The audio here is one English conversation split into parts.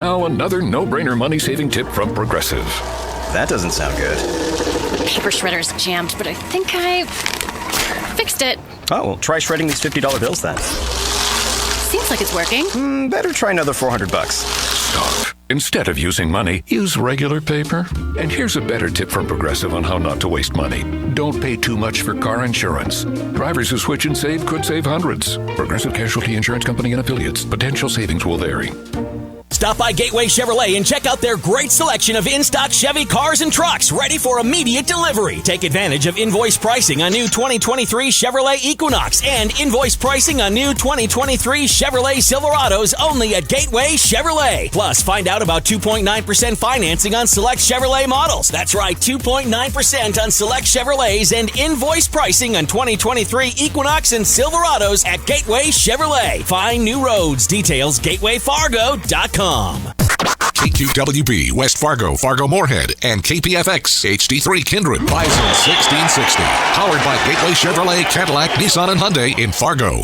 Now another no-brainer money-saving tip from Progressive. That doesn't sound good. Paper shredder's jammed, but I think I fixed it. Oh, well, try shredding these $50 bills then. Seems like it's working. Better try another $400. Stop. Instead of using money, use regular paper. And here's a better tip from Progressive on how not to waste money. Don't pay too much for car insurance. Drivers who switch and save could save hundreds. Progressive Casualty Insurance Company and Affiliates. Potential savings will vary. Stop by Gateway Chevrolet and check out their great selection of in-stock Chevy cars and trucks ready for immediate delivery. Take advantage of invoice pricing on new 2023 Chevrolet Equinox and invoice pricing on new 2023 Chevrolet Silverados only at Gateway Chevrolet. Plus, find out about 2.9% financing on select Chevrolet models. That's right, 2.9% on select Chevrolets and invoice pricing on 2023 Equinox and Silverados at Gateway Chevrolet. Find new roads. Details gatewayfargo.com. KQWB, West Fargo, Fargo-Moorhead, and KPFX, HD3 Kindred, Bison 1660. Powered by Gateway Chevrolet, Cadillac, Nissan, and Hyundai in Fargo.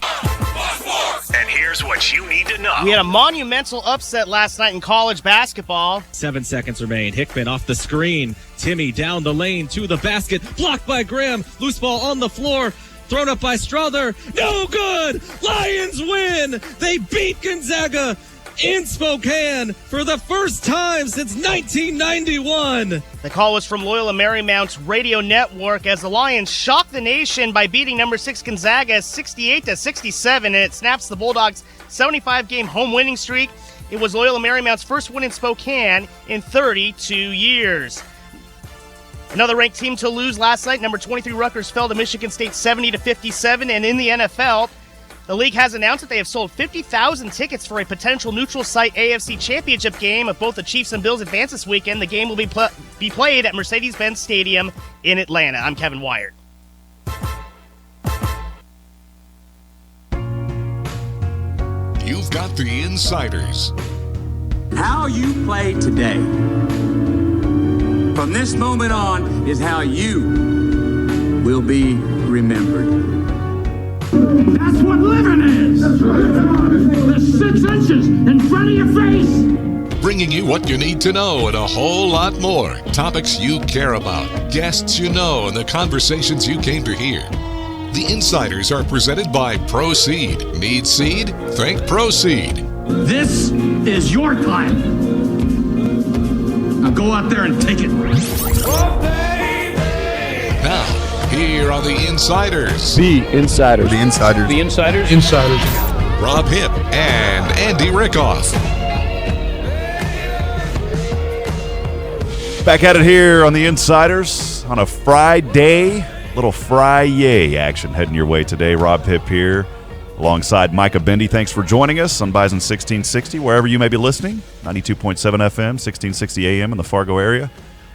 And here's what you need to know. We had a monumental upset last night in college basketball. 7 seconds remain. Hickman off the screen. Timmy down the lane to the basket. Blocked by Graham. Loose ball on the floor. Thrown up by Strother. No good! Lions win! They beat Gonzaga in Spokane for the first time since 1991. The call was from Loyola Marymount's radio network as the Lions shocked the nation by beating number 6 Gonzaga 68-67, and it snaps the Bulldogs' 75-game home winning streak. It was Loyola Marymount's first win in Spokane in 32 years. Another ranked team to lose last night, number 23 Rutgers fell to Michigan State 70-57, and in the NFL, the league has announced that they have sold 50,000 tickets for a potential neutral site AFC Championship game. If both the Chiefs and Bills advance this weekend, the game will be played at Mercedes-Benz Stadium in Atlanta. I'm Kevin Wyatt. You've got the insiders. How you play today, from this moment on, is how you will be remembered. That's what living is. There's 6 inches in front of your face. Bringing you what you need to know and a whole lot more. Topics you care about, guests you know, and the conversations you came to hear. The Insiders are presented by Proceed. Need seed? Think Proceed. This is your time. Now go out there and take it. Now, here are the Insiders. The Insiders. The Insiders. The Insiders. Insiders. Rob Hipp and Andy Rickoff. Back at it here on the Insiders on a Friday. Little Fry-yay action heading your way today. Rob Hipp here alongside Micah Bendy. Thanks for joining us on Bison 1660, wherever you may be listening. 92.7 FM, 1660 AM in the Fargo area.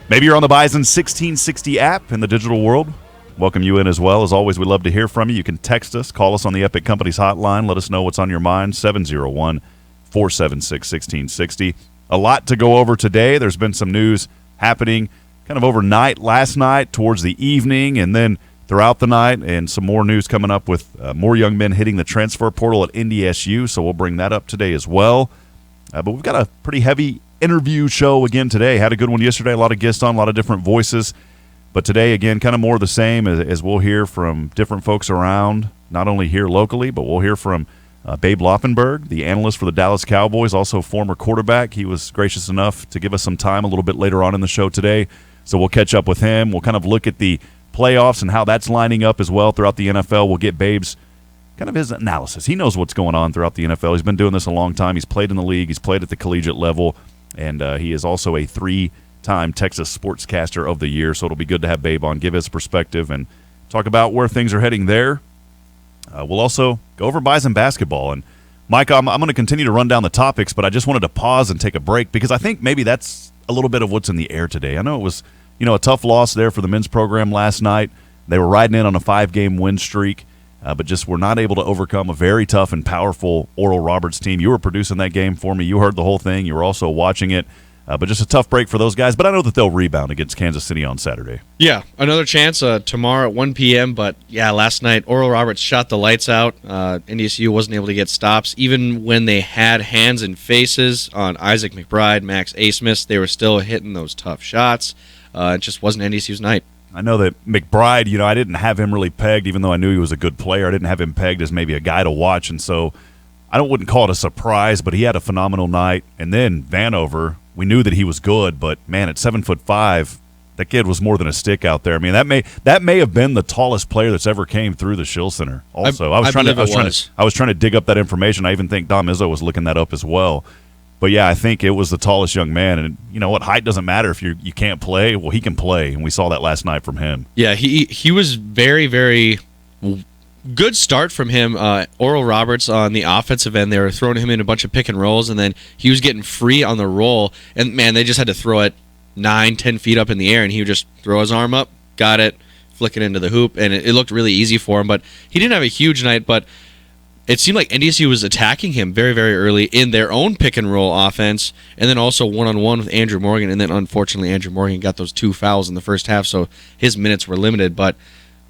Maybe you're on the Bison 1660 app in the digital world. Welcome you in as well. As always, we'd love to hear from you. You can text us, call us on the Epic Companies hotline. Let us know what's on your mind, 701-476-1660. A lot to go over today. There's been some news happening kind of overnight, last night, towards the evening, and then throughout the night, and some more news coming up with more young men hitting the transfer portal at NDSU, so we'll bring that up today as well. But we've got a pretty heavy interview show again today. Had a good one yesterday, a lot of guests on, a lot of different voices. But today, again, kind of more of the same as we'll hear from different folks around, not only here locally, but we'll hear from Babe Laufenberg, the analyst for the Dallas Cowboys, also former quarterback. He was gracious enough to give us some time a little bit later on in the show today. So we'll catch up with him. We'll kind of look at the playoffs and how that's lining up as well throughout the NFL. We'll get Babe's kind of his analysis. He knows what's going on throughout the NFL. He's been doing this a long time. He's played in the league. He's played at the collegiate level. And he is also a 3-time Texas Sportscaster of the Year. So it'll be good to have Babe on, give his perspective, and talk about where things are heading there. We'll also go over Bison basketball. And, Mike, I'm going to continue to run down the topics, but I just wanted to pause and take a break because I think maybe that's a little bit of what's in the air today. I know it was, a tough loss there for the men's program last night. They were riding in on a 5-game win streak, but just were not able to overcome a very tough and powerful Oral Roberts team. You were producing that game for me. You heard the whole thing. You were also watching it. But just a tough break for those guys. But I know that they'll rebound against Kansas City on Saturday. Yeah, another chance tomorrow at 1 p.m. But, yeah, last night Oral Roberts shot the lights out. NDSU wasn't able to get stops. Even when they had hands and faces on Isaac McBride, Max Asmus, they were still hitting those tough shots. It just wasn't NDSU's night. I know that McBride, I didn't have him really pegged, even though I knew he was a good player. I didn't have him pegged as maybe a guy to watch, and so I wouldn't call it a surprise, but he had a phenomenal night. And then Vanover, we knew that he was good, but man, at 7'5", that kid was more than a stick out there. I mean, that may have been the tallest player that's ever came through the Shill Center. Also, I was trying to dig up that information. I even think Dom Izzo was looking that up as well. But yeah, I think it was the tallest young man, and you know what? Height doesn't matter if you can't play. Well, he can play, and we saw that last night from him. Yeah, he was very, very good start from him. Oral Roberts on the offensive end, they were throwing him in a bunch of pick and rolls, and then he was getting free on the roll. And man, they just had to throw it 9-10 feet up in the air, and he would just throw his arm up, got it, flick it into the hoop, and it looked really easy for him. But he didn't have a huge night, but it seemed like NDSU was attacking him very, very early in their own pick-and-roll offense, and then also one-on-one with Andrew Morgan, and then unfortunately Andrew Morgan got those 2 fouls in the first half, so his minutes were limited, but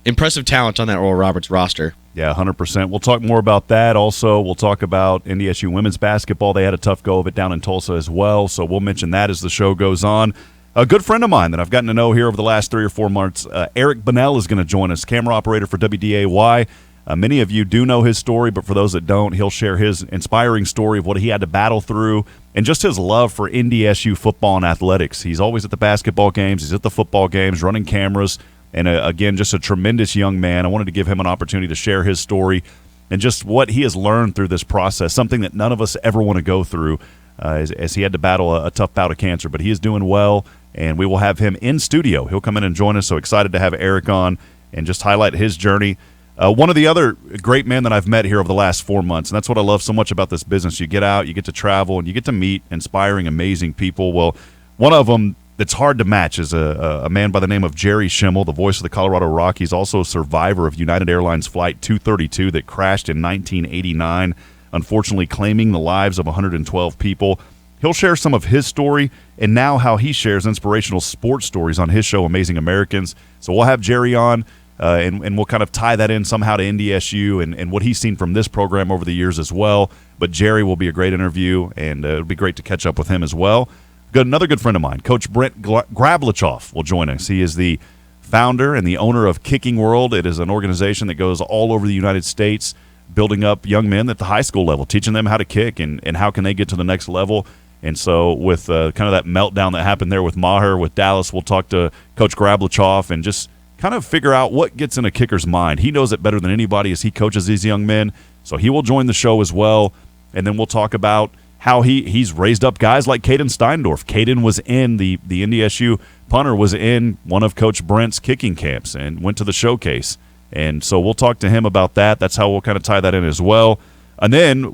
impressive talent on that Oral Roberts roster. Yeah, 100%. We'll talk more about that. Also, we'll talk about NDSU women's basketball. They had a tough go of it down in Tulsa as well, so we'll mention that as the show goes on. A good friend of mine that I've gotten to know here over the last 3 or 4 months, Eric Bunnell, is going to join us, camera operator for WDAY. Many of you do know his story, but for those that don't, he'll share his inspiring story of what he had to battle through and just his love for NDSU football and athletics. He's always at the basketball games. He's at the football games, running cameras, and again, just a tremendous young man. I wanted to give him an opportunity to share his story and just what he has learned through this process, something that none of us ever want to go through as he had to battle a tough bout of cancer. But he is doing well, and we will have him in studio. He'll come in and join us, so excited to have Eric on and just highlight his journey. One of the other great men that I've met here over the last 4 months, and that's what I love so much about this business. You get out, you get to travel, and you get to meet inspiring, amazing people. Well, one of them that's hard to match is a man by the name of Jerry Schemel, the voice of the Colorado Rockies, also a survivor of United Airlines Flight 232 that crashed in 1989, unfortunately claiming the lives of 112 people. He'll share some of his story and now how he shares inspirational sports stories on his show, Amazing Americans. So we'll have Jerry on. And we'll kind of tie that in somehow to NDSU and what he's seen from this program over the years as well. But Jerry will be a great interview, and it'll be great to catch up with him as well. Another good friend of mine, Coach Brent Grablachoff, will join us. He is the founder and the owner of Kicking World. It is an organization that goes all over the United States, building up young men at the high school level, teaching them how to kick and how can they get to the next level. And so with kind of that meltdown that happened there with Maher, with Dallas, we'll talk to Coach Grablachoff and just kind of figure out what gets in a kicker's mind. He knows it better than anybody as he coaches these young men, so he will join the show as well. And then we'll talk about how he's raised up guys like Caden Steindorf. Caden was in the NDSU punter, was in one of Coach Brent's kicking camps and went to the showcase. And so we'll talk to him about that. That's how we'll kind of tie that in as well. And then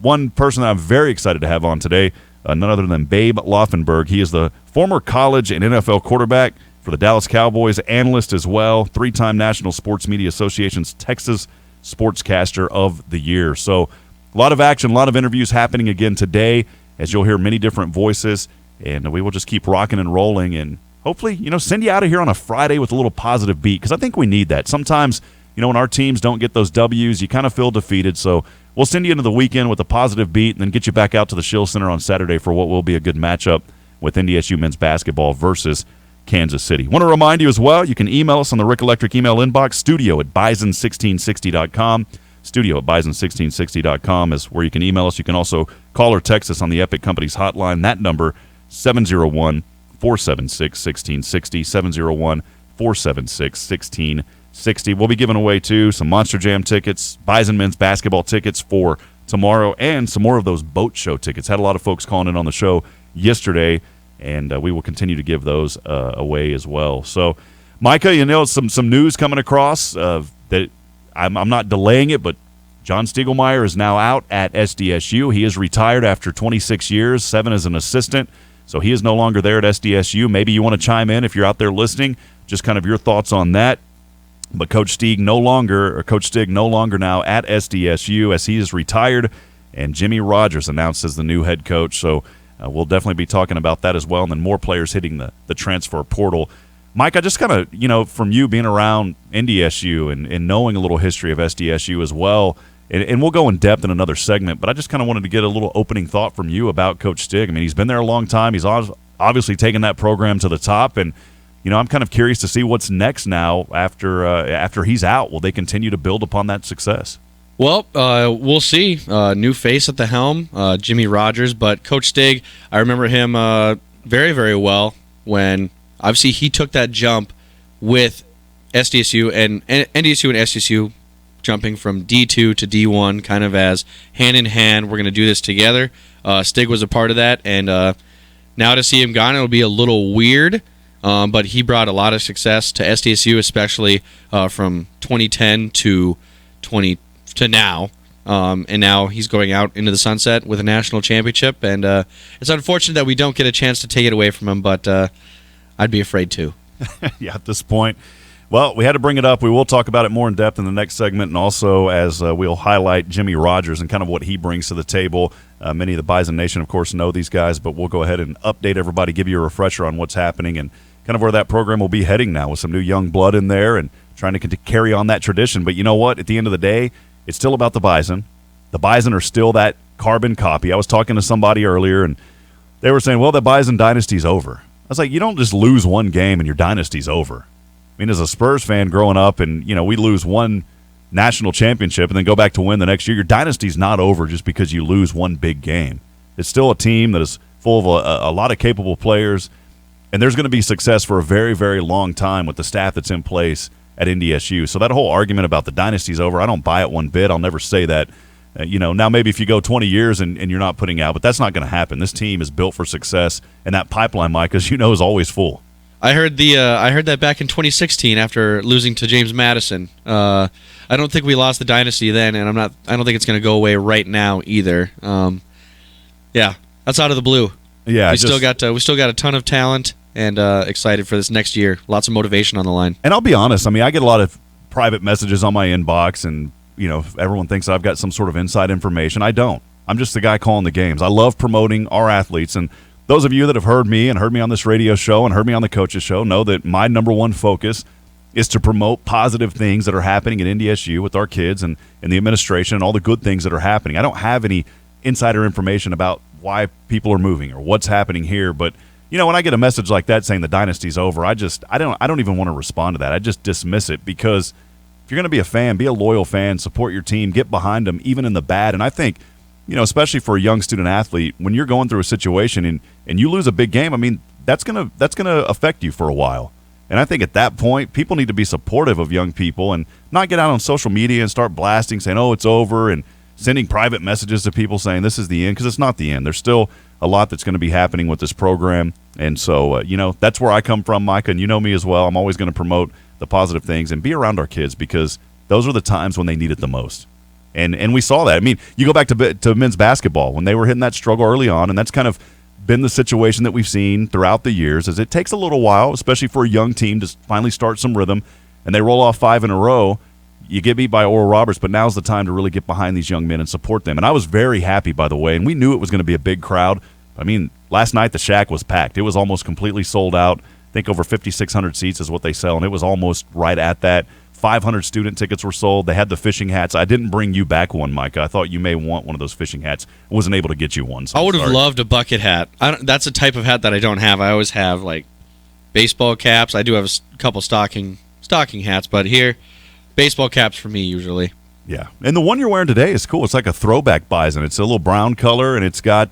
one person that I'm very excited to have on today, none other than Babe Laufenberg. He is the former college and NFL quarterback for the Dallas Cowboys, analyst as well, 3-time National Sports Media Association's Texas Sportscaster of the Year. So a lot of action, a lot of interviews happening again today, as you'll hear many different voices, and we will just keep rocking and rolling and hopefully, send you out of here on a Friday with a little positive beat, because I think we need that. Sometimes, when our teams don't get those W's, you kind of feel defeated, so we'll send you into the weekend with a positive beat and then get you back out to the Shill Center on Saturday for what will be a good matchup with NDSU men's basketball versus Kansas City. Want to remind you as well, you can email us on the Rick Electric email inbox, studio@bison1660.com. Studio@bison1660.com is where you can email us. You can also call or text us on the Epic Companies hotline. That number, 701-476-1660, 701-476-1660. We'll be giving away, too, some Monster Jam tickets, Bison men's basketball tickets for tomorrow, and some more of those boat show tickets. Had a lot of folks calling in on the show yesterday, and we will continue to give those away as well. So, Micah, some news coming across that I'm not delaying it, but John Stiegelmeier is now out at SDSU. He is retired after 26 years, 7 as an assistant, so he is no longer there at SDSU. Maybe you want to chime in if you're out there listening, just kind of your thoughts on that. But Coach Stig no longer now at SDSU as he is retired, and Jimmy Rogers announced as the new head coach. So we'll definitely be talking about that as well, and then more players hitting the transfer portal. Mike, I just kind of, from you being around NDSU and knowing a little history of SDSU as well, and we'll go in depth in another segment, but I just kind of wanted to get a little opening thought from you about Coach Stig. I mean, he's been there a long time. He's obviously taken that program to the top, and I'm kind of curious to see what's next now after he's out. Will they continue to build upon that success? Well, we'll see. New face at the helm, Jimmy Rogers, but Coach Stig, I remember him very, very well when obviously he took that jump with SDSU and NDSU and SDSU jumping from D2 to D1 kind of as hand in hand, we're going to do this together. Stig was a part of that, and now to see him gone, it'll be a little weird, but he brought a lot of success to SDSU, especially from 2010 to now. And now he's going out into the sunset with a national championship, and it's unfortunate that we don't get a chance to take it away from him, but I'd be afraid to. Yeah, at this point. Well, we had to bring it up. We will talk about it more in depth in the next segment, and also as we'll highlight Jimmy Rogers and kind of what he brings to the table. Many of the Bison Nation, of course, know these guys, but we'll go ahead and update everybody, give you a refresher on what's happening and kind of where that program will be heading now with some new young blood in there and trying to carry on that tradition. But you know what? At the end of the day, it's still about the Bison. The Bison are still that carbon copy. I was talking to somebody earlier, and they were saying, well, the Bison dynasty's over. I was like, you don't just lose one game and your dynasty's over. I mean, as a Spurs fan growing up and, we lose one national championship and then go back to win the next year, your dynasty's not over just because you lose one big game. It's still a team that is full of a lot of capable players, and there's going to be success for a very, very long time with the staff that's in place at NDSU. So that whole argument about the dynasty's over, I don't buy it one bit. I'll never say that. Now maybe if you go 20 years and you're not putting out, but that's not going to happen. This team is built for success, and that pipeline, Mike, as you know, is always full. I heard that back in 2016 after losing to James Madison. I don't think we lost the dynasty then, and I don't think it's going to go away right now either. Yeah, that's out of the blue. Yeah, we still got a ton of talent, and excited for this next year. Lots of motivation on the line. And I'll be honest, I mean, I get a lot of private messages on my inbox, and everyone thinks I've got some sort of inside information. I don't. I'm just the guy calling the games. I love promoting our athletes, and those of you that have heard me on this radio show and heard me on the Coaches Show know that my number one focus is to promote positive things that are happening at NDSU with our kids and the administration and all the good things that are happening. I don't have any insider information about why people are moving or what's happening here, but when I get a message like that saying the dynasty's over, I don't even want to respond to that. I just dismiss it, because if you're going to be a fan, be a loyal fan, support your team, get behind them even in the bad. And I think especially for a young student athlete, when you're going through a situation and you lose a big game, I mean, that's gonna affect you for a while. And I think at that point, people need to be supportive of young people and not get out on social media and start blasting, saying, oh, it's over, and sending private messages to people saying this is the end, because it's not the end. There's still a lot that's going to be happening with this program. And so, that's where I come from, Micah, and you know me as well. I'm always going to promote the positive things and be around our kids, because those are the times when they need it the most. And we saw that. I mean, you go back to men's basketball when they were hitting that struggle early on, and that's kind of been the situation that we've seen throughout the years, is it takes a little while, especially for a young team, to finally start some rhythm, and they roll off 5 in a row. You get beat by Oral Roberts, but now's the time to really get behind these young men and support them. And I was very happy, by the way, and we knew it was going to be a big crowd. I mean, last night the Shack was packed. It was almost completely sold out. I think over 5,600 seats is what they sell, and it was almost right at that. 500 student tickets were sold. They had the fishing hats. I didn't bring you back one, Micah. I thought you may want one of those fishing hats. I wasn't able to get you one. So I would have loved a bucket hat. That's a type of hat that I don't have. I always have like baseball caps. I do have a couple stocking hats, but here, baseball caps for me usually. Yeah, and the one you're wearing today is cool. It's like a throwback bison. It's a little brown color, and it's got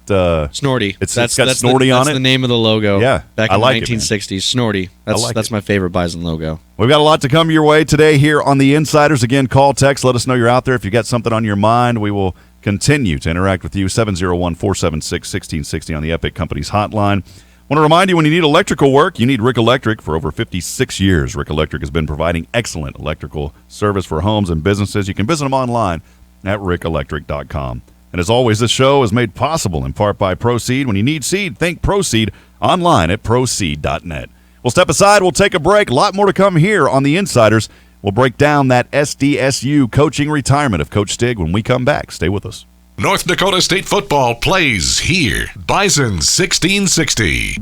Snorty. It's got Snorty on it. That's the name of the logo. Yeah, back in the 1960s. Snorty. That's my favorite bison logo. We've got a lot to come your way today here on the Insiders. Again, call, text, let us know you're out there. If you got something on your mind, we will continue to interact with you. 701-476-1660 on the Epic Companies hotline. Want to remind you, when you need electrical work, you need Rick Electric. For over 56 years, Rick Electric has been providing excellent electrical service for homes and businesses. You can visit them online at rickelectric.com. And as always, this show is made possible in part by Proseed. When you need seed, think Proseed, online at proseed.net. We'll step aside. We'll take a break. A lot more to come here on The Insiders. We'll break down that SDSU coaching retirement of Coach Stig when we come back. Stay with us. North Dakota State football plays here. Bison 1660.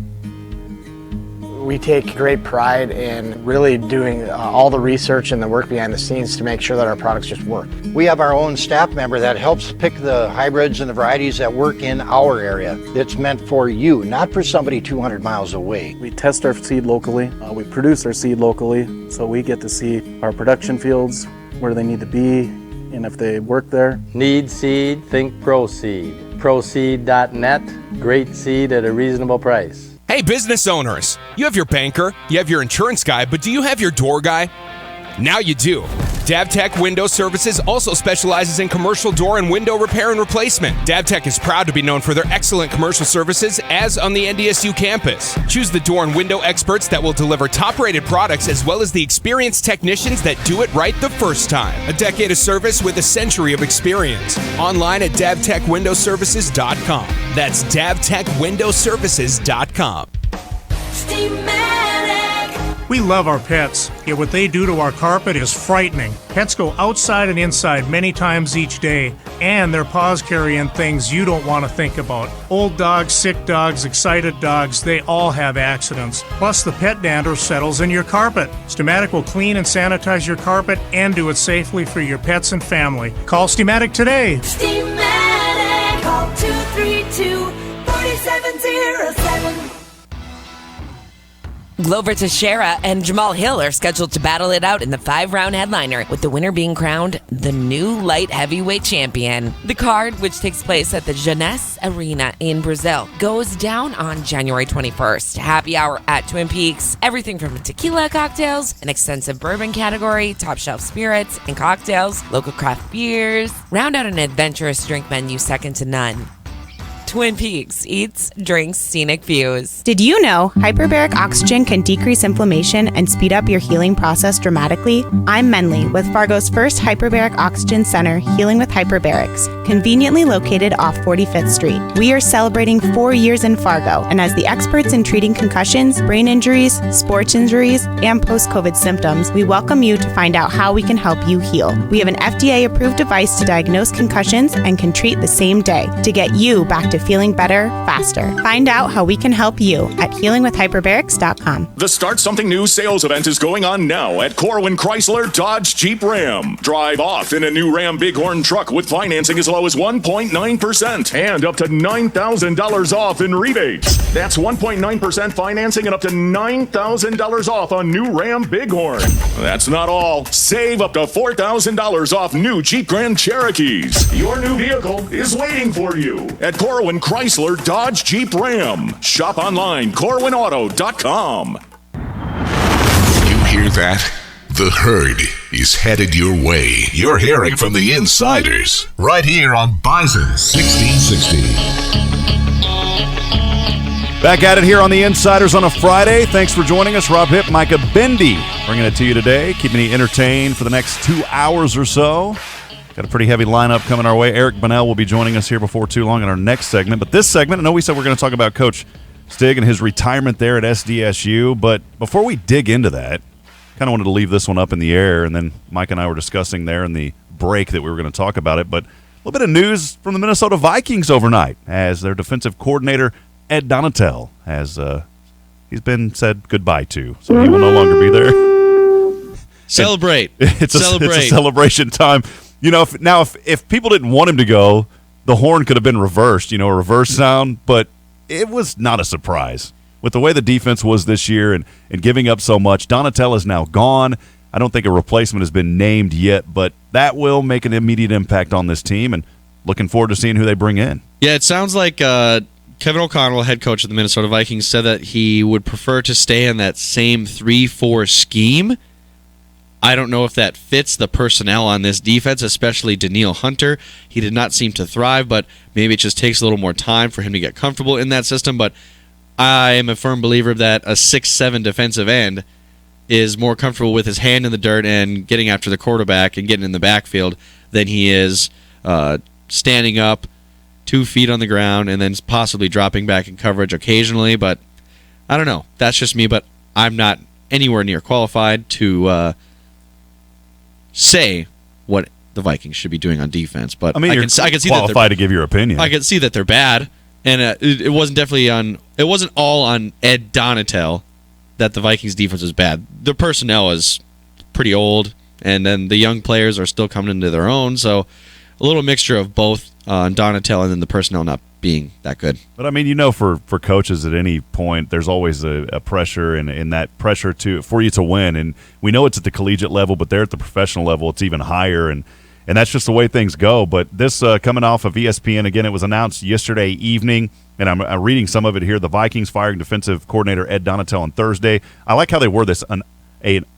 We take great pride in really doing all the research and the work behind the scenes to make sure that our products just work. We have our own staff member that helps pick the hybrids and the varieties that work in our area. It's meant for you, not for somebody 200 miles away. We test our seed locally. We produce our seed locally, so we get to see our production fields, where they need to be, and if they work there. Need seed, think ProSeed. ProSeed.net, great seed at a reasonable price. Hey, business owners, you have your banker, you have your insurance guy, but do you have your door guy? Now you do. DavTech Window Services also specializes in commercial door and window repair and replacement. DavTech is proud to be known for their excellent commercial services as on the NDSU campus. Choose the door and window experts that will deliver top-rated products as well as the experienced technicians that do it right the first time. A decade of service with a century of experience. Online at DavTechWindowServices.com. That's DavTechWindowServices.com. We love our pets, yet what they do to our carpet is frightening. Pets go outside and inside many times each day, and their paws carry in things you don't want to think about. Old dogs, sick dogs, excited dogs, they all have accidents. Plus, the pet dander settles in your carpet. Stematic will clean and sanitize your carpet and do it safely for your pets and family. Call Stematic today. Stematic, call 232-4707. Glover Teixeira and Jamal Hill are scheduled to battle it out in the 5-round headliner, with the winner being crowned the new light heavyweight champion. The card, which takes place at the Jeunesse Arena in Brazil, goes down on January 21st. Happy hour at Twin Peaks. Everything from tequila cocktails, an extensive bourbon category, top shelf spirits and cocktails, local craft beers. Round out an adventurous drink menu second to none. Twin Peaks eats, drinks, scenic views. Did you know hyperbaric oxygen can decrease inflammation and speed up your healing process dramatically? I'm Menly with Fargo's first hyperbaric oxygen center, Healing with Hyperbarics, conveniently located off 45th Street. We are celebrating 4 years in Fargo, and as the experts in treating concussions, brain injuries, sports injuries, and post-COVID symptoms, we welcome you to find out how we can help you heal. We have an FDA-approved device to diagnose concussions and can treat the same day to get you back to feeling better faster. Find out how we can help you at healingwithhyperbarics.com. The Start Something New sales event is going on now at Corwin Chrysler Dodge Jeep Ram. Drive off in a new Ram Bighorn truck with financing as low as 1.9% and up to $9,000 off in rebates. That's 1.9% financing and up to $9,000 off on new Ram Bighorn. That's not all. Save up to $4,000 off new Jeep Grand Cherokees. Your new vehicle is waiting for you at Corwin Chrysler Dodge Jeep Ram. Shop online, corwinauto.com. You hear that? The herd is headed your way. You're hearing from the insiders right here on Bison 1660. Back at it here on the Insiders on a Friday. Thanks for joining us. Rob Hipp, Micah Bendy bringing it to you today, keeping you entertained for the next 2 hours or so. Got a pretty heavy lineup coming our way. Eric Bunnell will be joining us here before too long in our next segment. But this segment, I know we said we're going to talk about Coach Stig and his retirement there at SDSU. But before we dig into that, kind of wanted to leave this one up in the air. And then Mike and I were discussing there in the break that we were going to talk about it. But a little bit of news from the Minnesota Vikings overnight as their defensive coordinator, Ed Donatel, has he's been said goodbye to. So he will no longer be there. Celebrate. It's a celebration time. You know, if people didn't want him to go, the horn could have been reversed, a reverse sound, but it was not a surprise. With the way the defense was this year and giving up so much, Donatel is now gone. I don't think a replacement has been named yet, but that will make an immediate impact on this team, and looking forward to seeing who they bring in. Yeah, it sounds like Kevin O'Connell, head coach of the Minnesota Vikings, said that he would prefer to stay in that same 3-4 scheme. I don't know if that fits the personnel on this defense, especially Daniil Hunter. He did not seem to thrive, but maybe it just takes a little more time for him to get comfortable in that system. But I am a firm believer that a 6'7" defensive end is more comfortable with his hand in the dirt and getting after the quarterback and getting in the backfield than he is standing up 2 feet on the ground and then possibly dropping back in coverage occasionally. But I don't know. That's just me, but I'm not anywhere near qualified to say what the Vikings should be doing on defense. But I mean, I can see that qualified to give your opinion. I can see that they're bad, and it wasn't it wasn't all on Ed Donatel that the Vikings defense was bad. The personnel is pretty old, and then the young players are still coming into their own. So a little mixture of both on Donatel and then the personnel not being that good. But I mean, for coaches at any point, there's always a pressure and that pressure for you to win. And we know it's at the collegiate level, but there at the professional level, it's even higher. And that's just the way things go. But this coming off of ESPN, again, it was announced yesterday evening, and I'm reading some of it here. The Vikings firing defensive coordinator Ed Donatel on Thursday. I like how they word this, an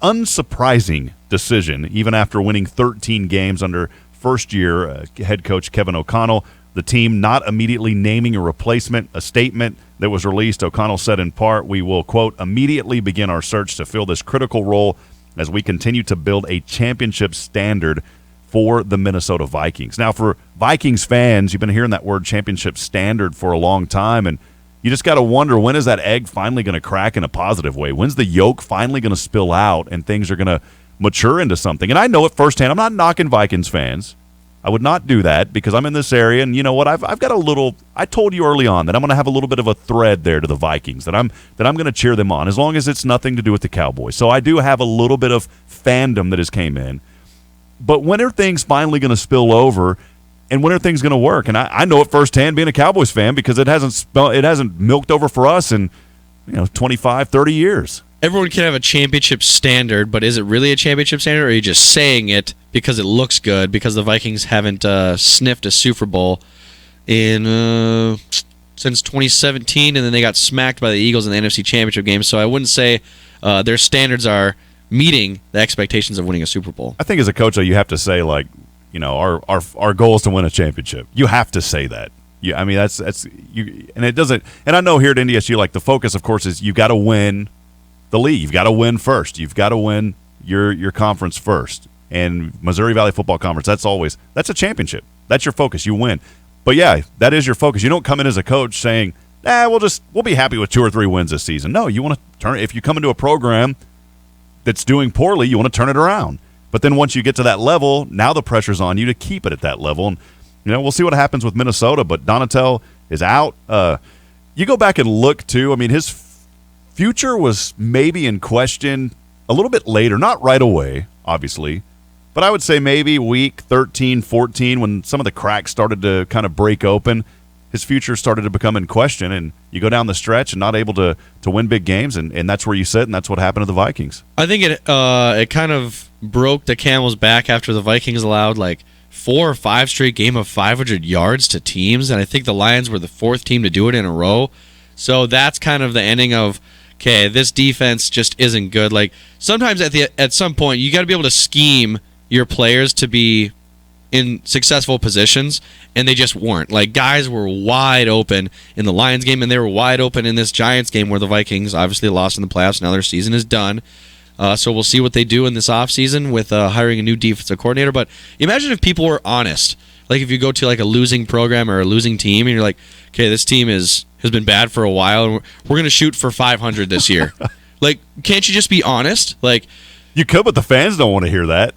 unsurprising decision, even after winning 13 games under first-year head coach Kevin O'Connell. The team not immediately naming a replacement. A statement that was released, O'Connell said in part, "We will, quote, immediately begin our search to fill this critical role as we continue to build a championship standard for the Minnesota Vikings." Now, for Vikings fans, you've been hearing that word championship standard for a long time, and you just got to wonder, when is that egg finally going to crack in a positive way? When's the yolk finally going to spill out and things are going to mature into something? And I know it firsthand. I'm not knocking Vikings fans. I would not do that because I'm in this area, and you know what? I've got a little. I told you early on that I'm going to have a little bit of a thread there to the Vikings, that I'm going to cheer them on as long as it's nothing to do with the Cowboys. So I do have a little bit of fandom that has came in. But when are things finally going to spill over, and when are things going to work? And I know it firsthand being a Cowboys fan because it hasn't milked over for us in 25, 30 years. Everyone can have a championship standard, but is it really a championship standard, or are you just saying it because it looks good, because the Vikings haven't sniffed a Super Bowl in since 2017, and then they got smacked by the Eagles in the NFC Championship game. So I wouldn't say their standards are meeting the expectations of winning a Super Bowl. I think as a coach, though, you have to say, like, our goal is to win a championship. You have to say that. Yeah, I mean that's you, and it doesn't. And I know here at NDSU, like, the focus, of course, is you've got to win the league. You've got to win first. You've got to win your conference first. And Missouri Valley Football Conference, that's a championship. That's your focus. You win. But yeah, that is your focus. You don't come in as a coach saying, we'll be happy with 2 or 3 wins this season. No, you want to turn. If you come into a program that's doing poorly, you want to turn it around. But then once you get to that level, now the pressure's on you to keep it at that level. And we'll see what happens with Minnesota. But Donatel is out. You go back and look too. I mean, his future was maybe in question a little bit later, not right away, obviously, but I would say maybe week 13, 14, when some of the cracks started to kind of break open, his future started to become in question, and you go down the stretch and not able to win big games, and that's where you sit, and that's what happened to the Vikings. I think it kind of broke the camel's back after the Vikings allowed like 4 or 5 straight game of 500 yards to teams, and I think the Lions were the 4th team to do it in a row. So that's kind of the ending of, okay, this defense just isn't good. Like, sometimes at some point you got to be able to scheme your players to be in successful positions, and they just weren't. Like, guys were wide open in the Lions game, and they were wide open in this Giants game where the Vikings obviously lost in the playoffs. Now their season is done. So we'll see what they do in this offseason with hiring a new defensive coordinator. But imagine if people were honest. Like, if you go to like a losing program or a losing team, and you're like, okay, this team has been bad for a while, and we're going to shoot for 500 this year. Like, can't you just be honest? Like, you could, but the fans don't want to hear that.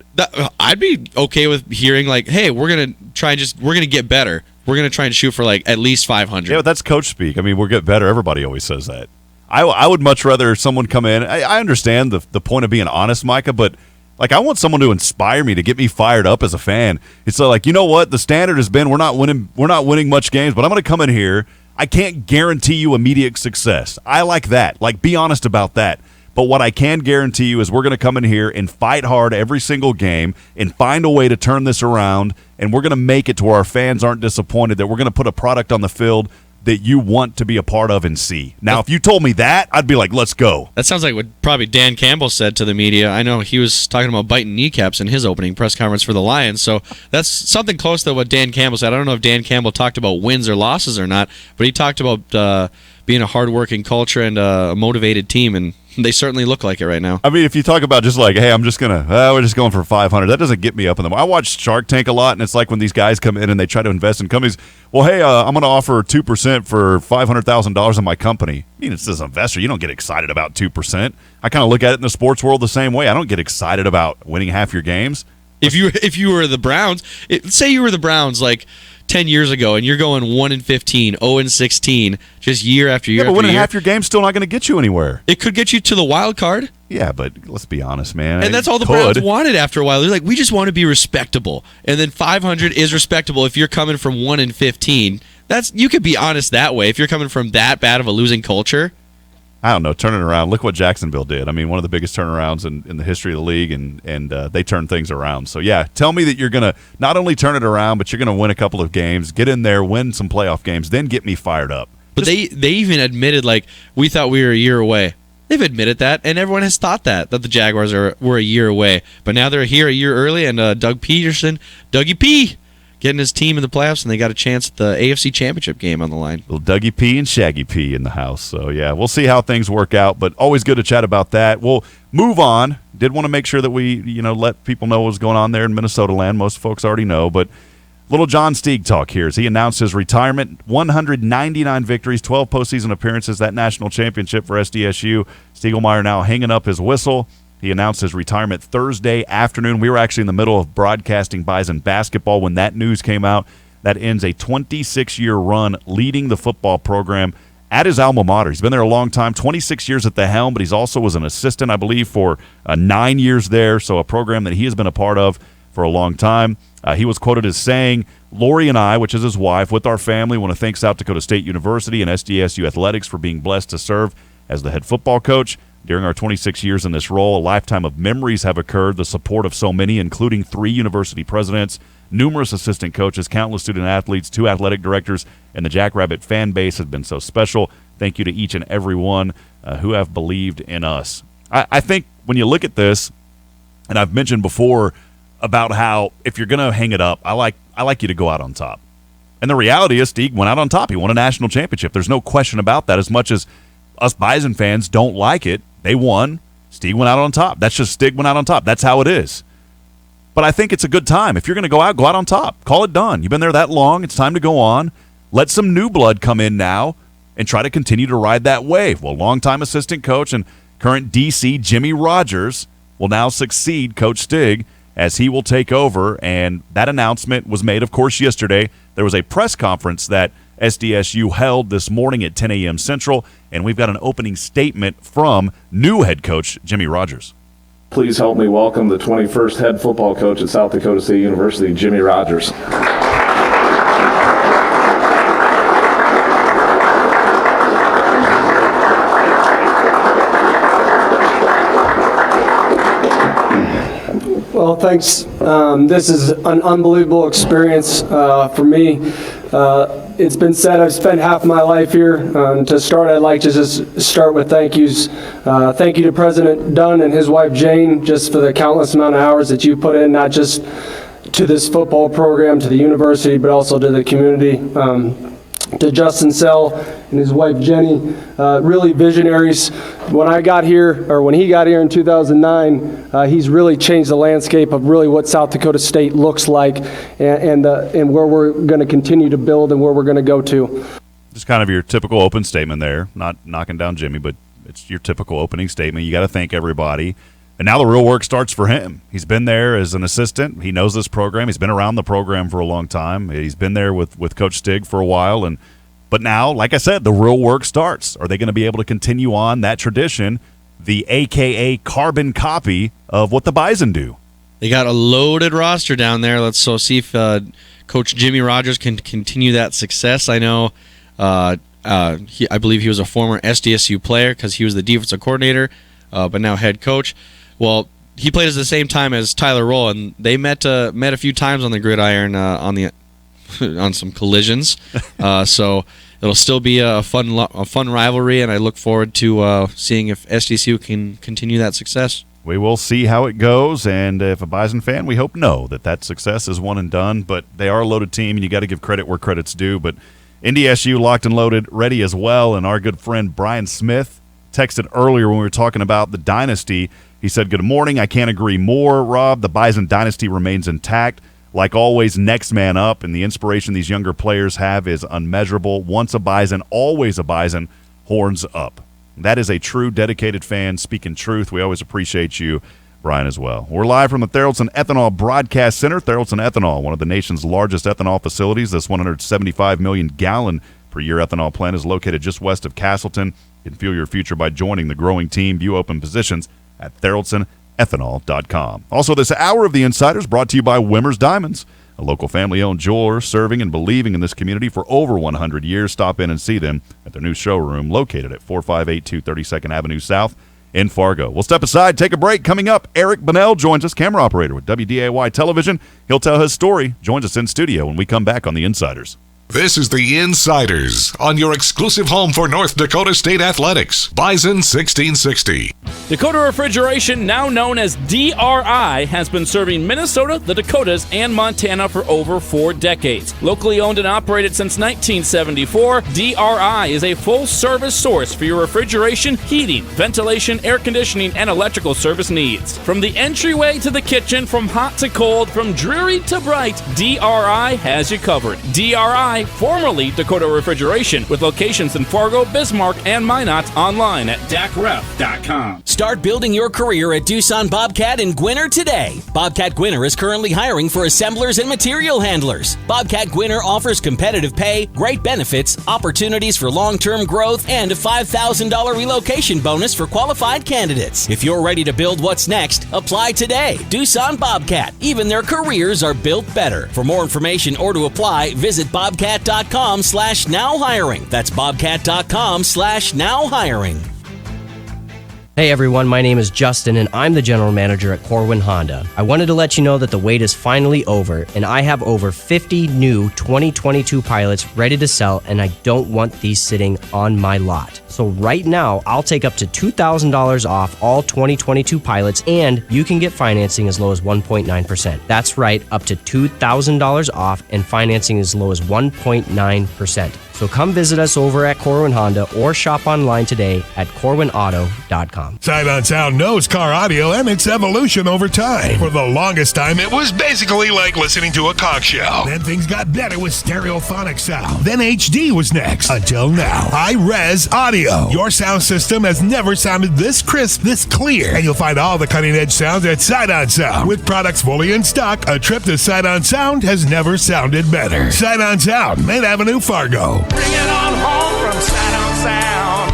I'd be okay with hearing like, hey, we're going to get better. We're going to try and shoot for like at least 500. Yeah, but that's coach speak. I mean, we'll get better. Everybody always says that. I would much rather someone come in. I understand the point of being honest, Micah, but like, I want someone to inspire me, to get me fired up as a fan. It's like, you know what? The standard has been we're not winning much games, but I'm going to come in here. I can't guarantee you immediate success. I like that. Like, be honest about that. But what I can guarantee you is we're going to come in here and fight hard every single game and find a way to turn this around, and we're going to make it to where our fans aren't disappointed, that we're going to put a product on the field that you want to be a part of and see. Now, if you told me that, I'd be like, let's go. That sounds like what probably Dan Campbell said to the media. I know he was talking about biting kneecaps in his opening press conference for the Lions, so that's something close to what Dan Campbell said. I don't know if Dan Campbell talked about wins or losses or not, but he talked about being a hardworking culture and a motivated team, and they certainly look like it right now. I mean, if you talk about just like, hey, we're just going for 500, that doesn't get me up in the morning. I watch Shark Tank a lot, and it's like when these guys come in and they try to invest in companies. Well, hey, I'm going to offer 2% for $500,000 in my company. I mean, it's as an investor, you don't get excited about 2%. I kind of look at it in the sports world the same way. I don't get excited about winning half your games. If you were the Browns, say you were the Browns like 10 years ago, and you're going 1-15, 0-16, just year after year. Yeah, but winning half your game's still not going to get you anywhere. It could get you to the wild card. Yeah, but let's be honest, man. And that's all the Browns wanted after a while. They're like, we just want to be respectable. And then 500 is respectable if you're coming from 1-15. You could be honest that way. If you're coming from that bad of a losing culture. I don't know, turn it around. Look what Jacksonville did. I mean, one of the biggest turnarounds in the history of the league, and they turned things around. So, yeah, tell me that you're going to not only turn it around, but you're going to win a couple of games, get in there, win some playoff games, then get me fired up. But they even admitted, like, we thought we were a year away. They've admitted that, and everyone has thought that the Jaguars were a year away. But now they're here a year early, and Dougie P, getting his team in the playoffs, and they got a chance at the AFC Championship game on the line. Little Dougie P and Shaggy P in the house. So, yeah, we'll see how things work out, but always good to chat about that. We'll move on. Did want to make sure that we, let people know what's going on there in Minnesota land. Most folks already know, but little John Stieg talk here as he announced his retirement. 199 victories, 12 postseason appearances, that national championship for SDSU. Stiegelmeier now hanging up his whistle. He announced his retirement Thursday afternoon. We were actually in the middle of broadcasting Bison basketball when that news came out. That ends a 26-year run leading the football program at his alma mater. He's been there a long time, 26 years at the helm, but he's also was an assistant, I believe, for 9 years there, so a program that he has been a part of for a long time. He was quoted as saying, Lori and I, which is his wife, with our family, want to thank South Dakota State University and SDSU Athletics for being blessed to serve as the head football coach. During our 26 years in this role, a lifetime of memories have occurred, the support of so many, including 3 university presidents, numerous assistant coaches, countless student athletes, 2 athletic directors, and the Jackrabbit fan base has been so special. Thank you to each and every one who have believed in us. I think when you look at this, and I've mentioned before about how if you're going to hang it up, I like you to go out on top. And the reality is Stieg went out on top. He won a national championship. There's no question about that. As much as us Bison fans don't like it, they won. Stieg went out on top. That's just Stieg went out on top. That's how it is. But I think it's a good time. If you're going to go out on top. Call it done. You've been there that long. It's time to go on. Let some new blood come in now and try to continue to ride that wave. Well, longtime assistant coach and current DC Jimmy Rogers will now succeed Coach Stieg as he will take over. And that announcement was made, of course, yesterday. There was a press conference that SDSU held this morning at 10 a.m. Central, and we've got an opening statement from new head coach Jimmy Rogers. Please help me welcome the 21st head football coach at South Dakota State University, Jimmy Rogers. Well, thanks. This is an unbelievable experience for me. It's been said I've spent half my life here. To start, I'd like to just start with thank yous. Thank you to President Dunn and his wife Jane just for the countless amount of hours that you put in, not just to this football program, to the university, but also to the community. To Justin Sell and his wife Jenny, really visionaries. When he got here in 2009, he's really changed the landscape of really what South Dakota State looks like and where we're going to continue to build and where we're going to go to. Just kind of your typical open statement there, not knocking down Jimmy, but it's your typical opening statement. You got to thank everybody. And now the real work starts for him. He's been there as an assistant. He knows this program. He's been around the program for a long time. He's been there with Coach Stieg for a while. But now, like I said, the real work starts. Are they going to be able to continue on that tradition, the AKA carbon copy of what the Bison do? They got a loaded roster down there. Let's see if Coach Jimmy Rogers can continue that success. I know I believe he was a former SDSU player because he was the defensive coordinator, but now head coach. Well, he played at the same time as Tyler Roll, and they met a few times on the gridiron on some collisions. So it'll still be a fun rivalry, and I look forward to seeing if SDSU can continue that success. We will see how it goes, and if a Bison fan, we hope that success is one and done. But they are a loaded team, and you got to give credit where credit's due. But NDSU locked and loaded, ready as well, and our good friend Brian Smith texted earlier when we were talking about the dynasty. He said, "Good morning. I can't agree more, Rob. The Bison dynasty remains intact. Like always, next man up, and the inspiration these younger players have is unmeasurable. Once a Bison, always a Bison, horns up." That is a true dedicated fan speaking truth. We always appreciate you, Brian as well. We're live from the Tharaldson Ethanol Broadcast Center. Tharaldson Ethanol, one of the nation's largest ethanol facilities. This 175 million gallon per year ethanol plant is located just west of Castleton. You can fuel your future by joining the growing team. View open positions at tharaldsonethanol.com. Also, this hour of The Insiders brought to you by Wimmer's Diamonds, a local family-owned jeweler serving and believing in this community for over 100 years. Stop in and see them at their new showroom located at 4582 32nd Avenue South in Fargo. We'll step aside, take a break. Coming up, Eric Bunnell joins us, camera operator with WDAY Television. He'll tell his story, joins us in studio when we come back on The Insiders. This is The Insiders on your exclusive home for North Dakota State Athletics, Bison 1660. Dakota Refrigeration, now known as DRI, has been serving Minnesota, the Dakotas, and Montana for over 4 decades. Locally owned and operated since 1974, DRI is a full-service source for your refrigeration, heating, ventilation, air conditioning, and electrical service needs. From the entryway to the kitchen, from hot to cold, from dreary to bright, DRI has you covered. DRI, formerly Dakota Refrigeration, with locations in Fargo, Bismarck, and Minot. Online at dacref.com. Start building your career at Doosan Bobcat in Gwinner today. Bobcat Gwinner is currently hiring for assemblers and material handlers. Bobcat Gwinner offers competitive pay, great benefits, opportunities for long-term growth, and a $5,000 relocation bonus for qualified candidates. If you're ready to build what's next, apply today. Doosan Bobcat. Even their careers are built better. For more information or to apply, visit bobcat.com/nowhiring. That's bobcat.com/nowhiring. Hey everyone, my name is Justin and I'm the general manager at Corwin Honda. I wanted to let you know that the wait is finally over and I have over 50 new 2022 pilots ready to sell and I don't want these sitting on my lot. So right now, I'll take up to $2,000 off all 2022 pilots and you can get financing as low as 1.9%. That's right, up to $2,000 off and financing as low as 1.9%. So come visit us over at Corwin Honda or shop online today at corwinauto.com. Sight on Sound knows car audio and its evolution over time. For the longest time, it was basically like listening to a conch shell. Then things got better with stereophonic sound. Then HD was next. Until now, high-res audio. Your sound system has never sounded this crisp, this clear. And you'll find all the cutting-edge sounds at Sight on Sound. With products fully in stock, a trip to Sight on Sound has never sounded better. Sight on Sound, Main Avenue, Fargo. Bring it on home from Sight on Sound.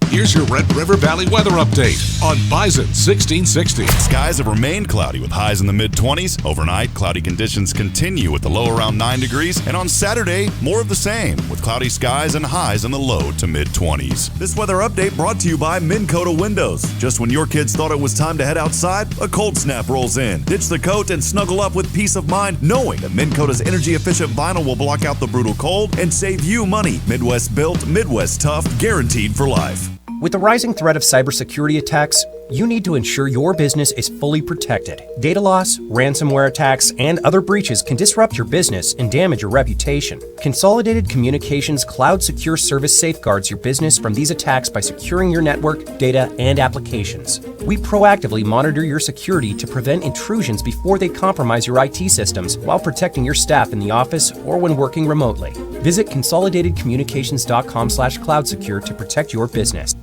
Here's your Red River Valley weather update on Bison 1660. Skies have remained cloudy with highs in the mid-20s. Overnight, cloudy conditions continue with the low around 9 degrees. And on Saturday, more of the same with cloudy skies and highs in the low to mid-20s. This weather update brought to you by Minn Kota Windows. Just when your kids thought it was time to head outside, a cold snap rolls in. Ditch the coat and snuggle up with peace of mind knowing that Minn Kota's energy-efficient vinyl will block out the brutal cold and save you money. Midwest built, Midwest tough, guaranteed for life. With the rising threat of cybersecurity attacks, you need to ensure your business is fully protected. Data loss, ransomware attacks, and other breaches can disrupt your business and damage your reputation. Consolidated Communications Cloud Secure Service safeguards your business from these attacks by securing your network, data, and applications. We proactively monitor your security to prevent intrusions before they compromise your IT systems while protecting your staff in the office or when working remotely. Visit consolidatedcommunications.com/cloudsecure to protect your business.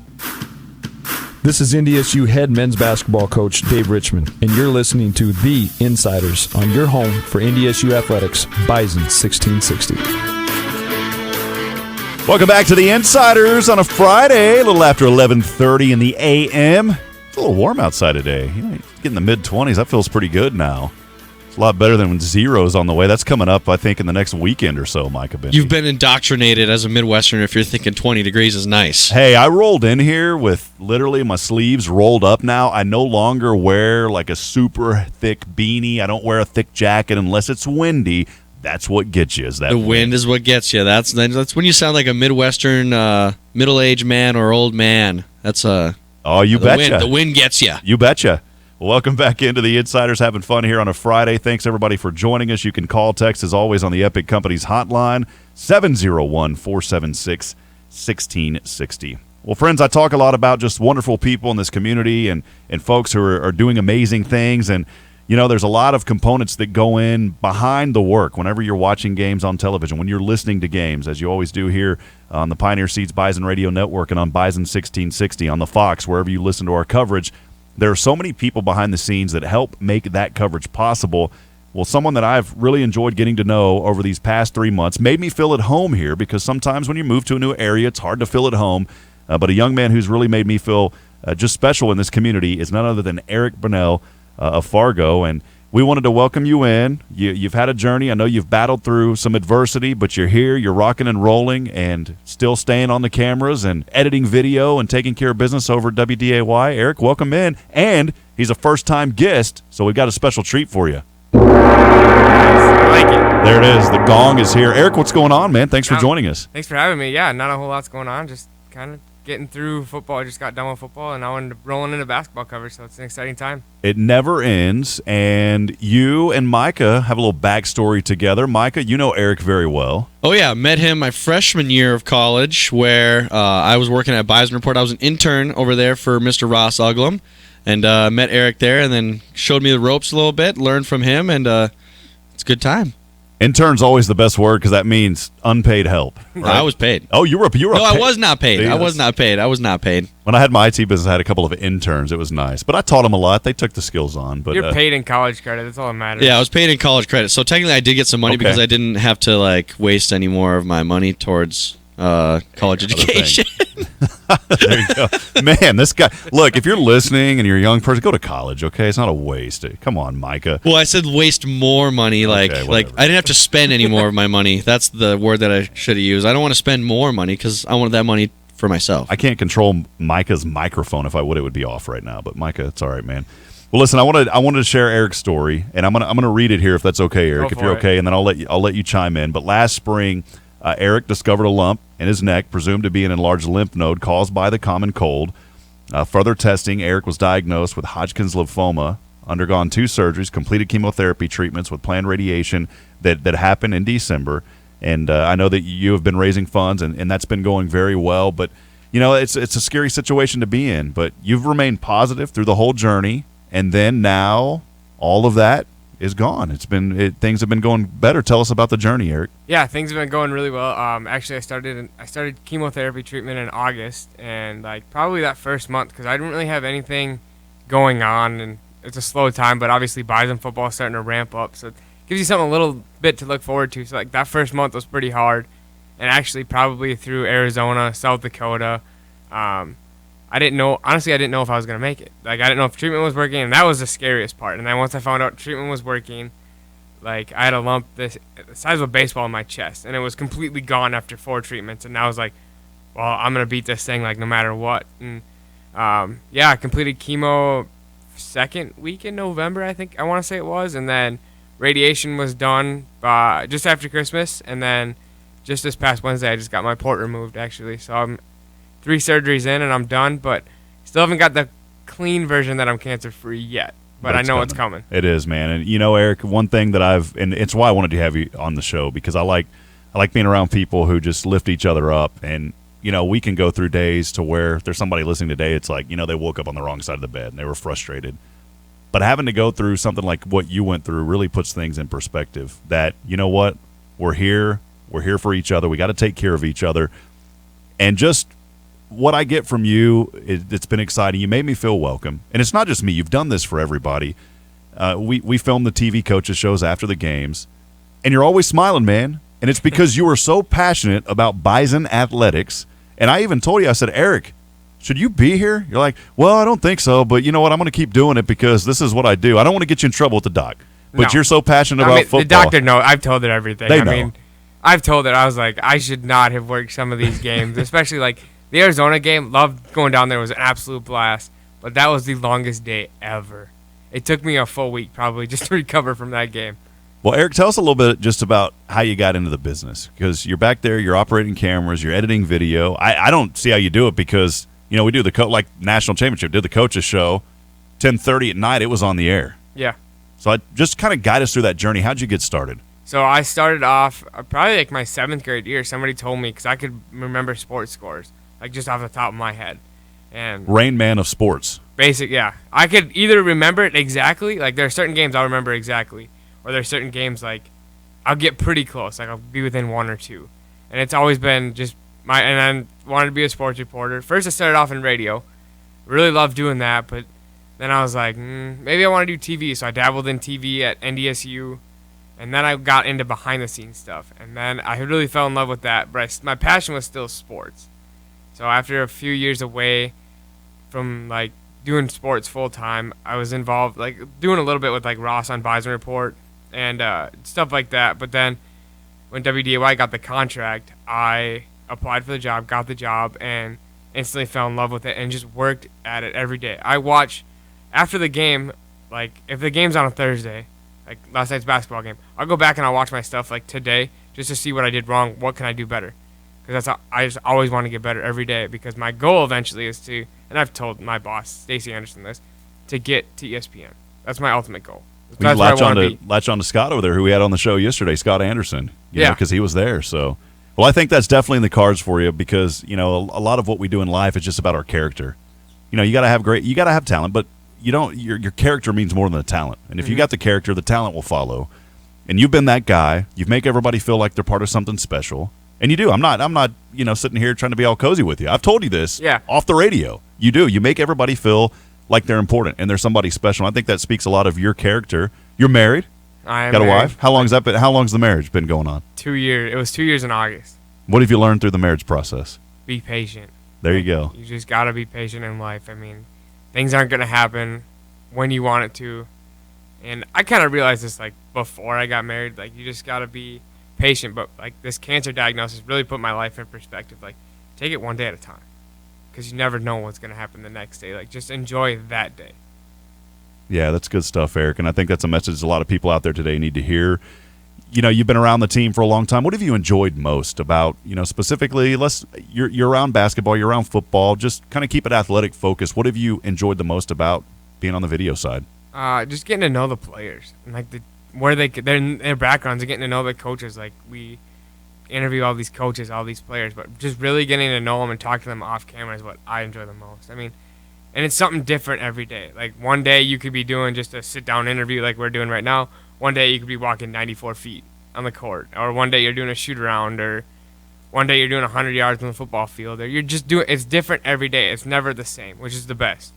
This is NDSU head men's basketball coach Dave Richmond, and you're listening to The Insiders on your home for NDSU athletics, Bison 1660. Welcome back to The Insiders on a Friday, a little after 11:30 in the a.m. It's a little warm outside today. Getting the mid-20s. That feels pretty good now. It's a lot better than when zero's on the way. That's coming up, I think, in the next weekend or so, Micah Benny. You've been indoctrinated as a Midwesterner if you're thinking 20 degrees is nice. Hey, I rolled in here with literally my sleeves rolled up now. I no longer wear like a super thick beanie. I don't wear a thick jacket unless it's windy. That's what gets you. Is that the wind is what gets you. That's when you sound like a Midwestern middle-aged man or old man. That's oh, you betcha. The wind gets you. You betcha. Well, welcome back into the Insiders, having fun here on a Friday. Thanks, everybody, for joining us. You can call, text, as always, on the Epic Companies hotline, 701-476-1660. Well, friends, I talk a lot about just wonderful people in this community and folks who are doing amazing things. And, there's a lot of components that go in behind the work whenever you're watching games on television, when you're listening to games, as you always do here on the Pioneer Seeds Bison Radio Network and on Bison 1660, on the Fox, wherever you listen to our coverage. There are so many people behind the scenes that help make that coverage possible. Well, someone that I've really enjoyed getting to know over these past 3 months made me feel at home here, because sometimes when you move to a new area, it's hard to feel at home. But a young man who's really made me feel just special in this community is none other than Eric Bunnell of Fargo. And we wanted to welcome you in. You've had a journey. I know you've battled through some adversity, but you're here. You're rocking and rolling and still staying on the cameras and editing video and taking care of business over at WDAY. Eric, welcome in. And he's a first-time guest, so we've got a special treat for you. I like it. There it is. The gong is here. Eric, what's going on, man? Thanks for joining us. Thanks for having me. Yeah, not a whole lot's going on. Just kind of getting through football. I just got done with football, and now I'm rolling into basketball coverage, so it's an exciting time. It never ends, and you and Micah have a little backstory together. Micah, you know Eric very well. Oh, yeah. Met him my freshman year of college, where I was working at Bison Report. I was an intern over there for Mr. Ross Uglum, and met Eric there, and then showed me the ropes a little bit, learned from him, and it's a good time. Intern's always the best word because that means unpaid help. Right? I was paid. Oh, you were No, I was not paid. Yes. I was not paid. When I had my IT business, I had a couple of interns. It was nice. But I taught them a lot. They took the skills on. But you're paid in college credit. That's all that matters. Yeah, I was paid in college credit. So technically I did get some money because I didn't have to waste any more of my money towards college education. There you go. Man, this guy. Look, if you're listening and you're a young person, go to college, okay? It's not a waste. Come on, Micah. Well, I said waste more money. I didn't have to spend any more of my money. That's the word that I should have used. I don't want to spend more money because I wanted that money for myself. I can't control Micah's microphone. If I would, it would be off right now. But Micah, it's all right, man. Well, listen, I wanted to share Eric's story, and I'm gonna read it here if that's okay, Eric. If you're okay, and then I'll let you chime in. But last spring, Eric discovered a lump in his neck, presumed to be an enlarged lymph node caused by the common cold. Further testing, Eric was diagnosed with Hodgkin's lymphoma, undergone 2 surgeries, completed chemotherapy treatments with planned radiation that happened in December. And I know that you have been raising funds, and that's been going very well. But, it's a scary situation to be in. But you've remained positive through the whole journey, and then now all of that is gone. Things have been going better. Tell us about the journey, Eric. Yeah, things have been going really well. Actually, I started chemotherapy treatment in August, and probably that first month, because I didn't really have anything going on, and it's a slow time. But obviously, Bison football is starting to ramp up, so it gives you something a little bit to look forward to. So that first month was pretty hard, and actually probably through Arizona, South Dakota. I didn't know if I was going to make it. I didn't know if treatment was working, and that was the scariest part. And then once I found out treatment was working, I had a lump the size of a baseball in my chest, and it was completely gone after 4 treatments. And I was like, well, I'm going to beat this thing no matter what. And I completed chemo second week in November, I think I want to say it was. And then radiation was done just after Christmas. And then just this past Wednesday, I just got my port removed, actually. So I'm 3 surgeries in, and I'm done, but still haven't got the clean version that I'm cancer-free yet. But I know it's coming. It is, man. And, Eric, one thing that and it's why I wanted to have you on the show, because I like being around people who just lift each other up. And, we can go through days to where there's somebody listening today, it's like, they woke up on the wrong side of the bed, and they were frustrated. But having to go through something like what you went through really puts things in perspective that, what, we're here for each other. We got to take care of each other. And just what I get from you, it's been exciting. You made me feel welcome. And it's not just me. You've done this for everybody. We film the TV coaches shows after the games, and you're always smiling, man. And it's because you are so passionate about Bison athletics. And I even told you, I said, Eric, should you be here? You're like, well, I don't think so, but you know what? I'm going to keep doing it because this is what I do. I don't want to get you in trouble with the doc. But you're so passionate about football. The doctor knows. I've told her everything. They know. I've told her, I was like, I should not have worked some of these games, especially the Arizona game. Loved going down there. It was an absolute blast. But that was the longest day ever. It took me a full week probably just to recover from that game. Well, Eric, tell us a little bit just about how you got into the business, because you're back there, you're operating cameras, you're editing video. I don't see how you do it because, we do the national championship, did the coaches show, 10:30 at night, it was on the air. Yeah. So I just kind of guide us through that journey. How'd you get started? So I started off probably my 7th grade year. Somebody told me, because I could remember sports scores, just off the top of my head. And Rain Man of sports. Yeah. I could either remember it exactly, like there are certain games I'll remember exactly, or there are certain games like I'll get pretty close, like I'll be within 1 or 2. And it's always been just and I wanted to be a sports reporter. First I started off in radio. Really loved doing that, but then I was like, maybe I want to do TV, so I dabbled in TV at NDSU, and then I got into behind-the-scenes stuff, and then I really fell in love with that, but my passion was still sports. So after a few years away from, like, doing sports full-time, I was involved, like, doing a little bit with, like, Ross on Bison Report and stuff like that, but then when WDAY got the contract, I applied for the job, got the job, and instantly fell in love with it and just worked at it every day. I watch after the game, like if the game's on a Thursday, like last night's basketball game, I'll go back and I'll watch my stuff like today just to see what I did wrong, what can I do better, because I just always want to get better every day, because my goal eventually is to, and I've told my boss Stacey Anderson this, to get to ESPN. That's my ultimate goal. That's latch on to Scott over there, who we had on the show yesterday, Scott Anderson. Because he was there. So, well, I think that's definitely in the cards for you, because a lot of what we do in life is just about our character. You got to have talent, but your character means more than the talent. And if you got the character, the talent will follow. And you've been that guy. You make everybody feel like they're part of something special. And you do. I'm not sitting here trying to be all cozy with you. I've told you this off the radio. You do. You make everybody feel like they're important and they're somebody special. I think that speaks a lot of your character. You're married. I am got a married. wife. How long's that been? How long's the marriage been going on? 2 years. It was 2 years in August. What have you learned through the marriage process? Be patient. There you go. You just gotta be patient in life. I mean, things aren't gonna happen when you want it to, and I kind of realized this like before I got married. Like, you just gotta be patient. But like this cancer diagnosis really put my life in perspective. Like, take it one day at a time, because you never know what's gonna happen the next day. Like, just enjoy that day. Yeah, that's good stuff, Eric. And I think that's a message a lot of people out there today need to hear. You've been around the team for a long time. What have you enjoyed most about, specifically, you're around basketball, you're around football, just kind of keep it athletic focused. What have you enjoyed the most about being on the video side? Just getting to know the players and like their backgrounds, and getting to know the coaches. Like, we interview all these coaches, all these players, but just really getting to know them and talk to them off camera is what I enjoy the most. I mean, and it's something different every day. Like, one day you could be doing just a sit-down interview like we're doing right now. One day you could be walking 94 feet on the court. Or one day you're doing a shoot-around. Or one day you're doing 100 yards on the football field. Or you're just doing – it's different every day. It's never the same, which is the best.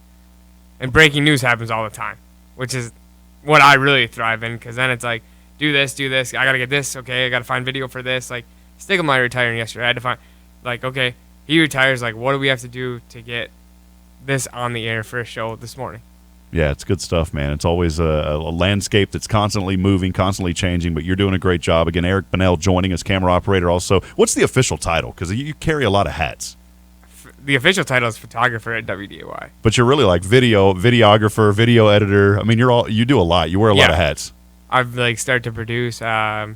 And breaking news happens all the time, which is what I really thrive in, because then it's like, do this. I got to get this. Okay, I got to find video for this. Like, Stiglmeyer retiring yesterday. I had to find – like, okay, he retires. Like, what do we have to do to get this on the air for a show this morning? Yeah, it's good stuff, man. It's always a landscape that's constantly moving, constantly changing, but you're doing a great job. Again, Eric Bunnell joining us, camera operator also. What's the official title? Because you carry a lot of hats. The official title is photographer at WDAY. But you're really like videographer, video editor. I mean, you do a lot. You wear a lot of hats. I've started to produce, do a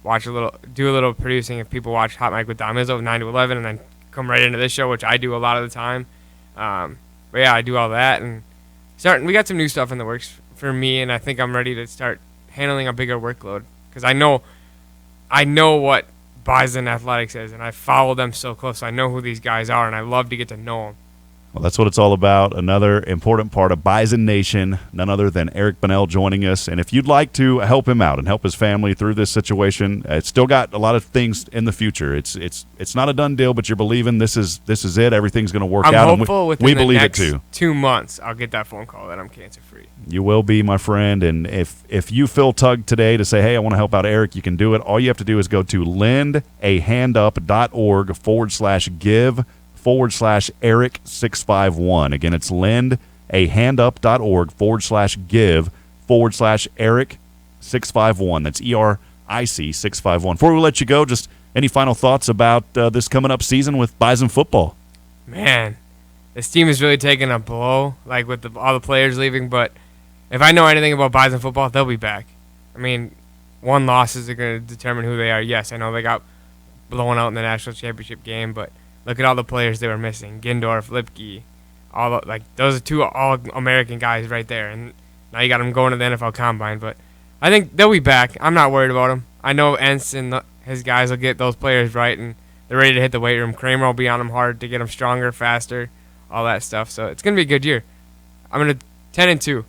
little producing if people watch Hot Mic with Don Mizzo 9 to 11, and then come right into this show, which I do a lot of the time. But yeah, I do all that, and we got some new stuff in the works for me, and I think I'm ready to start handling a bigger workload, because I know what Bison Athletics is, and I follow them so close. I know who these guys are, and I love to get to know them. Well, that's what it's all about. Another important part of Bison Nation, none other than Eric Bunnell joining us. And if you'd like to help him out and help his family through this situation, it's still got a lot of things in the future. It's not a done deal, but you're believing this is it. Everything's going to work out. I'm hopeful within we the believe next it too. 2 months, I'll get that phone call that I'm cancer free. You will be, my friend. And if you feel tugged today to say, hey, I want to help out Eric, you can do it. All you have to do is go to lendahandup.org/give/Eric651. Again, it's lendahandup.org/give/Eric651. That's ERIC651. Before we let you go, just any final thoughts about this coming up season with Bison football? Man, this team is really taking a blow, like with all the players leaving. But if I know anything about Bison football, they'll be back. I mean, one loss is going to determine who they are. Yes, I know they got blown out in the national championship game, but look at all the players they were missing. Gindorf, Lipke, those are 2 all-American guys right there. And now you got them going to the NFL Combine. But I think they'll be back. I'm not worried about them. I know Entz and his guys will get those players right, and they're ready to hit the weight room. Kramer will be on them hard to get them stronger, faster, all that stuff. So it's gonna be a good year. I'm gonna 10-2.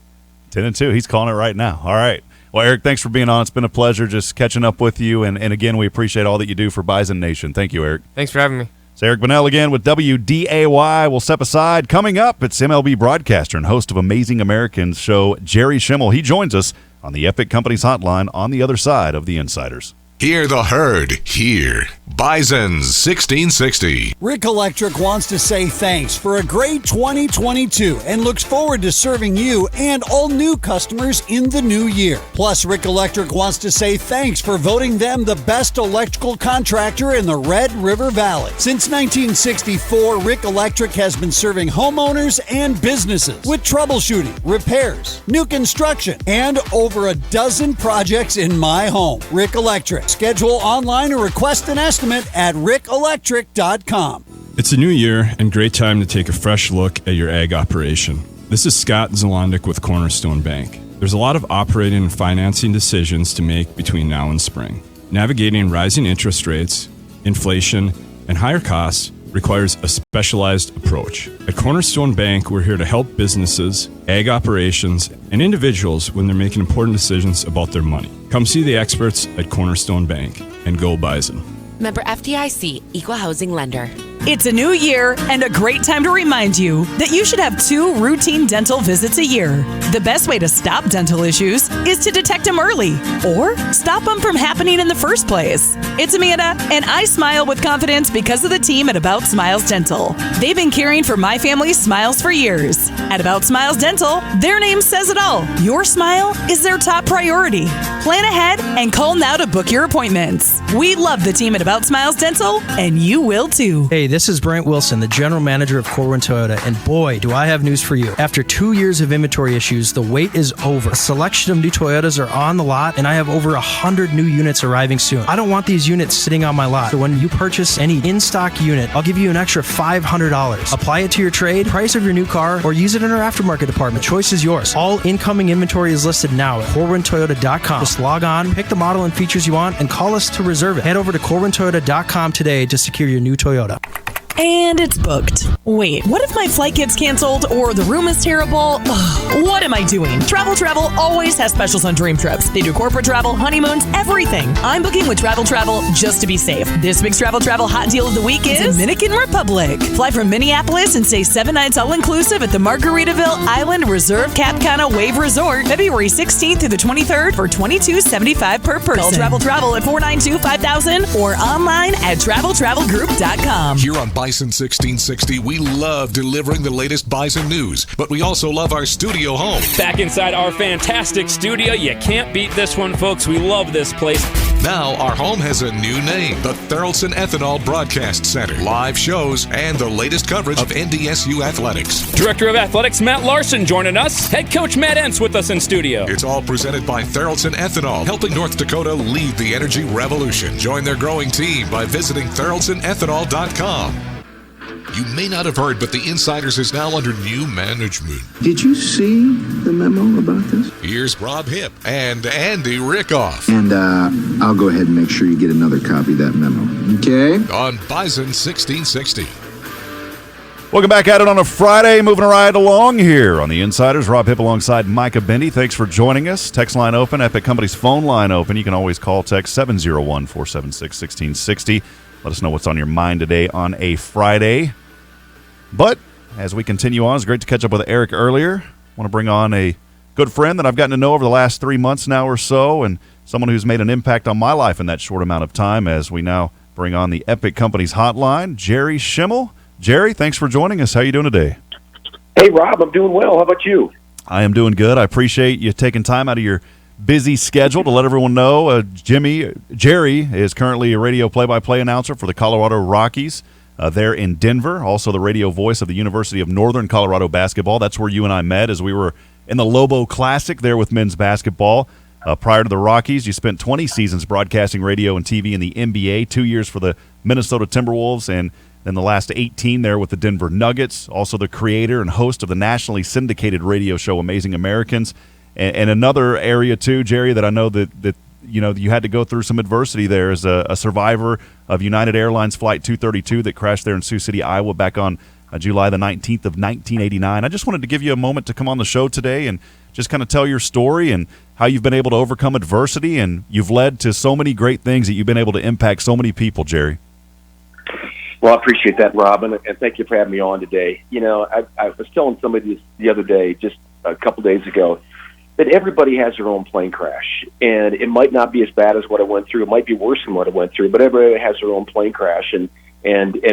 10-2. He's calling it right now. All right. Well, Eric, thanks for being on. It's been a pleasure just catching up with you. And again, we appreciate all that you do for Bison Nation. Thank you, Eric. Thanks for having me. It's Eric Bunnell again with WDAY. We'll step aside. Coming up, it's MLB broadcaster and host of Amazing Americans show, Jerry Schemel. He joins us on the Epic Companies hotline on the other side of the Insiders. Hear the herd here. Bison's 1660. Rick Electric wants to say thanks for a great 2022 and looks forward to serving you and all new customers in the new year. Plus, Rick Electric wants to say thanks for voting them the best electrical contractor in the Red River Valley. Since 1964, Rick Electric has been serving homeowners and businesses with troubleshooting, repairs, new construction, and over a dozen projects in my home. Rick Electric. Schedule online or request an estimate at rickelectric.com. It's a new year and great time to take a fresh look at your ag operation. This is Scott Zalondik with Cornerstone Bank. There's a lot of operating and financing decisions to make between now and spring. Navigating rising interest rates, inflation, and higher costs requires a specialized approach. At Cornerstone Bank, we're here to help businesses, ag operations, and individuals when they're making important decisions about their money. Come see the experts at Cornerstone Bank and go Bison. Member FDIC, Equal Housing Lender. It's a new year and a great time to remind you that you should have 2 routine dental visits a year. The best way to stop dental issues is to detect them early or stop them from happening in the first place. It's Amanda, and I smile with confidence because of the team at About Smiles Dental. They've been caring for my family's smiles for years. At About Smiles Dental, their name says it all. Your smile is their top priority. Plan ahead and call now to book your appointments. We love the team at About Smiles Dental, and you will too. Hey, this is Brent Wilson, the general manager of Corwin Toyota, and boy, do I have news for you. After 2 years of inventory issues, the wait is over. A selection of new Toyotas are on the lot, and I have over 100 new units arriving soon. I don't want these units sitting on my lot, so when you purchase any in-stock unit, I'll give you an extra $500. Apply it to your trade, price of your new car, or use it in our aftermarket department. Choice is yours. All incoming inventory is listed now at CorwinToyota.com. Just log on, pick the model and features you want, and call us to reserve it. Head over to CorwinToyota.com today to secure your new Toyota. And it's booked. Wait, what if my flight gets canceled or the room is terrible? Ugh, what am I doing? Travel always has specials on dream trips. They do corporate travel, honeymoons, everything. I'm booking with Travel just to be safe. This week's Travel hot deal of the week is Dominican Republic. Fly from Minneapolis and stay 7 nights all-inclusive at the Margaritaville Island Reserve Cap Cana Wave Resort, February 16th through the 23rd for $22.75 per person. Call Travel at 492-5000 or online at travelgroup.com. Here on Bison 1660, we love delivering the latest Bison news, but we also love our studio home. Back inside our fantastic studio. You can't beat this one, folks. We love this place. Now our home has a new name, the Therrelson Ethanol Broadcast Center. Live shows and the latest coverage of NDSU athletics. Director of Athletics Matt Larson joining us. Head coach Matt Entz with us in studio. It's all presented by Therrelson Ethanol, helping North Dakota lead the energy revolution. Join their growing team by visiting TherrelsonEthanol.com. You may not have heard, but the Insiders is now under new management. Did you see the memo about this? Here's Rob Hipp and Andy Rickoff. And I'll go ahead and make sure you get another copy of that memo. Okay? On Bison 1660. Welcome back at it on a Friday, moving right along here on the Insiders. Rob Hipp alongside Micah Bendy. Thanks for joining us. Text line open, Epic Company's phone line open. You can always call, text 701-476-1660. Let us know what's on your mind today on a Friday. But as we continue on, it's great to catch up with Eric earlier. I want to bring on a good friend that I've gotten to know over the last 3 months now or so, and someone who's made an impact on my life in that short amount of time as we now bring on the Epic Companies hotline, Jerry Schemel. Jerry, thanks for joining us. How are you doing today? Hey, Rob, I'm doing well. How about you? I am doing good. I appreciate you taking time out of your busy schedule to let everyone know. Jerry is currently a radio play-by-play announcer for the Colorado Rockies there in Denver, also the radio voice of the University of Northern Colorado basketball. That's where you and I met as we were in the Lobo Classic there with men's basketball. Prior to the Rockies, you spent 20 seasons broadcasting radio and TV in the NBA, 2 years for the Minnesota Timberwolves, and then the last 18 there with the Denver Nuggets. Also the creator and host of the nationally syndicated radio show Amazing Americans. And another area, too, Jerry, that I know that you know you had to go through some adversity there as a survivor of United Airlines Flight 232 that crashed there in Sioux City, Iowa back on July the 19th of 1989. I just wanted to give you a moment to come on the show today and just kind of tell your story and how you've been able to overcome adversity, and you've led to so many great things that you've been able to impact so many people, Jerry. Well, I appreciate that, Robin, and thank you for having me on today. You know, I was telling somebody this the other day, just a couple days ago, that everybody has their own plane crash, and it might not be as bad as what I went through. It might be worse than what I went through, but everybody has their own plane crash, and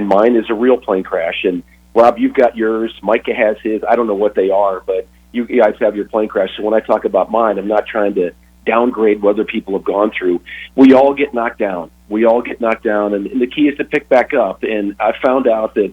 mine is a real plane crash. And Rob, you've got yours. Micah has his. I don't know what they are, but you guys have your plane crash. So when I talk about mine, I'm not trying to downgrade what other people have gone through. We all get knocked down. And the key is to pick back up. And I found out that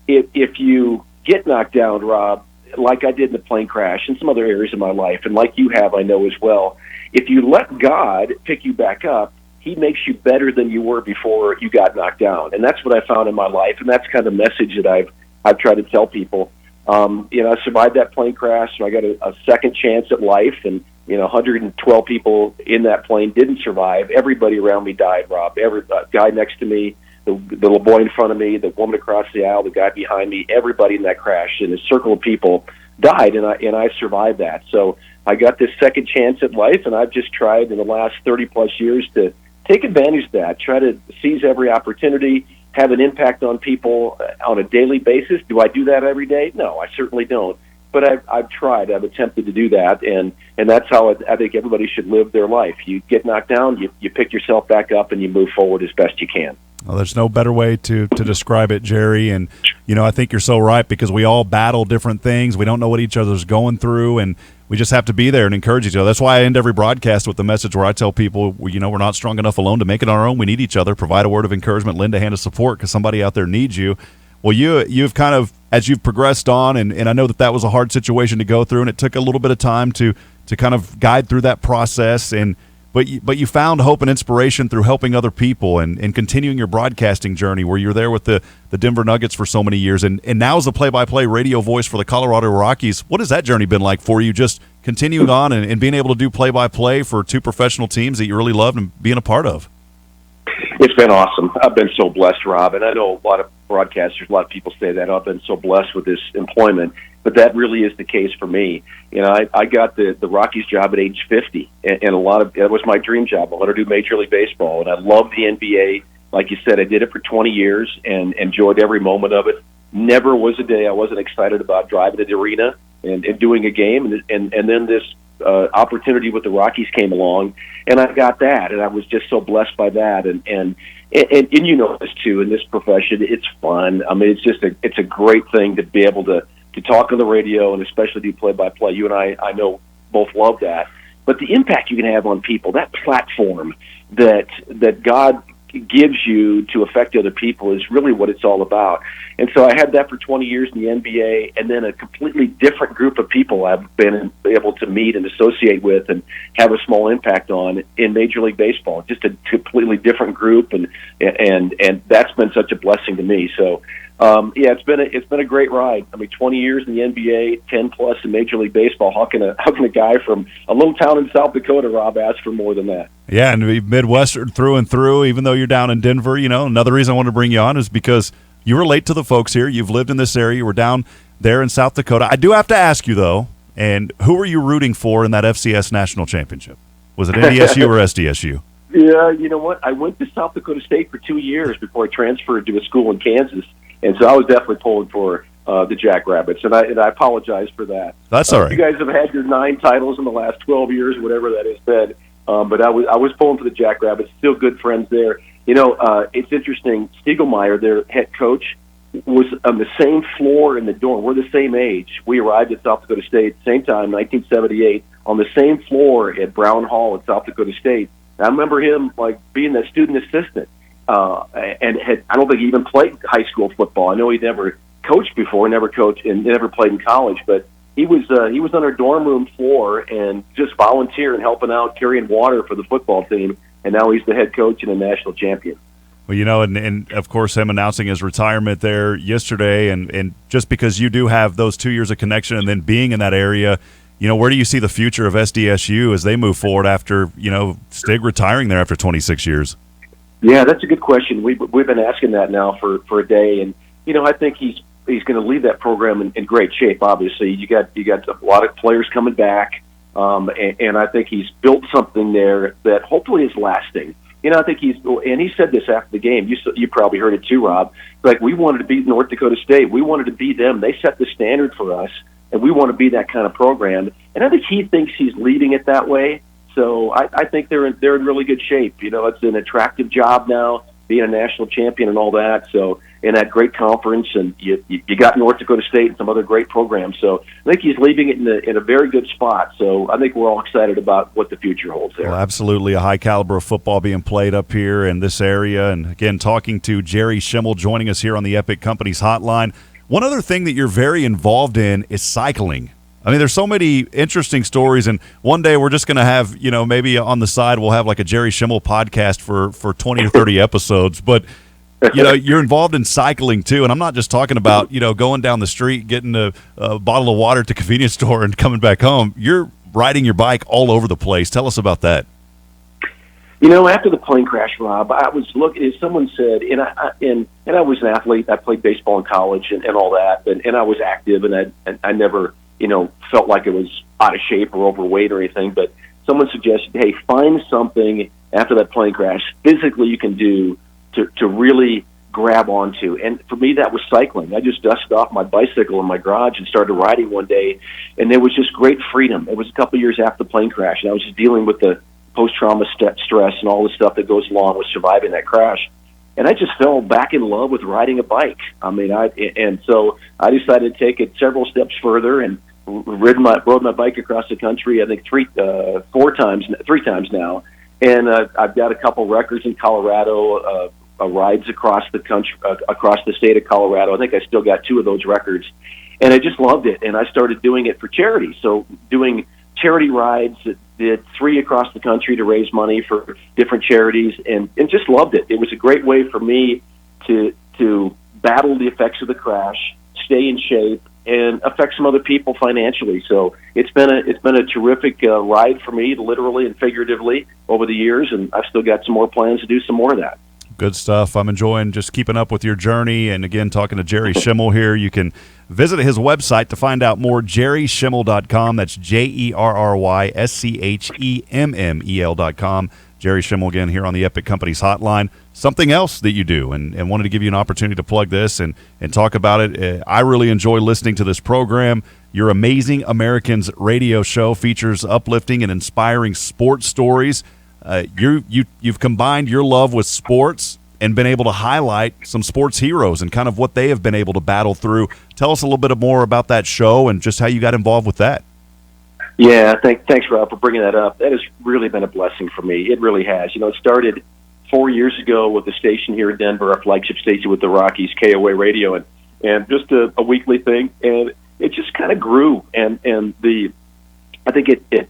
if you get knocked down, Rob, like I did in the plane crash and some other areas of my life, and like you have, I know as well, if you let God pick you back up, he makes you better than you were before you got knocked down. And that's what I found in my life, and that's kind of the message that I've tried to tell people. I survived that plane crash, so I got a second chance at life, and 112 people in that plane didn't survive. Everybody around me died, Rob. Every guy next to me, the little boy in front of me, the woman across the aisle, the guy behind me, everybody in that crash, and a circle of people died, and I survived that. So I got this second chance at life, and I've just tried in the last 30-plus years to take advantage of that, try to seize every opportunity, have an impact on people on a daily basis. Do I do that every day? No, I certainly don't. But I've tried. I've attempted to do that, and that's how I think everybody should live their life. You get knocked down, you pick yourself back up, and you move forward as best you can. Well, there's no better way to describe it, Jerry. And, I think you're so right, because we all battle different things. We don't know what each other's going through, and we just have to be there and encourage each other. That's why I end every broadcast with the message where I tell people, we're not strong enough alone to make it on our own. We need each other. Provide a word of encouragement, lend a hand of support, because somebody out there needs you. Well, you've kind of, as you've progressed on, and I know that was a hard situation to go through, and it took a little bit of time to kind of guide through that process, but you found hope and inspiration through helping other people and continuing your broadcasting journey, where you're there with the Denver Nuggets for so many years, and now as a play-by-play radio voice for the Colorado Rockies. What has that journey been like for you, just continuing on and being able to do play-by-play for two professional teams that you really love and being a part of? It's been awesome. I've been so blessed, Rob, and I know a lot of broadcasters, a lot of people say that. I've been so blessed with this employment, but that really is the case for me. I got the Rockies job at age 50, and that was my dream job. I wanted to do Major League Baseball, and I loved the NBA. Like you said, I did it for 20 years and enjoyed every moment of it. Never was a day I wasn't excited about driving to the arena and doing a game, and then this opportunity with the Rockies came along, and I got that, and I was just so blessed by that. And you know this too, in this profession, it's fun. I mean, it's a great thing to be able to talk on the radio and especially do play-by-play. You and I know both love that. But the impact you can have on people, that platform that God gives you to affect other people, is really what it's all about. And so I had that for 20 years in the NBA, and then a completely different group of people I've been able to meet and associate with and have a small impact on in Major League Baseball. Just a completely different group, and that's been such a blessing to me. So it's been a great ride. I mean, 20 years in the NBA, 10 plus in Major League Baseball. How can a guy from a little town in South Dakota, Rob, ask for more than that? Yeah, and be Midwestern through and through, even though you're down in Denver. Another reason I wanted to bring you on is because you relate to the folks here. You've lived in this area. You were down there in South Dakota. I do have to ask you, though, and who were you rooting for in that FCS National Championship? Was it NDSU or SDSU? Yeah, you know what? I went to South Dakota State for 2 years before I transferred to a school in Kansas, and so I was definitely pulling for the Jackrabbits, and I apologize for that. That's all right. You guys have had your 9 titles in the last 12 years, whatever that has been, but I was pulling for the Jackrabbits. Still good friends there. It's interesting. Stiegelmeier, their head coach, was on the same floor in the dorm. We're the same age. We arrived at South Dakota State same time, 1978, on the same floor at Brown Hall at South Dakota State. And I remember him being the student assistant, and I don't think he even played high school football. I know he never coached before, never played in college, but he was on our dorm room floor and just volunteering, helping out, carrying water for the football team. And now he's the head coach and a national champion. Well, and of course, him announcing his retirement there yesterday, and just because you do have those 2 years of connection and then being in that area, where do you see the future of SDSU as they move forward after, Stig retiring there after 26 years? Yeah, that's a good question. We've been asking that now for a day, and I think he's he's going to leave that program in great shape. Obviously, you got a lot of players coming back, and I think he's built something there that hopefully is lasting. I think he said this after the game. You probably heard it too, Rob. Like, we wanted to beat North Dakota State. We wanted to beat them. They set the standard for us, and we want to be that kind of program. And I think he thinks he's leading it that way. So I think they're in really good shape. It's an attractive job now, being a national champion and all that. So, in that great conference, and you got North Dakota State and some other great programs. So I think he's leaving it in a very good spot. So I think we're all excited about what the future holds there. Well, absolutely a high caliber of football being played up here in this area. And again, talking to Jerry Schemel, joining us here on the Epic Companies Hotline. One other thing that you're very involved in is cycling. I mean, there's so many interesting stories, and one day we're just going to have, maybe on the side we'll have like a Jerry Schemel podcast for 20 or 30 episodes. But, you're involved in cycling too, and I'm not just talking about, going down the street, getting a bottle of water at the convenience store and coming back home. You're riding your bike all over the place. Tell us about that. After the plane crash, Rob, I was looking, as someone said, and I was an athlete. I played baseball in college and all that, and I was active, and I never felt like it was out of shape or overweight or anything, but someone suggested, hey, find something after that plane crash physically you can do to really grab onto. And for me, that was cycling. I just dusted off my bicycle in my garage and started riding one day, and there was just great freedom. It was a couple years after the plane crash, and I was just dealing with the post-trauma stress and all the stuff that goes along with surviving that crash. And I just fell back in love with riding a bike. So I decided to take it several steps further and rode my bike across the country, I think three times now. And I've got a couple records in Colorado, rides across the country, across the state of Colorado. I think I still got 2 of those records. And I just loved it. And I started doing it for charity. So doing charity rides, did 3 across the country to raise money for different charities, and just loved it. It was a great way for me to battle the effects of the crash, stay in shape, and affect some other people financially. So it's been a terrific ride for me, literally and figuratively, over the years, and I've still got some more plans to do some more of that. Good stuff. I'm enjoying just keeping up with your journey. And again, talking to Jerry Schemel here. You can visit his website to find out more, jerryschemel.com. That's JerrySchemmel.com. Jerry Schemel again here on the Epic Companies Hotline. Something else that you do, and wanted to give you an opportunity to plug this and talk about it. I really enjoy listening to this program. Your Amazing Americans radio show features uplifting and inspiring sports stories. You've combined your love with sports and been able to highlight some sports heroes and kind of what they have been able to battle through. Tell us a little bit more about that show and just how you got involved with that. Yeah, thanks, Rob, for bringing that up. That has really been a blessing for me. It really has. It started 4 years ago with the station here in Denver, our flagship station with the Rockies, KOA Radio, and just a weekly thing, and it just kind of grew. I think it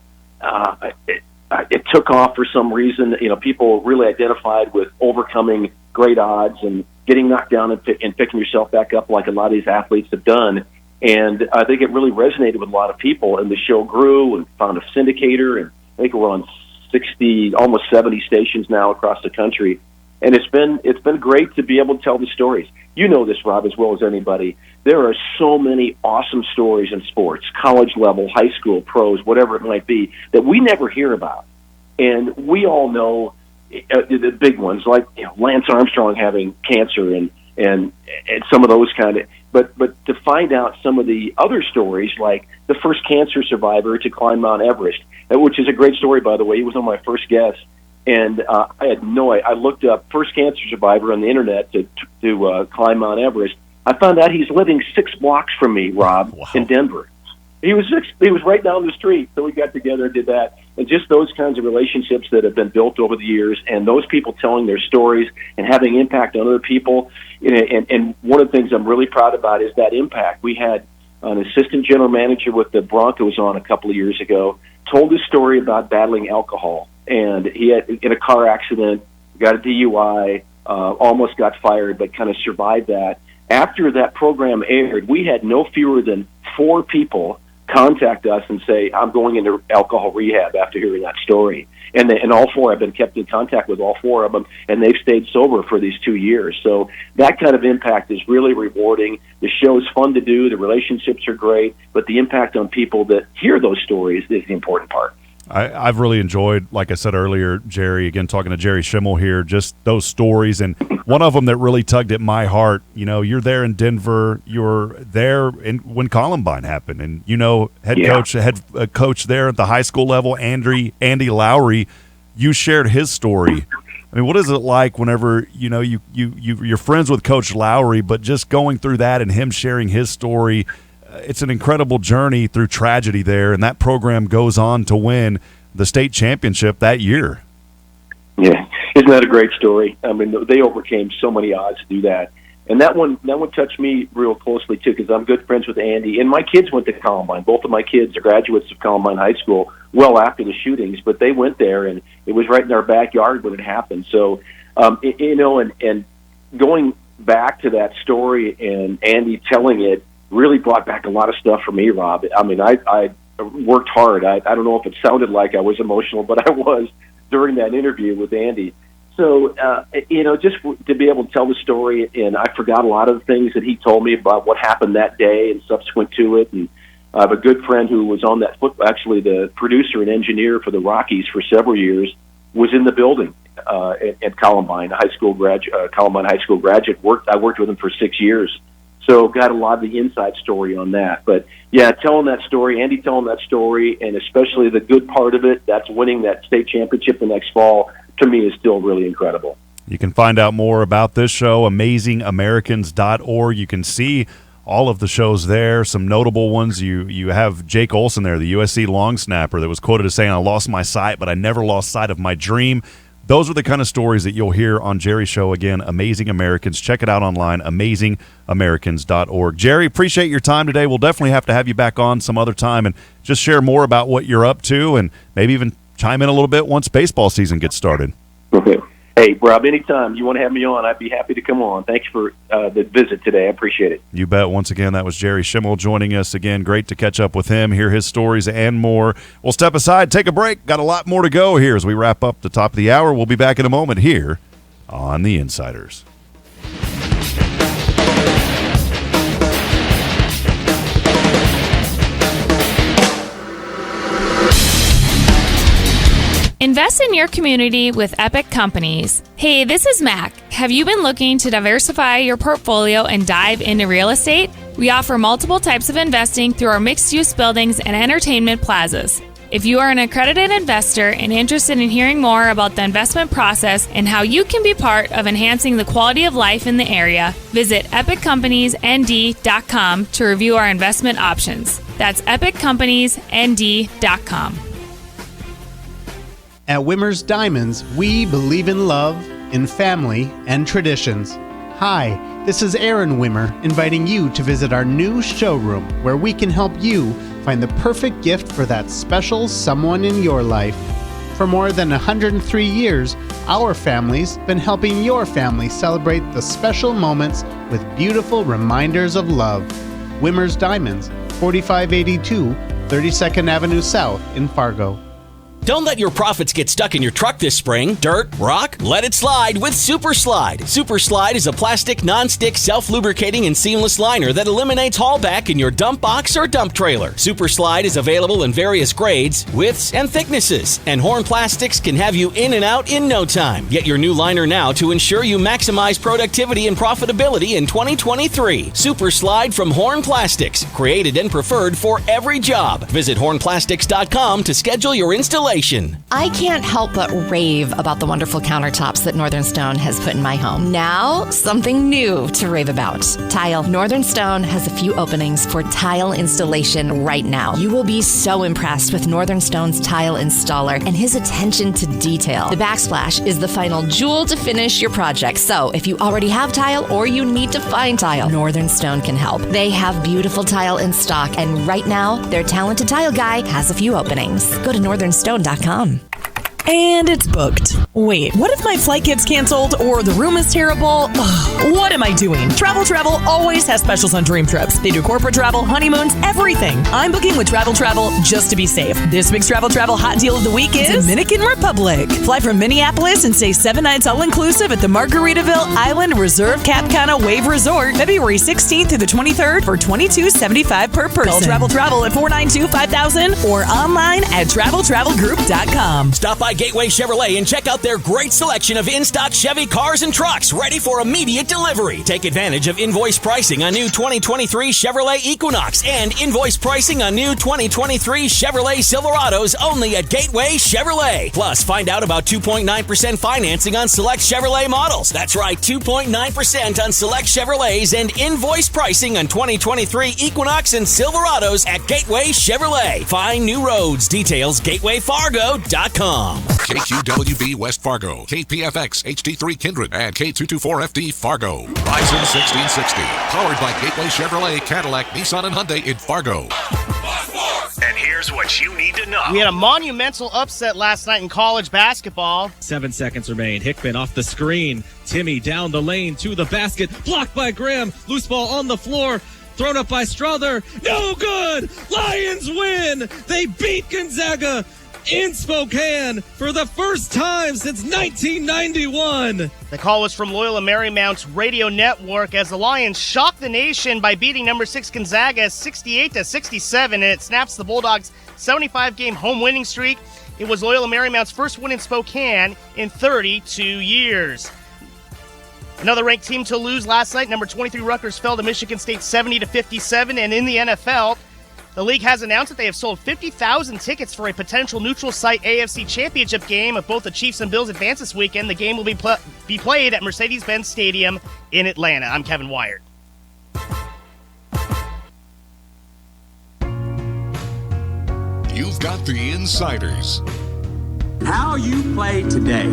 took off for some reason. People really identified with overcoming great odds and getting knocked down and picking yourself back up like a lot of these athletes have done. And I think it really resonated with a lot of people, and the show grew and found a syndicator, and I think we're on 60, almost 70 stations now across the country. And it's been great to be able to tell the stories. You know this, Rob, as well as anybody. There are so many awesome stories in sports, college level, high school, pros, whatever it might be, that we never hear about. And we all know the big ones, like Lance Armstrong having cancer and some of those kind of. But to find out some of the other stories, like the first cancer survivor to climb Mount Everest, which is a great story, by the way. He was one of my first guests. And I had no idea. I looked up first cancer survivor on the internet to climb Mount Everest. I found out he's living 6 blocks from me, Rob, in Denver. He was right down the street, so we got together and did that. And just those kinds of relationships that have been built over the years, and those people telling their stories and having impact on other people. And one of the things I'm really proud about is that impact. We had an assistant general manager with the Broncos on a couple of years ago, told his story about battling alcohol. And he had, in a car accident, got a DUI, almost got fired, but kind of survived that. After that program aired, we had no fewer than 4 people contact us and say, I'm going into alcohol rehab after hearing that story. And all four, I've been kept in contact with all four of them, and they've stayed sober for these 2 years. So that kind of impact is really rewarding. The show is fun to do. The relationships are great, but the impact on people that hear those stories is the important part. I've really enjoyed, like I said earlier, Jerry, again, talking to Jerry Schemel here, just those stories. And one of them that really tugged at my heart, you're there in Denver, you're there when Columbine happened. And, head coach there at the high school level, Andy Lowry, you shared his story. I mean, what is it like whenever, you're friends with Coach Lowry, but just going through that and him sharing his story? It's an incredible journey through tragedy there, and that program goes on to win the state championship that year. Yeah, isn't that a great story? I mean, they overcame so many odds to do that, and that one touched me real closely too, because I'm good friends with Andy, and my kids went to Columbine. Both of my kids are graduates of Columbine High School well after the shootings, but they went there, and it was right in our backyard when it happened. So, and going back to that story and Andy telling it really brought back a lot of stuff for me, Rob. I mean, I worked hard. I don't know if it sounded like I was emotional, but I was during that interview with Andy. So, just to be able to tell the story, and I forgot a lot of the things that he told me about what happened that day and subsequent to it. And I have a good friend who was on that actually the producer and engineer for the Rockies for several years, was in the building at Columbine High School graduate. I worked with him for 6 years. So got a lot of the inside story on that. But, yeah, telling that story, Andy telling that story, and especially the good part of it, that's winning that state championship the next fall, to me is still really incredible. You can find out more about this show, AmazingAmericans.org. You can see all of the shows there, some notable ones. You have Jake Olson there, the USC long snapper, that was quoted as saying, I lost my sight, but I never lost sight of my dream. Those are the kind of stories that you'll hear on Jerry's show. Again, Amazing Americans. Check it out online, AmazingAmericans.org. Jerry, appreciate your time today. We'll definitely have to have you back on some other time and just share more about what you're up to and maybe even chime in a little bit once baseball season gets started. Okay. Hey, Rob, anytime you want to have me on, I'd be happy to come on. Thanks for the visit today. I appreciate it. You bet. Once again, that was Jerry Schemel joining us. Again, great to catch up with him, hear his stories and more. We'll step aside, take a break. Got a lot more to go here as we wrap up the top of the hour. We'll be back in a moment here on The Insiders. Invest in your community with Epic Companies. Hey, this is Mac. Have you been looking to diversify your portfolio and dive into real estate? We offer multiple types of investing through our mixed-use buildings and entertainment plazas. If you are an accredited investor and interested in hearing more about the investment process and how you can be part of enhancing the quality of life in the area, visit EpicCompaniesND.com to review our investment options. That's EpicCompaniesND.com. At Wimmer's Diamonds, we believe in love, in family, and traditions. Hi, this is Aaron Wimmer, inviting you to visit our new showroom where we can help you find the perfect gift for that special someone in your life. For more than 103 years, our family's been helping your family celebrate the special moments with beautiful reminders of love. Wimmer's Diamonds, 4582 32nd Avenue South in Fargo. Don't let your profits get stuck in your truck this spring. Dirt, rock, let it slide with Super Slide. Super Slide is a plastic, non-stick, self-lubricating, and seamless liner that eliminates haulback in your dump box or dump trailer. Super Slide is available in various grades, widths, and thicknesses, and Horn Plastics can have you in and out in no time. Get your new liner now to ensure you maximize productivity and profitability in 2023. Super Slide from Horn Plastics, created and preferred for every job. Visit hornplastics.com to schedule your installation. I can't help but rave about the wonderful countertops that Northern Stone has put in my home. Now, something new to rave about. Tile. Northern Stone has a few openings for tile installation right now. You will be so impressed with Northern Stone's tile installer and his attention to detail. The backsplash is the final jewel to finish your project. So, if you already have tile or you need to find tile, Northern Stone can help. They have beautiful tile in stock, and right now, their talented tile guy has a few openings. Go to northernstone.com. And it's booked. Wait, what if my flight gets canceled or the room is terrible? Ugh, what am I doing? Travel always has specials on dream trips. They do corporate travel, honeymoons, everything. I'm booking with Travel just to be safe. This week's Travel hot deal of the week is Dominican Republic. Fly from Minneapolis and stay 7 nights all-inclusive at the Margaritaville Island Reserve Cap Cana Wave Resort, February 16th through the 23rd for $22.75 per person. Call Travel at 492-5000 or online at travelgroup.com. Stop by Gateway Chevrolet and check out their great selection of in-stock Chevy cars and trucks ready for immediate delivery. Take advantage of invoice pricing on new 2023 Chevrolet Equinox and invoice pricing on new 2023 Chevrolet Silverados only at Gateway Chevrolet. Plus, find out about 2.9% financing on select Chevrolet models. That's right, 2.9% on select Chevrolets and invoice pricing on 2023 Equinox and Silverados at Gateway Chevrolet. Find new roads. Details gatewayfargo.com. KQWB West Fargo, KPFX HD3 Kindred, and K224FD Fargo. Bison 1660, powered by Gateway Chevrolet, Cadillac, Nissan, and Hyundai in Fargo. And here's what you need to know. We had a monumental upset last night in college basketball. 7 seconds remain. Hickman off the screen. Timmy down the lane to the basket. Blocked by Graham. Loose ball on the floor. Thrown up by Strother. No good! Lions win! They beat Gonzaga in Spokane for the first time since 1991. The call was from Loyola Marymount's radio network as the Lions shocked the nation by beating number 6 Gonzaga 68-67, and it snaps the Bulldogs' 75-game home winning streak. It was Loyola Marymount's first win in Spokane in 32 years. Another ranked team to lose last night, number 23 Rutgers fell to Michigan State 70-57, and in the NFL, the league has announced that they have sold 50,000 tickets for a potential neutral site AFC Championship game. If both the Chiefs and Bills advance this weekend, the game will be played at Mercedes-Benz Stadium in Atlanta. I'm Kevin Wyatt. You've got the insiders. How you play today,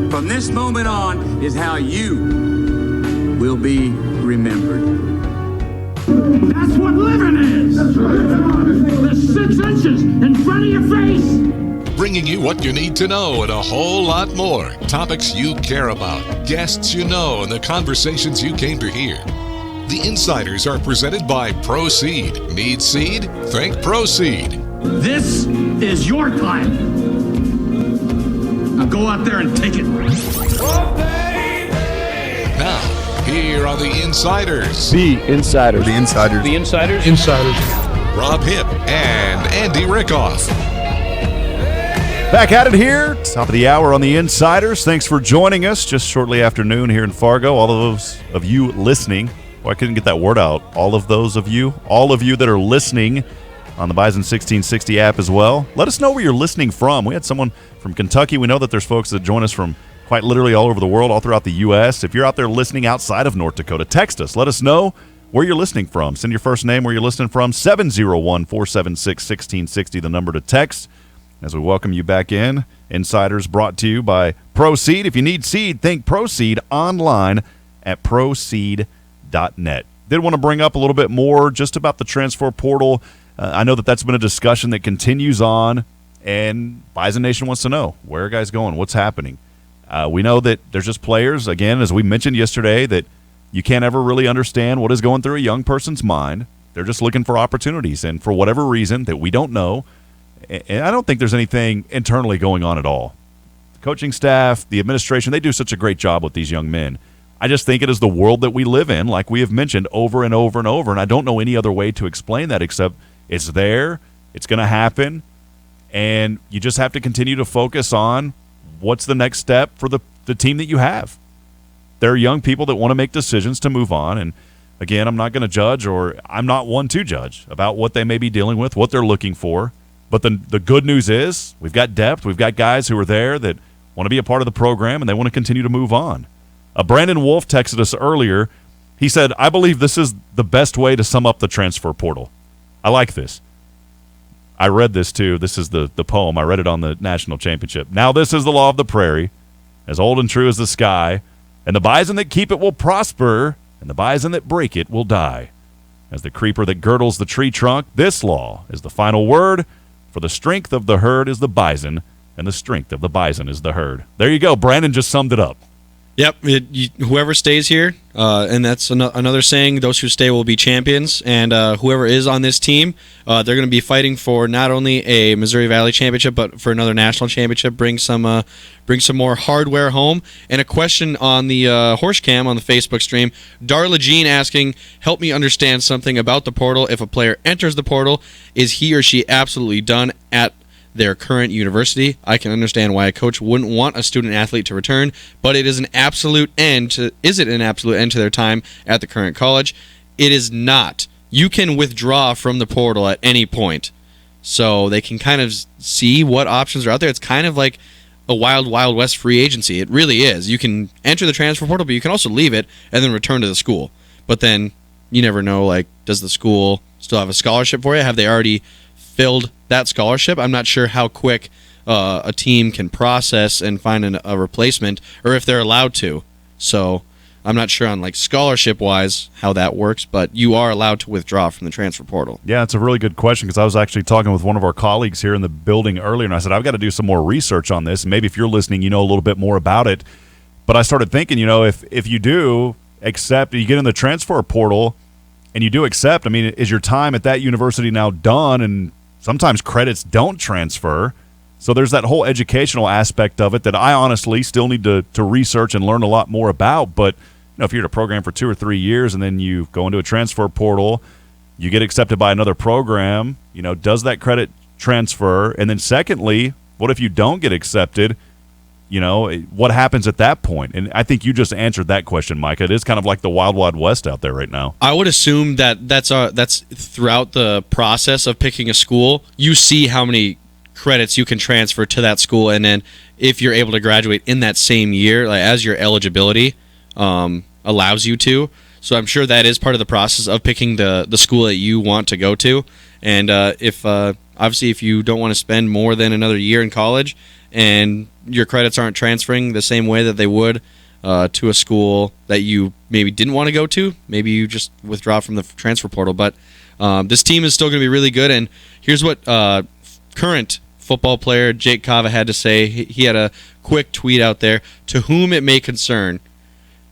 from this moment on, is how you will be remembered. That's what living is. That's right. The 6 inches in front of your face. Bringing you what you need to know and a whole lot more. Topics you care about, guests you know, and the conversations you came to hear. The Insiders are presented by Proceed. Need seed? Think Proceed. This is your time. Now go out there and take it. Now, here are the Insiders. The Insiders. The Insiders. The Insiders. Insiders. Rob Hipp and Andy Rickoff. Back at it here, top of the hour on the Insiders. Thanks for joining us just shortly after noon here in Fargo. All of those of you listening, I couldn't get that word out. All of you that are listening on the Bison 1660 app as well. Let us know where you're listening from. We had someone from Kentucky. We know that there's folks that join us from quite literally all over the world, all throughout the U.S. If you're out there listening outside of North Dakota, text us. Let us know where you're listening from. Send your first name, where you're listening from, 701-476-1660, the number to text. As we welcome you back in, Insiders brought to you by Proceed. If you need seed, think Proceed online at proceed.net. Did want to bring up a little bit more just about the transfer portal. I know that that's been a discussion that continues on, and Bison Nation wants to know, where are guys going? What's happening? We know that there's just players, again, as we mentioned yesterday, that you can't ever really understand what is going through a young person's mind. They're just looking for opportunities, and for whatever reason that we don't know, and I don't think there's anything internally going on at all. The coaching staff, the administration, they do such a great job with these young men. I just think it is the world that we live in, like we have mentioned over and over and over, and I don't know any other way to explain that except it's there, it's going to happen, and you just have to continue to focus on what's the next step for the team that you have. There are young people that want to make decisions to move on, and again, I'm not going to judge, or I'm not one to judge about what they may be dealing with, what they're looking for. But the good news is we've got depth. We've got guys who are there that want to be a part of the program, and they want to continue to move on. Brandon Wolf texted us earlier. He said, I believe this is the best way to sum up the transfer portal. I like this. I read this, too. This is the poem. I read it on the national championship. Now this is the law of the prairie, as old and true as the sky, and the bison that keep it will prosper, and the bison that break it will die. As the creeper that girdles the tree trunk, this law is the final word, for the strength of the herd is the bison, and the strength of the bison is the herd. There you go. Brandon just summed it up. Yep, whoever stays here, and that's another saying, those who stay will be champions, and whoever is on this team, they're going to be fighting for not only a Missouri Valley championship, but for another national championship, bring some more hardware home. And a question on the horse cam on the Facebook stream, Darla Jean asking, help me understand something about the portal. If a player enters the portal, is he or she absolutely done at their current university? I can understand why a coach wouldn't want a student athlete to return, but is it an absolute end to their time at the current college? It is not. You can withdraw from the portal at any point, so they can kind of see what options are out there. It's kind of like a wild west free agency. It really is. You can enter the transfer portal, but you can also leave it and then return to the school. But then you never know, like, does the school still have a scholarship for you? Have they already filled that scholarship? I'm not sure how quick a team can process and find a replacement, or if they're allowed to. So I'm not sure on, like, scholarship-wise how that works, but you are allowed to withdraw from the transfer portal. Yeah, it's a really good question, because I was actually talking with one of our colleagues here in the building earlier, and I said, I've got to do some more research on this. Maybe if you're listening, you know a little bit more about it. But I started thinking, if you do accept, you get in the transfer portal and you do accept, I mean, is your time at that university now done? And sometimes credits don't transfer. So there's that whole educational aspect of it that I honestly still need to research and learn a lot more about. But if you're at a program for 2 or 3 years and then you go into a transfer portal, you get accepted by another program, does that credit transfer? And then secondly, what if you don't get accepted? What happens at that point? And I think you just answered that question, Micah. It is kind of like the wild west out there right now. I would assume that that's throughout the process of picking a school, you see how many credits you can transfer to that school, and then if you're able to graduate in that same year, like, as your eligibility allows you to. So I'm sure that is part of the process of picking the school that you want to go to. And if you don't want to spend more than another year in college, and your credits aren't transferring the same way that they would to a school that you maybe didn't want to go to, maybe you just withdraw from the transfer portal. But this team is still going to be really good. And here's what current football player Jake Cava had to say. He had a quick tweet out there. To whom it may concern,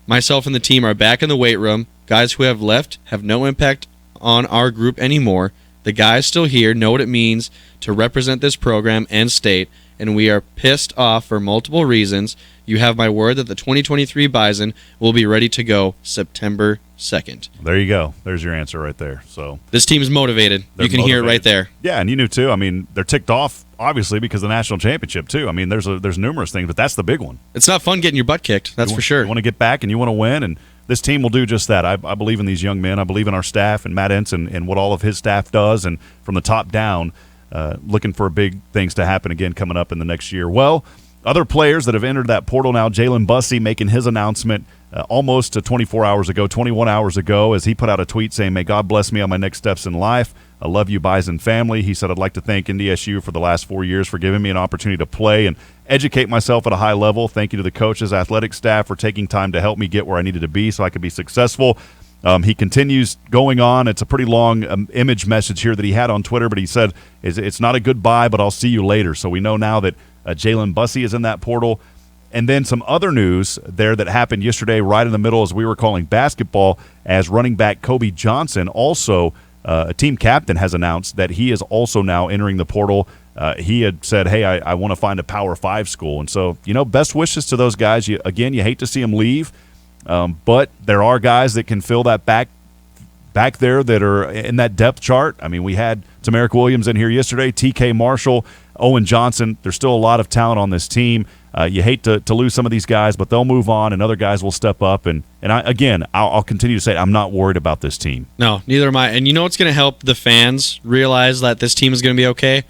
myself and the team are back in the weight room. Guys who have left have no impact on our group anymore. The guys still here know what it means to represent this program and state, and we are pissed off for multiple reasons. You have my word that the 2023 Bison will be ready to go September 2nd. There you go. There's your answer right there. So this team is motivated. You can hear it right there. Yeah, and you knew too. I mean, they're ticked off, obviously, because of the national championship too. I mean, there's numerous things, but that's the big one. It's not fun getting your butt kicked, that's for sure. You want to get back and you want to win, and this team will do just that. I believe in these young men. I believe in our staff and Matt Entz and what all of his staff does, and from the top down, looking for big things to happen again coming up in the next year. Well, other players that have entered that portal now, Jalen Bussey making his announcement almost 21 hours ago, as he put out a tweet saying, "May God bless me on my next steps in life. I love you, Bison family." He said, "I'd like to thank NDSU for the last 4 years for giving me an opportunity to play and educate myself at a high level. Thank you to the coaches, athletic staff for taking time to help me get where I needed to be so I could be successful." He continues going on. It's a pretty long image message here that he had on Twitter, but he said, it's not a goodbye, but I'll see you later. So we know now that Jalen Bussey is in that portal. And then some other news there that happened yesterday right in the middle as we were calling basketball, as running back Kobe Johnson, also a team captain, has announced that he is also now entering the portal. He had said, hey, I want to find a Power 5 school. And so, best wishes to those guys. You hate to see them leave. But there are guys that can fill that back there that are in that depth chart. I mean, we had Tamarick Williams in here yesterday, TK Marshall, Owen Johnson. There's still a lot of talent on this team. You hate to lose some of these guys, but they'll move on and other guys will step up. And I'll continue to say I'm not worried about this team. No, neither am I. And you know what's going to help the fans realize that this team is going to be okay?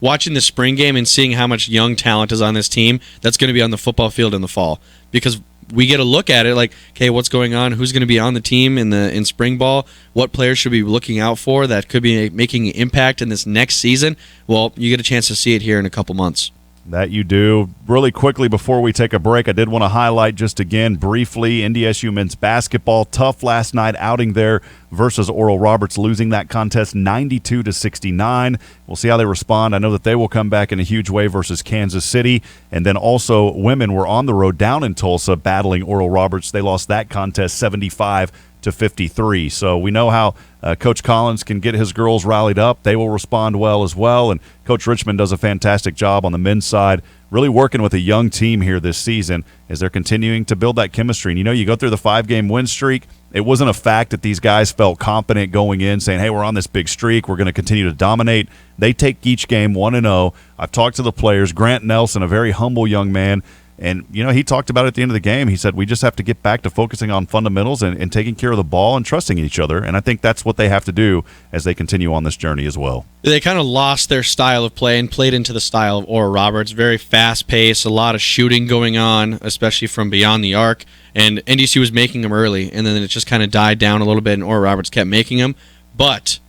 Watching the spring game and seeing how much young talent is on this team that's going to be on the football field in the fall. Because we get a look at it like, okay, what's going on? Who's going to be on the team in spring ball? What players should we be looking out for that could be making an impact in this next season? Well, you get a chance to see it here in a couple months. That you do. Really quickly before we take a break, I did want to highlight just again briefly NDSU men's basketball. Tough last night outing there versus Oral Roberts, losing that contest 92-69. We'll see how they respond. I know that they will come back in a huge way versus Kansas City. And then also women were on the road down in Tulsa battling Oral Roberts. They lost that contest 75-53. So we know how Coach Collins can get his girls rallied up. They will respond well as well. And Coach Richmond does a fantastic job on the men's side, really working with a young team here this season as they're continuing to build that chemistry. And, you go through the 5-game win streak. It wasn't a fact that these guys felt confident going in saying, hey, we're on this big streak. We're going to continue to dominate. They take each game 1-0. I've talked to the players. Grant Nelson, a very humble young man. And, he talked about it at the end of the game. He said, we just have to get back to focusing on fundamentals and taking care of the ball and trusting each other. And I think that's what they have to do as they continue on this journey as well. They kind of lost their style of play and played into the style of Oral Roberts. Very fast-paced, a lot of shooting going on, especially from beyond the arc. And NDSU was making them early, and then it just kind of died down a little bit, and Oral Roberts kept making them. But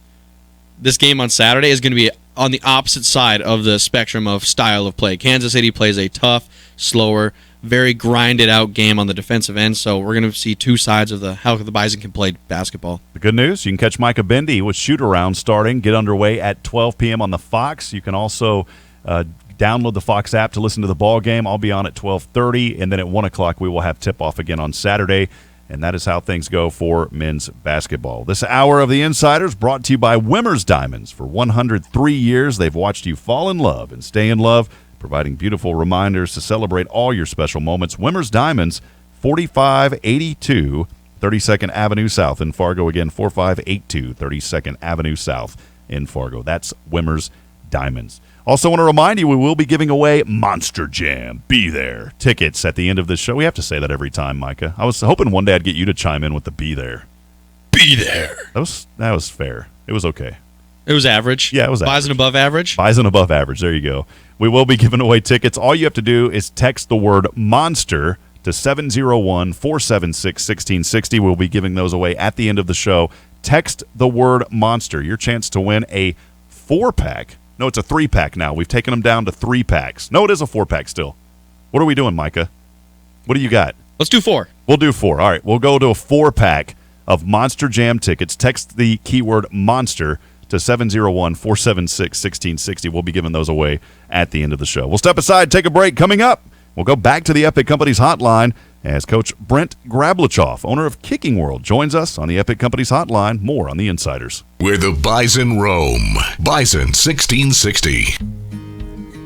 this game on Saturday is going to be on the opposite side of the spectrum of style of play. Kansas City plays a tough, slower, very grinded-out game on the defensive end, so we're going to see two sides of how the Bison can play basketball. The good news, you can catch Micah Bendy with shoot-around starting, get underway at 12 p.m. on the Fox. You can also download the Fox app to listen to the ball game. I'll be on at 12:30, and then at 1 o'clock we will have tip-off again on Saturday. And that is how things go for men's basketball. This hour of The Insiders brought to you by Wimmer's Diamonds. For 103 years, they've watched you fall in love and stay in love, providing beautiful reminders to celebrate all your special moments. Wimmer's Diamonds, 4582 32nd Avenue South in Fargo. Again, 4582 32nd Avenue South in Fargo. That's Wimmer's Diamonds. Also want to remind you, we will be giving away Monster Jam. Be there. Tickets at the end of this show. We have to say that every time, Micah. I was hoping one day I'd get you to chime in with the be there. Be there. That was fair. It was okay. It was average. Yeah, it was average. Bison above average? Bison above average. There you go. We will be giving away tickets. All you have to do is text the word monster to 701-476-1660. We'll be giving those away at the end of the show. Text the word monster. Your chance to win a 4-pack. No, it's a 3-pack now. We've taken them down to 3 packs. No, it is a 4-pack still. What are we doing, Micah? What do you got? Let's do 4. We'll do 4. All right, we'll go to a 4-pack of Monster Jam tickets. Text the keyword monster to 701-476-1660. We'll be giving those away at the end of the show. We'll step aside, take a break. Coming up, we'll go back to the Epic Companies hotline as Coach Brent Grablachoff, owner of Kicking World, joins us on the Epic Companies hotline. More on the Insiders. Where the Bison roam. Bison 1660.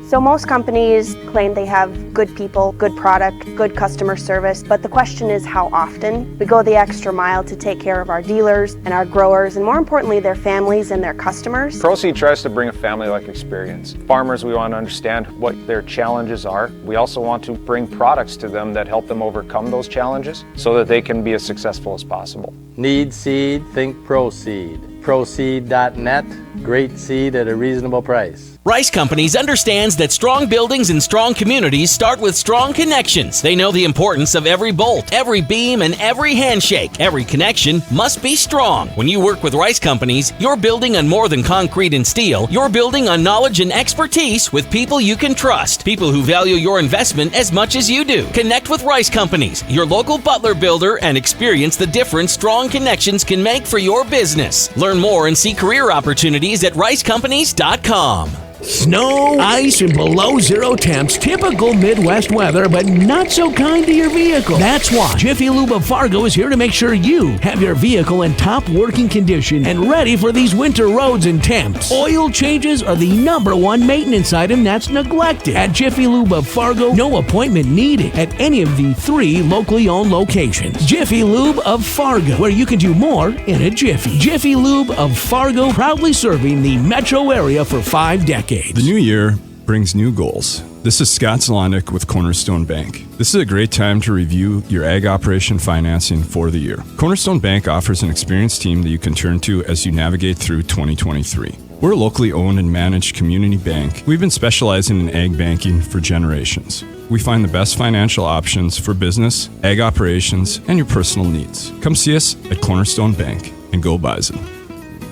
So most companies claim they have good people, good product, good customer service, but the question is how often. We go the extra mile to take care of our dealers and our growers, and more importantly, their families and their customers. ProSeed tries to bring a family-like experience. Farmers, we want to understand what their challenges are. We also want to bring products to them that help them overcome those challenges so that they can be as successful as possible. Need seed? Think ProSeed. ProSeed.net, great seed at a reasonable price. Rice Companies understands that strong buildings and strong communities start with strong connections. They know the importance of every bolt, every beam, and every handshake. Every connection must be strong. When you work with Rice Companies, you're building on more than concrete and steel. You're building on knowledge and expertise with people you can trust. People who value your investment as much as you do. Connect with Rice Companies, your local Butler builder, and experience the difference strong connections can make for your business. Learn more and see career opportunities at ricecompanies.com. Snow, ice, and below zero temps. Typical Midwest weather, but not so kind to your vehicle. That's why Jiffy Lube of Fargo is here to make sure you have your vehicle in top working condition and ready for these winter roads and temps. Oil changes are the #1 maintenance item that's neglected. At Jiffy Lube of Fargo, no appointment needed at any of the 3 locally owned locations. Jiffy Lube of Fargo, where you can do more in a jiffy. Jiffy Lube of Fargo, proudly serving the metro area for 5 decades. The new year brings new goals. This is Scott Zlondik with Cornerstone Bank. This is a great time to review your ag operation financing for the year. Cornerstone Bank offers an experienced team that you can turn to as you navigate through 2023. We're a locally owned and managed community bank. We've been specializing in ag banking for generations. We find the best financial options for business, ag operations, and your personal needs. Come see us at Cornerstone Bank and go Bison.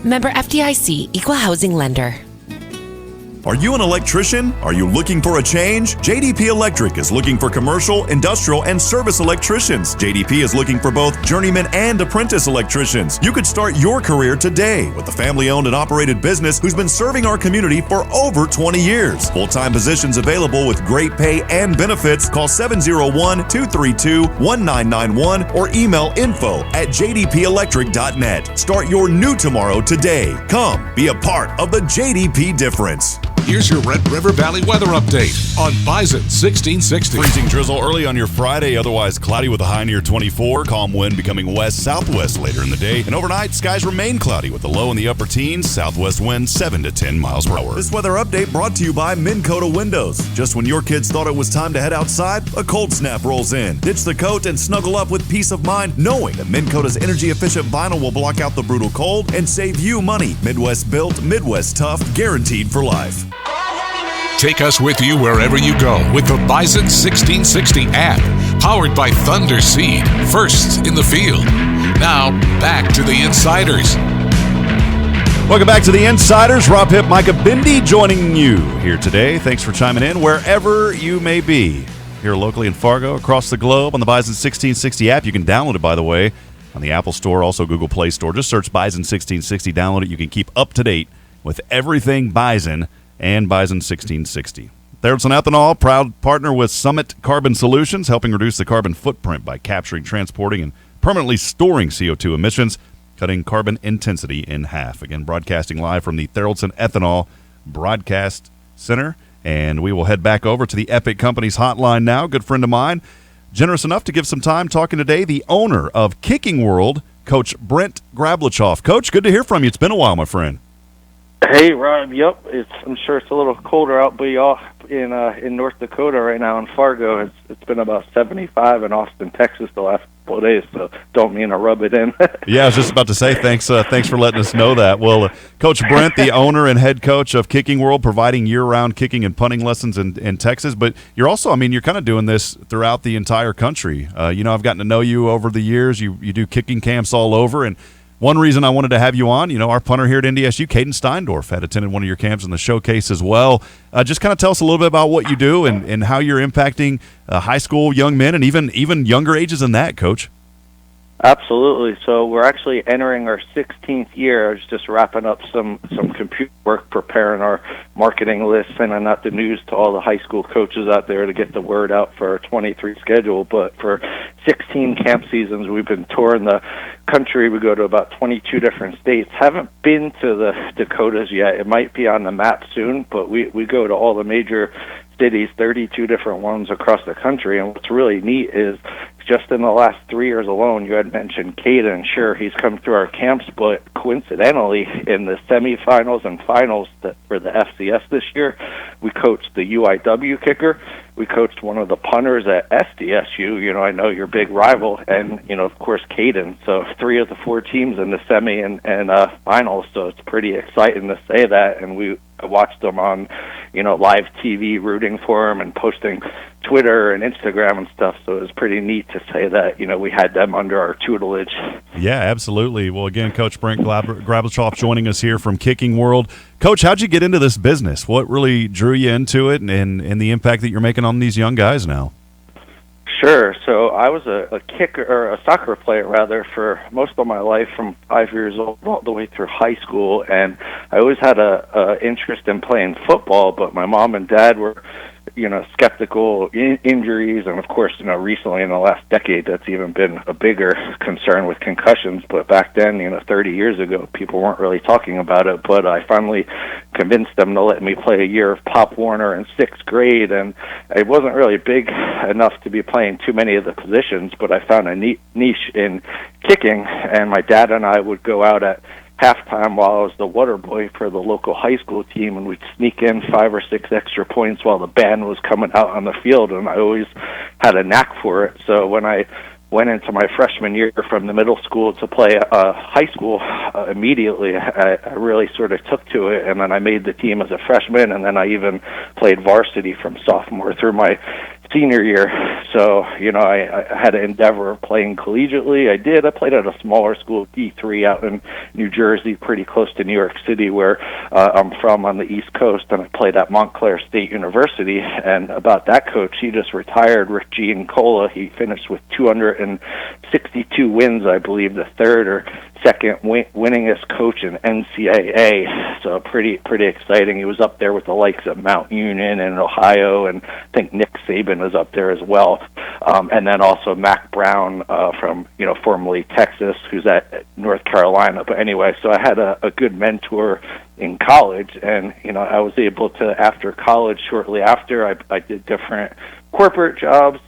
Member FDIC, Equal Housing Lender. Are you an electrician? Are you looking for a change? JDP Electric is looking for commercial, industrial, and service electricians. JDP is looking for both journeyman and apprentice electricians. You could start your career today with a family-owned and operated business who's been serving our community for over 20 years. Full-time positions available with great pay and benefits. Call 701-232-1991 or email info@jdpelectric.net. Start your new tomorrow today. Come be a part of the JDP difference. Here's your Red River Valley weather update on Bison 1660. Freezing drizzle early on your Friday, otherwise cloudy with a high near 24. Calm wind becoming west-southwest later in the day. And overnight, skies remain cloudy with a low in the upper teens. Southwest wind 7 to 10 miles per hour. This weather update brought to you by Minn Kota Windows. Just when your kids thought it was time to head outside, a cold snap rolls in. Ditch the coat and snuggle up with peace of mind, knowing that Minn Kota's energy-efficient vinyl will block out the brutal cold and save you money. Midwest built, Midwest tough, guaranteed for life. Take us with you wherever you go with the Bison 1660 app, powered by Thunder Seed, first in the field. Now, back to the Insiders. Welcome back to the Insiders. Rob Hipp, Micah Bindi joining you here today. Thanks for chiming in wherever you may be. Here locally in Fargo, across the globe on the Bison 1660 app. You can download it, by the way, on the Apple Store, also Google Play Store. Just search Bison 1660, download it. You can keep up to date with everything Bison and Bison 1660. Theralson Ethanol, proud partner with Summit Carbon Solutions, helping reduce the carbon footprint by capturing, transporting, and permanently storing CO2 emissions, cutting carbon intensity in half. Again, broadcasting live from the Theralson Ethanol Broadcast Center. And we will head back over to the Epic Companies hotline now. Good friend of mine, generous enough to give some time talking today, the owner of Kicking World, Coach Brent Grablachoff. Coach, good to hear from you. It's been a while, my friend. Hey, Rob. Yep, I'm sure it's a little colder out, but y'all in North Dakota right now in Fargo. It's been about 75 in Austin, Texas, the last couple of days. So don't mean to rub it in. Yeah, I was just about to say thanks for letting us know that. Well, Coach Brent, the owner and head coach of Kicking World, providing year-round kicking and punting lessons in Texas. But you're also, you're kind of doing this throughout the entire country. I've gotten to know you over the years. You do kicking camps all over, and one reason I wanted to have you on, our punter here at NDSU, Caden Steindorf, had attended one of your camps in the showcase as well. Just kind of tell us a little bit about what you do and how you're impacting high school young men and even younger ages than that, Coach. Absolutely. So we're actually entering our 16th year. I was just wrapping up some computer work, preparing our marketing list, sending out the news to all the high school coaches out there to get the word out for our 23 schedule. But for 16 camp seasons, we've been touring the country. We go to about 22 different states. Haven't been to the Dakotas yet. It might be on the map soon, but we go to all the major cities, 32 different ones across the country. And what's really neat is just in the last 3 years alone, you had mentioned Caden. Sure, he's come through our camps, but coincidentally, in the semifinals and finals for the FCS this year, we coached the UIW kicker. We coached one of the punters at SDSU. I know your big rival, and of course, Caden. So 3 of the 4 teams in the semi and finals. So it's pretty exciting to say that. And I watched them on, live TV, rooting for them and posting Twitter and Instagram and stuff. So it was pretty neat to say that, we had them under our tutelage. Yeah, absolutely. Well, again, Coach Brent Grablachoff joining us here from Kicking World. Coach, how'd you get into this business? What really drew you into it and the impact that you're making on these young guys now? Sure. So I was a kicker, or a soccer player rather, for most of my life, from 5 years old all the way through high school, and I always had a interest in playing football, but my mom and dad were skeptical, injuries, and of course, recently in the last decade, that's even been a bigger concern with concussions. But back then, 30 years ago, people weren't really talking about it. But I finally convinced them to let me play a year of Pop Warner in 6th grade, and I wasn't really big enough to be playing too many of the positions, but I found a niche in kicking, and my dad and I would go out at halftime while I was the water boy for the local high school team, and we'd sneak in 5 or 6 extra points while the band was coming out on the field, and I always had a knack for it. So when I went into my freshman year from the middle school to play high school, immediately I really sort of took to it, and then I made the team as a freshman, and then I even played varsity from sophomore through my senior year. So, I had an endeavor of playing collegiately. I played at a smaller school, D3, out in New Jersey, pretty close to New York City, where I'm from on the East Coast, and I played at Montclair State University. And about that coach, he just retired, Rick Giancola. He finished with 262 wins, I believe, the third or second winningest coach in NCAA. So pretty exciting. He was up there with the likes of Mount Union and Ohio, and I think Nick Saban was up there as well. And then also Mac Brown from, formerly Texas, who's at North Carolina. But anyway, so I had a good mentor in college, and, I was able to, after college, shortly after, I did different corporate jobs,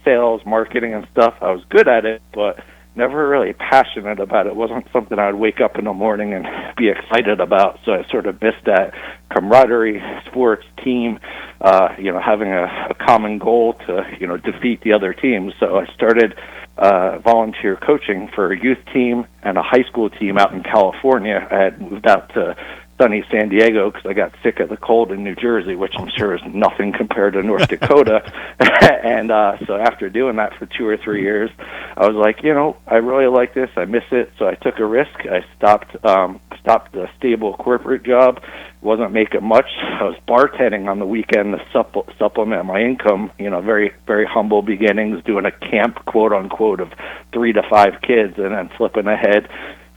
sales, marketing and stuff. I was good at it, but never really passionate about it. It wasn't something I would wake up in the morning and be excited about. So I sort of missed that camaraderie, sports, team, having a common goal to, defeat the other teams. So I started volunteer coaching for a youth team and a high school team out in California. I had moved out to sunny San Diego because I got sick of the cold in New Jersey, which I'm sure is nothing compared to North Dakota. And so after doing that for 2 or 3 years, I was like, I really like this. I miss it. So I took a risk. I stopped the stable corporate job. Wasn't making much. I was bartending on the weekend to supplement my income. Very, very humble beginnings, doing a camp, quote unquote, of 3 to 5 kids, and then flipping ahead.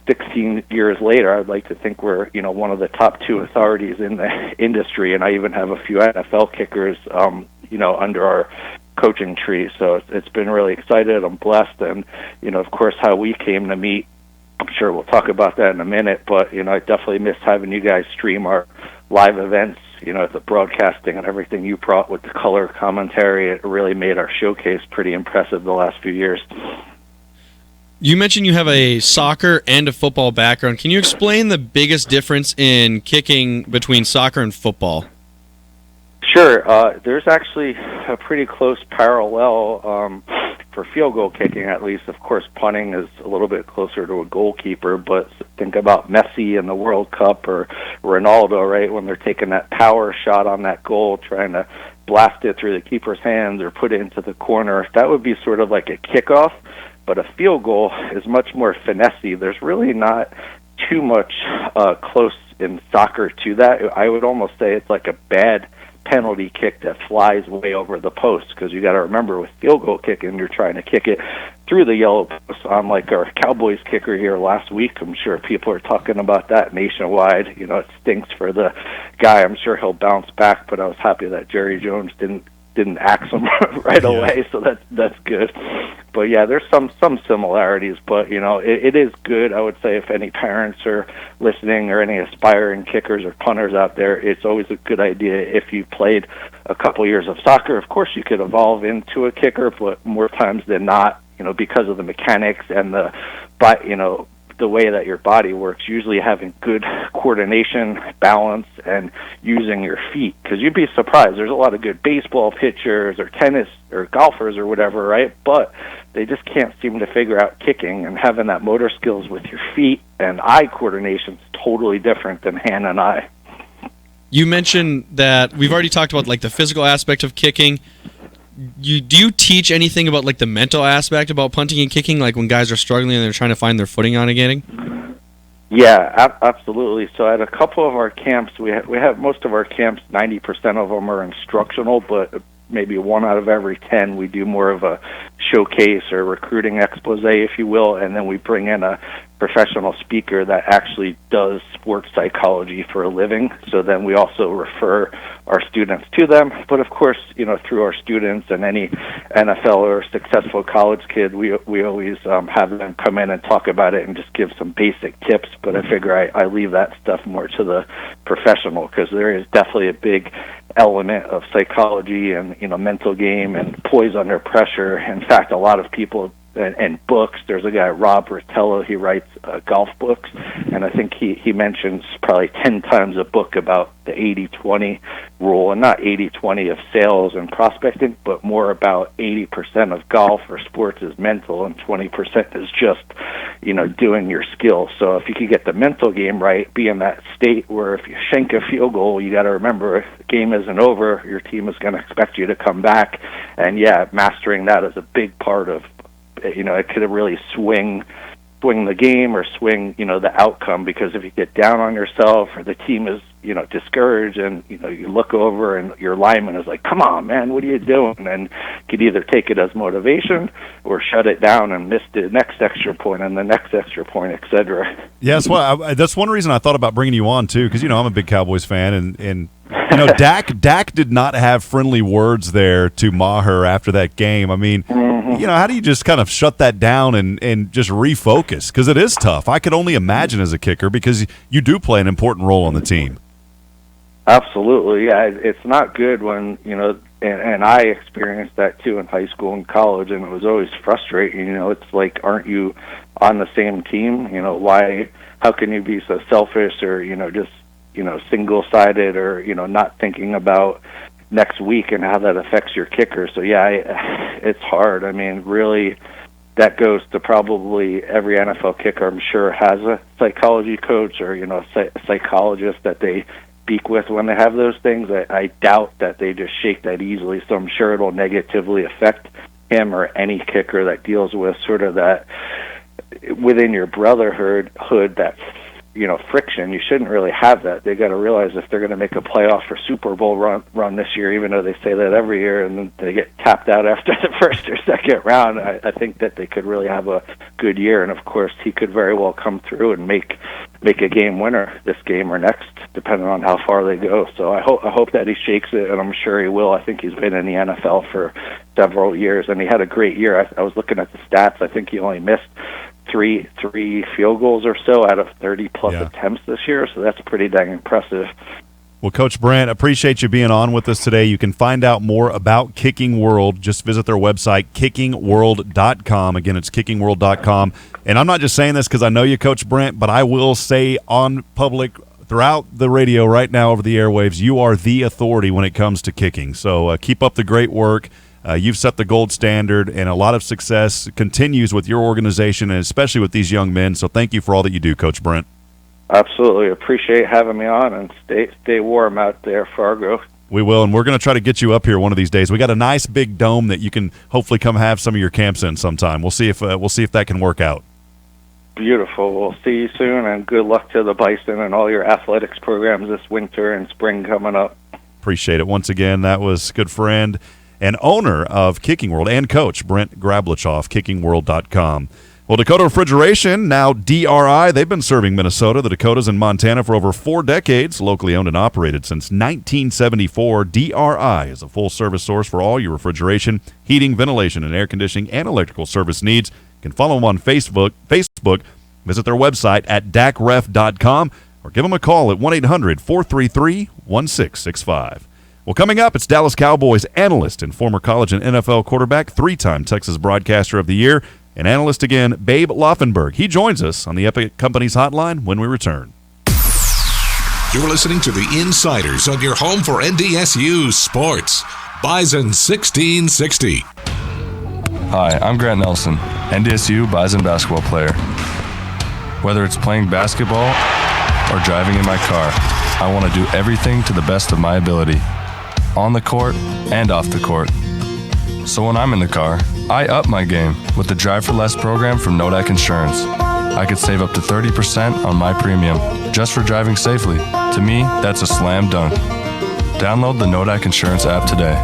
16 years later, I'd like to think we're, one of the top 2 authorities in the industry, and I even have a few NFL kickers, under our coaching tree. So it's been really excited. I'm blessed, and, of course, how we came to meet, I'm sure we'll talk about that in a minute, but, I definitely miss having you guys stream our live events, the broadcasting and everything you brought with the color commentary. It really made our showcase pretty impressive the last few years. You mentioned you have a soccer and a football background. Can you explain the biggest difference in kicking between soccer and football? Sure. There's actually a pretty close parallel for field goal kicking, at least. Of course, punting is a little bit closer to a goalkeeper, but think about Messi in the World Cup or Ronaldo, right, when they're taking that power shot on that goal, trying to blast it through the keeper's hands or put it into the corner. That would be sort of like a kickoff. But a field goal is much more finessey. There's really not too much close in soccer to that. I would almost say it's like a bad penalty kick that flies way over the post, because you got to remember, with field goal kicking, you're trying to kick it through the yellow post. Unlike our Cowboys kicker here last week, I'm sure people are talking about that nationwide. It stinks for the guy. I'm sure he'll bounce back, but I was happy that Jerry Jones didn't axe him right away, so that's good. But yeah, there's some similarities, but it is good. I would say if any parents are listening or any aspiring kickers or punters out there, it's always a good idea if you played a couple years of soccer. Of course, you could evolve into a kicker, but more times than not, because of the mechanics and the way that your body works, usually having good coordination, balance, and using your feet. Because you'd be surprised. There's a lot of good baseball pitchers or tennis or golfers or whatever, right? But they just can't seem to figure out kicking, and having that motor skills with your feet and eye coordination is totally different than hand and eye. You mentioned that we've already talked about the physical aspect of kicking. Do you teach anything about the mental aspect about punting and kicking, when guys are struggling and they're trying to find their footing on again? Yeah, absolutely. So at a couple of our camps, we have most of our camps, 90% of them are instructional, but maybe 1 out of every 10 we do more of a showcase or recruiting expose, if you will, and then we bring in a professional speaker that actually does sports psychology for a living. So then we also refer our students to them. But of course, through our students and any NFL or successful college kid, we always have them come in and talk about it and just give some basic tips. But I figure I leave that stuff more to the professional, because there is definitely a big element of psychology and mental game and poise under pressure. In fact, a lot of people and books. There's a guy, Rob Rottello, he writes golf books, and I think he mentions probably 10 times a book about the 80-20 rule, and not 80-20 of sales and prospecting, but more about 80% of golf or sports is mental and 20% is just, doing your skills. So if you could get the mental game right, be in that state where if you shank a field goal, you got to remember if the game isn't over, your team is going to expect you to come back. And mastering that is a big part of, it could really swing the game or swing, the outcome, because if you get down on yourself or the team is, discouraged and, you look over and your lineman is like, come on, man, what are you doing? And you could either take it as motivation or shut it down and miss the next extra point and the next extra point, etc. Yes, well, that's one reason I thought about bringing you on, too, because, I'm a big Cowboys fan, and Dak did not have friendly words there to Maher after that game. I mean, how do you just kind of shut that down and just refocus? Because it is tough. I could only imagine as a kicker, because you do play an important role on the team. Absolutely, yeah. It's not good when, and I experienced that too in high school and college, and it was always frustrating. It's like, aren't you on the same team? How can you be so selfish or, just, single-sided or, not thinking about next week and how that affects your kicker. So, it's hard. I mean, really, that goes to probably every NFL kicker, I'm sure, has a psychology coach or, a psychologist that they speak with when they have those things. I doubt that they just shake that easily, so I'm sure it'll negatively affect him or any kicker that deals with sort of that within your brotherhood, that friction. You shouldn't really have that. They got to realize if they're going to make a playoff or Super Bowl run this year, even though they say that every year, and then they get tapped out after the first or second round, I think that they could really have a good year. And of course, he could very well come through and make a game winner this game or next, depending on how far they go. So I hope that he shakes it, and I'm sure he will. I think he's been in the NFL for several years, and he had a great year. I was looking at the stats. I think he only missed three field goals or so out of 30-plus attempts this year, so that's pretty dang impressive. Well, Coach Brent, appreciate you being on with us today. You can find out more about Kicking World. Just visit their website, kickingworld.com. Again, it's kickingworld.com. And I'm not just saying this because I know you, Coach Brent, but I will say on public throughout the radio right now over the airwaves, you are the authority when it comes to kicking. So keep up the great work. You've set the gold standard, and a lot of success continues with your organization and especially with these young men. So thank you for all that you do, Coach Brent. Absolutely. Appreciate having me on, and stay warm out there, Fargo. We will, and we're going to try to get you up here one of these days. We got a nice big dome that you can hopefully come have some of your camps in sometime. We'll see if that can work out. Beautiful. We'll see you soon, and good luck to the Bison and all your athletics programs this winter and spring coming up. Appreciate it. Once again, that was good friend and owner of Kicking World and coach Brent Grablachoff, kickingworld.com. Well, Dakota Refrigeration, now DRI, they've been serving Minnesota, the Dakotas, and Montana for over 4 decades, locally owned and operated since 1974. DRI is a full-service source for all your refrigeration, heating, ventilation, and air conditioning and electrical service needs. You can follow them on Facebook, visit their website at dacref.com, or give them a call at 1-800-433-1665. Well, coming up, it's Dallas Cowboys analyst and former college and NFL quarterback, 3-time Texas Broadcaster of the Year, and analyst again, Babe Laufenberg. He joins us on the Epic Companies Hotline when we return. You're listening to The Insiders on your home for NDSU sports. Bison 1660. Hi, I'm Grant Nelson, NDSU Bison basketball player. Whether it's playing basketball or driving in my car, I want to do everything to the best of my ability, on the court and off the court. So when I'm in the car, I up my game with the Drive for Less program from Nodak Insurance. I could save up to 30% on my premium just for driving safely. To me, that's a slam dunk. Download the Nodak Insurance app today.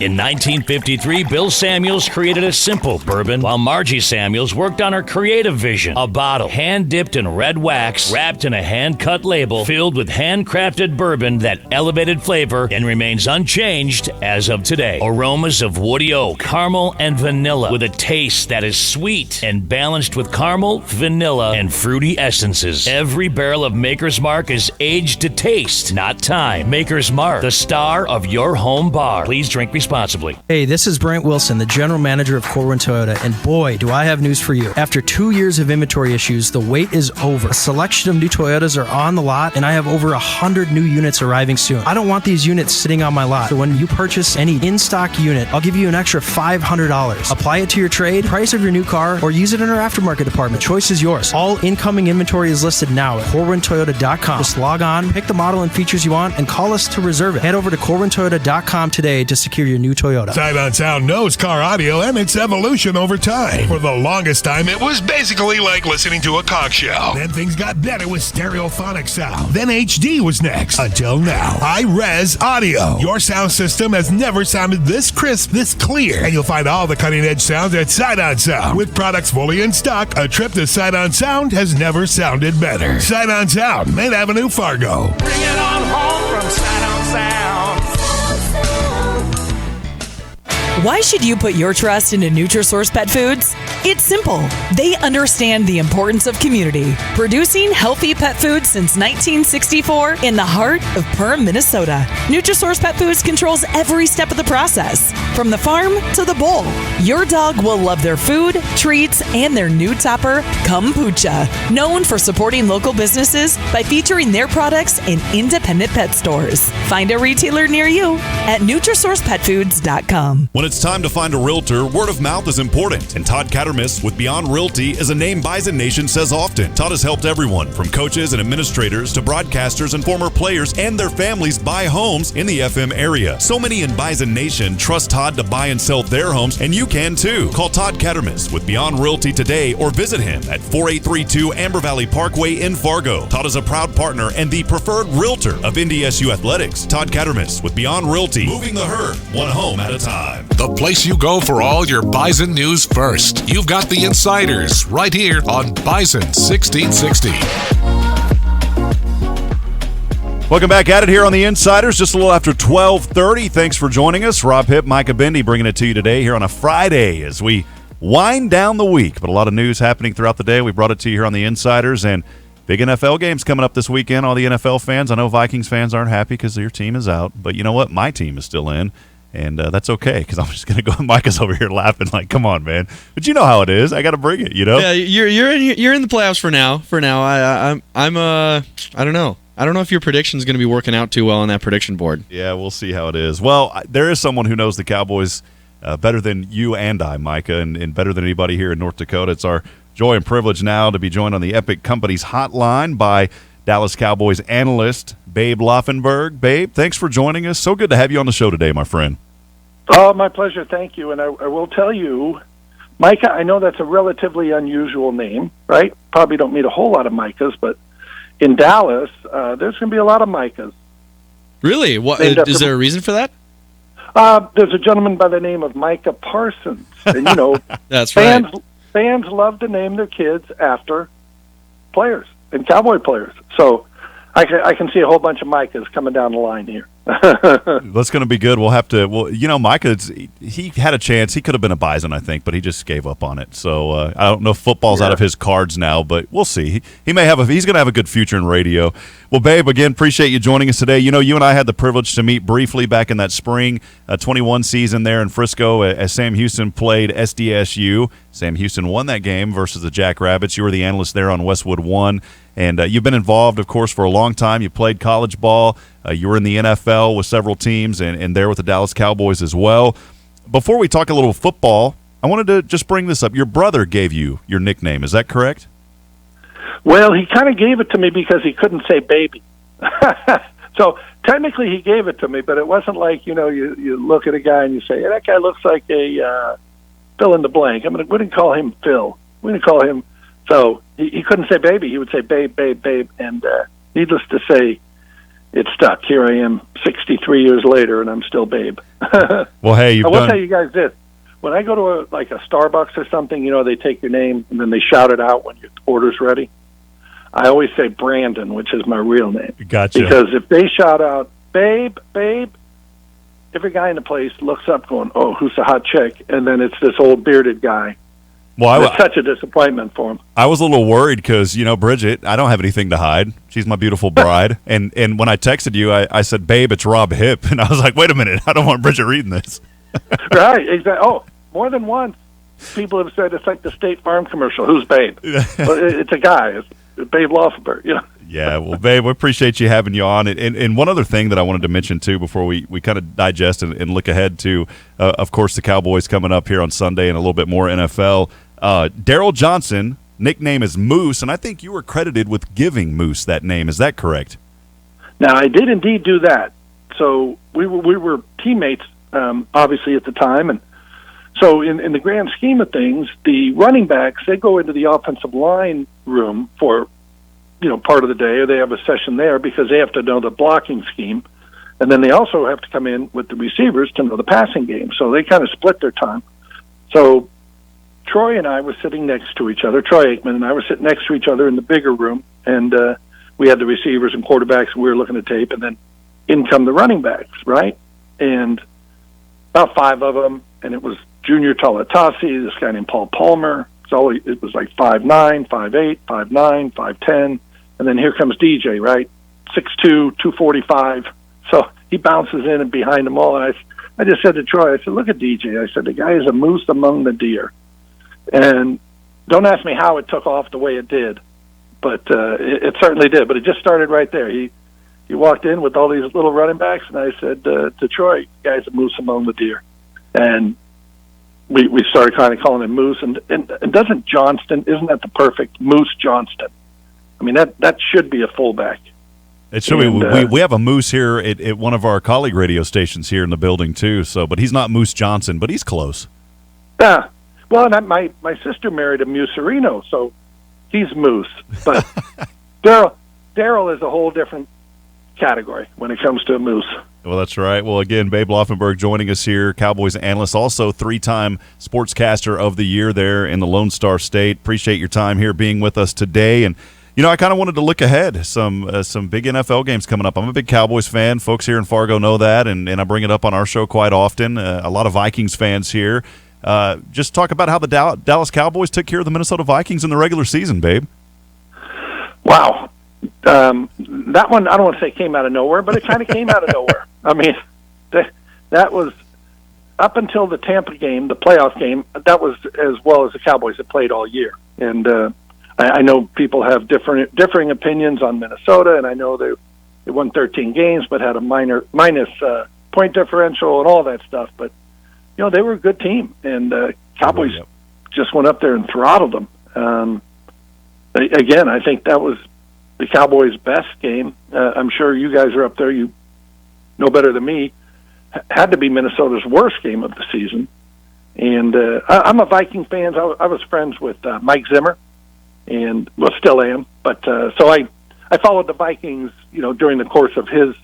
In 1953, Bill Samuels created a simple bourbon, while Margie Samuels worked on her creative vision. A bottle hand-dipped in red wax, wrapped in a hand-cut label, filled with handcrafted bourbon that elevated flavor and remains unchanged as of today. Aromas of woody oak, caramel, and vanilla, with a taste that is sweet and balanced with caramel, vanilla, and fruity essences. Every barrel of Maker's Mark is aged to taste, not time. Maker's Mark, the star of your home bar. Please drink responsibly. responsibly. Hey, this is Brent Wilson, the general manager of Corwin Toyota, and boy, do I have news for you. After 2 years of inventory issues, the wait is over. A selection of new Toyotas are on the lot, and I have over 100 new units arriving soon. I don't want these units sitting on my lot, so when you purchase any in-stock unit, I'll give you an extra $500. Apply it to your trade, price of your new car, or use it in our aftermarket department. Choice is yours. All incoming inventory is listed now at CorwinToyota.com. Just log on, pick the model and features you want, and call us to reserve it. Head over to CorwinToyota.com today to secure your new Toyota. Sight on Sound knows car audio and its evolution over time. For the longest time, it was basically like listening to a conch shell. Then things got better with stereophonic sound. Then HD was next. Until now, high-res audio. Your sound system has never sounded this crisp, this clear. And you'll find all the cutting-edge sounds at Sight on Sound. With products fully in stock, a trip to Sight on Sound has never sounded better. Sight on Sound, Main Avenue, Fargo. Bring it on home from Sight on Sound. Why should you put your trust into Nutrisource Pet Foods? It's simple. They understand the importance of community, producing healthy pet foods since 1964 in the heart of Perham, Minnesota. Nutrisource Pet Foods controls every step of the process, from the farm to the bowl. Your dog will love their food, treats, and their new topper, Kombucha, known for supporting local businesses by featuring their products in independent pet stores. Find a retailer near you at NutrisourcePetFoods.com. When it's time to find a realtor, word of mouth is important, and Todd Cattermas with Beyond Realty is a name Bison Nation says often. Todd has helped everyone from coaches and administrators to broadcasters and former players and their families buy homes in the FM area. So many in Bison Nation trust Todd to buy and sell their homes, and you can too. Call Todd Cattermas with Beyond Realty today or visit him at 4832 Amber Valley Parkway in Fargo. Todd is a proud partner and the preferred realtor of NDSU Athletics. Todd Cattermas with Beyond Realty, moving the herd one home at a time. The place you go for all your Bison news first. You've got the insiders right here on Bison 1660. Welcome back at it here on the Insiders, just a little after 12:30. Thanks for joining us. Rob Hipp, Micah Bendy bringing it to you today here on a Friday as we wind down the week. But a lot of news happening throughout the day. We brought it to you here on the Insiders, and big NFL games coming up this weekend. All the NFL fans, I know Vikings fans aren't happy because your team is out, but you know what? My team is still in. And that's okay, because I'm just going to go. Micah's over here laughing like, come on, man. But you know how it is. I got to bring it, you know? Yeah, you're in the playoffs for now. I don't know. I don't know if your prediction is going to be working out too well on that prediction board. Yeah, we'll see how it is. Well, there is someone who knows the Cowboys better than you and I, Micah, and better than anybody here in North Dakota. It's our joy and privilege now to be joined on the Epic Companies hotline by Dallas Cowboys analyst Babe Laufenberg. Babe, thanks for joining us. So good to have you on the show today, my friend. Oh, my pleasure. Thank you. And I will tell you, Micah, I know that's a relatively unusual name, right? Probably don't meet a whole lot of Micahs, but in Dallas, there's going to be a lot of Micahs. Really? What is there a reason for that? There's a gentleman by the name of Micah Parsons. And, you know, that's fans, right. Fans love to name their kids after players and Cowboy players. So I can see a whole bunch of Micahs coming down the line here. That's going to be good. We'll have to. Well, you know, Micah, he had a chance. He could have been a Bison, I think, but he just gave up on it. So I don't know if football's out of his cards now, but we'll see. He may have. He's going to have a good future in radio. Well, Babe, again, appreciate you joining us today. You know, you and I had the privilege to meet briefly back in that spring 21 season there in Frisco as Sam Houston played SDSU. Sam Houston won that game versus the Jackrabbits. You were the analyst there on Westwood 1. And you've been involved, of course, for a long time. You played college ball. You were in the NFL with several teams and there with the Dallas Cowboys as well. Before we talk a little football, I wanted to just bring this up. Your brother gave you your nickname. Is that correct? Well, he kind of gave it to me because he couldn't say baby. So technically he gave it to me, but it wasn't like, you know, you look at a guy and you say, hey, that guy looks like a fill in the blank. We didn't call him Phil. We didn't call him. So he couldn't say baby. He would say babe, babe, babe. And needless to say, it stuck. Here I am 63 years later, and I'm still babe. Well, hey, I will tell you guys this. When I go to a Starbucks or something, you know, they take your name, and then they shout it out when your order's ready. I always say Brandon, which is my real name. Gotcha. Because if they shout out, babe, babe, every guy in the place looks up going, oh, who's the hot chick? And then it's this old bearded guy. Well, it's such a disappointment for him. I was a little worried because, you know, Bridget, I don't have anything to hide. She's my beautiful bride. and when I texted you, I said, babe, it's Rob Hipp. And I was like, wait a minute, I don't want Bridget reading this. Right, exactly. Oh, more than once, people have said it's like the State Farm commercial. Who's Babe? Well, it's a guy. It's Babe Laufenberg, Yeah, well, Babe, we appreciate you having you on. And one other thing that I wanted to mention, too, before we kind of digest and look ahead to, of course, the Cowboys coming up here on Sunday and a little bit more NFL. Daryl Johnson, nickname is Moose, and I think you were credited with giving Moose that name. Is that correct? Now, I did indeed do that. So we were teammates, obviously, at the time. And so in the grand scheme of things, the running backs, they go into the offensive line room for part of the day, or they have a session there because they have to know the blocking scheme. And then they also have to come in with the receivers to know the passing game. So they kind of split their time. So Troy and I were sitting next to each other. Troy Aikman and I were sitting next to each other in the bigger room. And we had the receivers and quarterbacks, and we were looking at tape. And then in come the running backs, right? And about 5 of them. And it was Junior Talatasi, this guy named Paul Palmer. It was like 5'9", 5'8", 5'9", 5'10", and then here comes DJ, right? 6'2", 245. So he bounces in and behind them all, and I just said to Troy, I said, look at DJ. I said, the guy is a moose among the deer. And don't ask me how it took off the way it did, but it certainly did. But it just started right there. He walked in with all these little running backs, and I said to Troy, the guy's a moose among the deer. And we started kind of calling him Moose, and doesn't Johnston, isn't that the perfect Moose Johnston? I mean, that should be a fullback. It should be. We have a Moose here at one of our colleague radio stations here in the building too. So, but he's not Moose Johnson, but he's close. Yeah. Well, and my sister married a Muserino, so he's Moose. But Daryl is a whole different category when it comes to a Moose. Well, that's right. Well, again, Babe Laufenberg joining us here, Cowboys analyst, also 3-time Sportscaster of the Year there in the Lone Star State. Appreciate your time here being with us today. And, I kind of wanted to look ahead. Some big NFL games coming up. I'm a big Cowboys fan. Folks here in Fargo know that, and I bring it up on our show quite often. A lot of Vikings fans here. Just talk about how the Dallas Cowboys took care of the Minnesota Vikings in the regular season, Babe. Wow. That one, I don't want to say came out of nowhere, but it kind of came out of nowhere. I mean, that was up until the Tampa game, the playoff game, that was as well as the Cowboys had played all year. And I know people have differing opinions on Minnesota, and I know they won 13 games but had a minus point differential and all that stuff. But, they were a good team, and Cowboys just went up there and throttled them. Again, I think that was the Cowboys' best game. I'm sure you guys are up there. You know better than me. Had to be Minnesota's worst game of the season. And I'm a Viking fan. I was friends with Mike Zimmer, and still am. But so I followed the Vikings, during the course of his,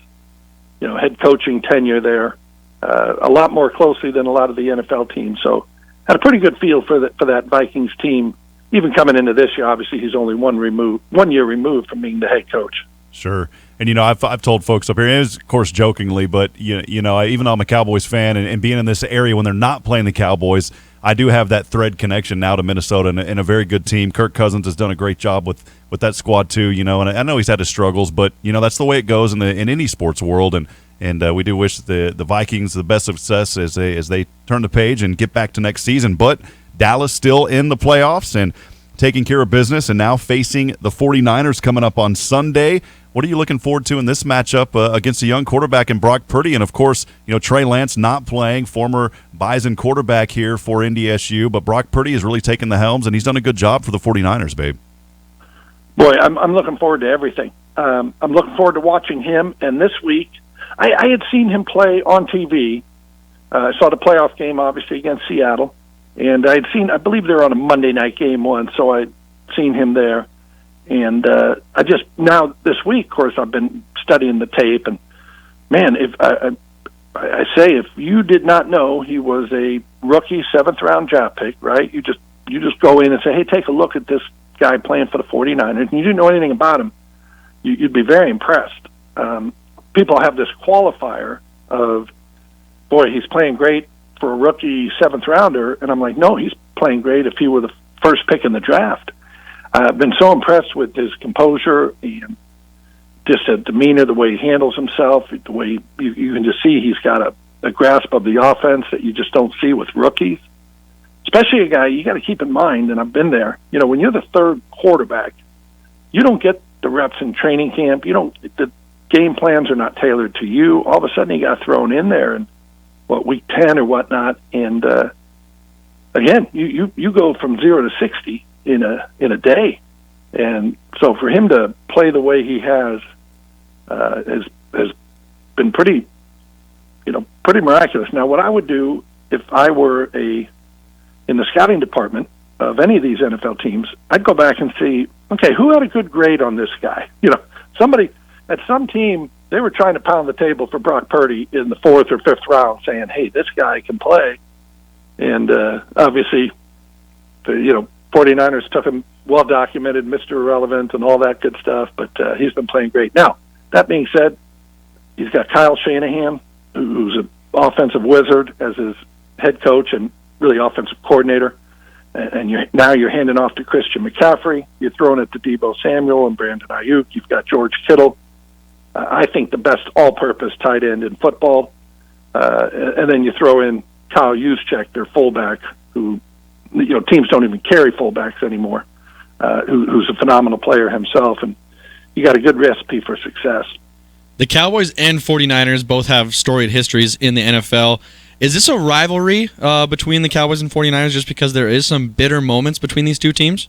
head coaching tenure there, a lot more closely than a lot of the NFL teams. So had a pretty good feel for that Vikings team. Even coming into this year, obviously he's only 1 year removed from being the head coach. Sure. And, I've told folks up here, and it was, of course, jokingly, but, even though I'm a Cowboys fan and being in this area when they're not playing the Cowboys, I do have that thread connection now to Minnesota and a very good team. Kirk Cousins has done a great job with that squad, too, and I know he's had his struggles, but, that's the way it goes in any sports world, and we do wish the Vikings the best success as they turn the page and get back to next season. But Dallas still in the playoffs and taking care of business, and now facing the 49ers coming up on Sunday. What are you looking forward to in this matchup against a young quarterback in Brock Purdy? And, of course, Trey Lance not playing, former Bison quarterback here for NDSU, but Brock Purdy has really taken the helms, and he's done a good job for the 49ers, Babe. Boy, I'm looking forward to everything. I'm looking forward to watching him, and this week I had seen him play on TV. I saw the playoff game, obviously, against Seattle. And I believe they were on a Monday night game once, so I'd seen him there. And now this week, of course, I've been studying the tape. And, man, if I say if you did not know he was a rookie 7th-round draft pick, right, you just go in and say, hey, take a look at this guy playing for the 49ers, and you didn't know anything about him, you'd be very impressed. People have this qualifier of, boy, he's playing great for a rookie 7th-rounder, and I'm like, no, he's playing great if he were the first pick in the draft. I've been so impressed with his composure and just a demeanor, the way he handles himself, the way you can just see he's got a grasp of the offense that you just don't see with rookies. Especially a guy, you got to keep in mind, and I've been there, when you're the third quarterback, you don't get the reps in training camp. The game plans are not tailored to you. All of a sudden, you got thrown in there in week 10 or whatnot, and again, you go from 0 to 60 in a day, and so for him to play the way he has been pretty miraculous. Now, what I would do if I were in the scouting department of any of these NFL teams, I'd go back and see, okay, who had a good grade on this guy? Somebody at some team, they were trying to pound the table for Brock Purdy in the 4th or 5th round, saying, hey, this guy can play. And obviously, the 49ers took him, well-documented, Mr. Irrelevant and all that good stuff, but he's been playing great. Now, that being said, he's got Kyle Shanahan, who's an offensive wizard as his head coach and really offensive coordinator. And now you're handing off to Christian McCaffrey. You're throwing it to Deebo Samuel and Brandon Ayuk. You've got George Kittle. I think the best all-purpose tight end in football. And then you throw in Kyle Juszczyk, their fullback, who teams don't even carry fullbacks anymore, who's a phenomenal player himself. And you got a good recipe for success. The Cowboys and 49ers both have storied histories in the NFL. Is this a rivalry between the Cowboys and 49ers just because there is some bitter moments between these two teams?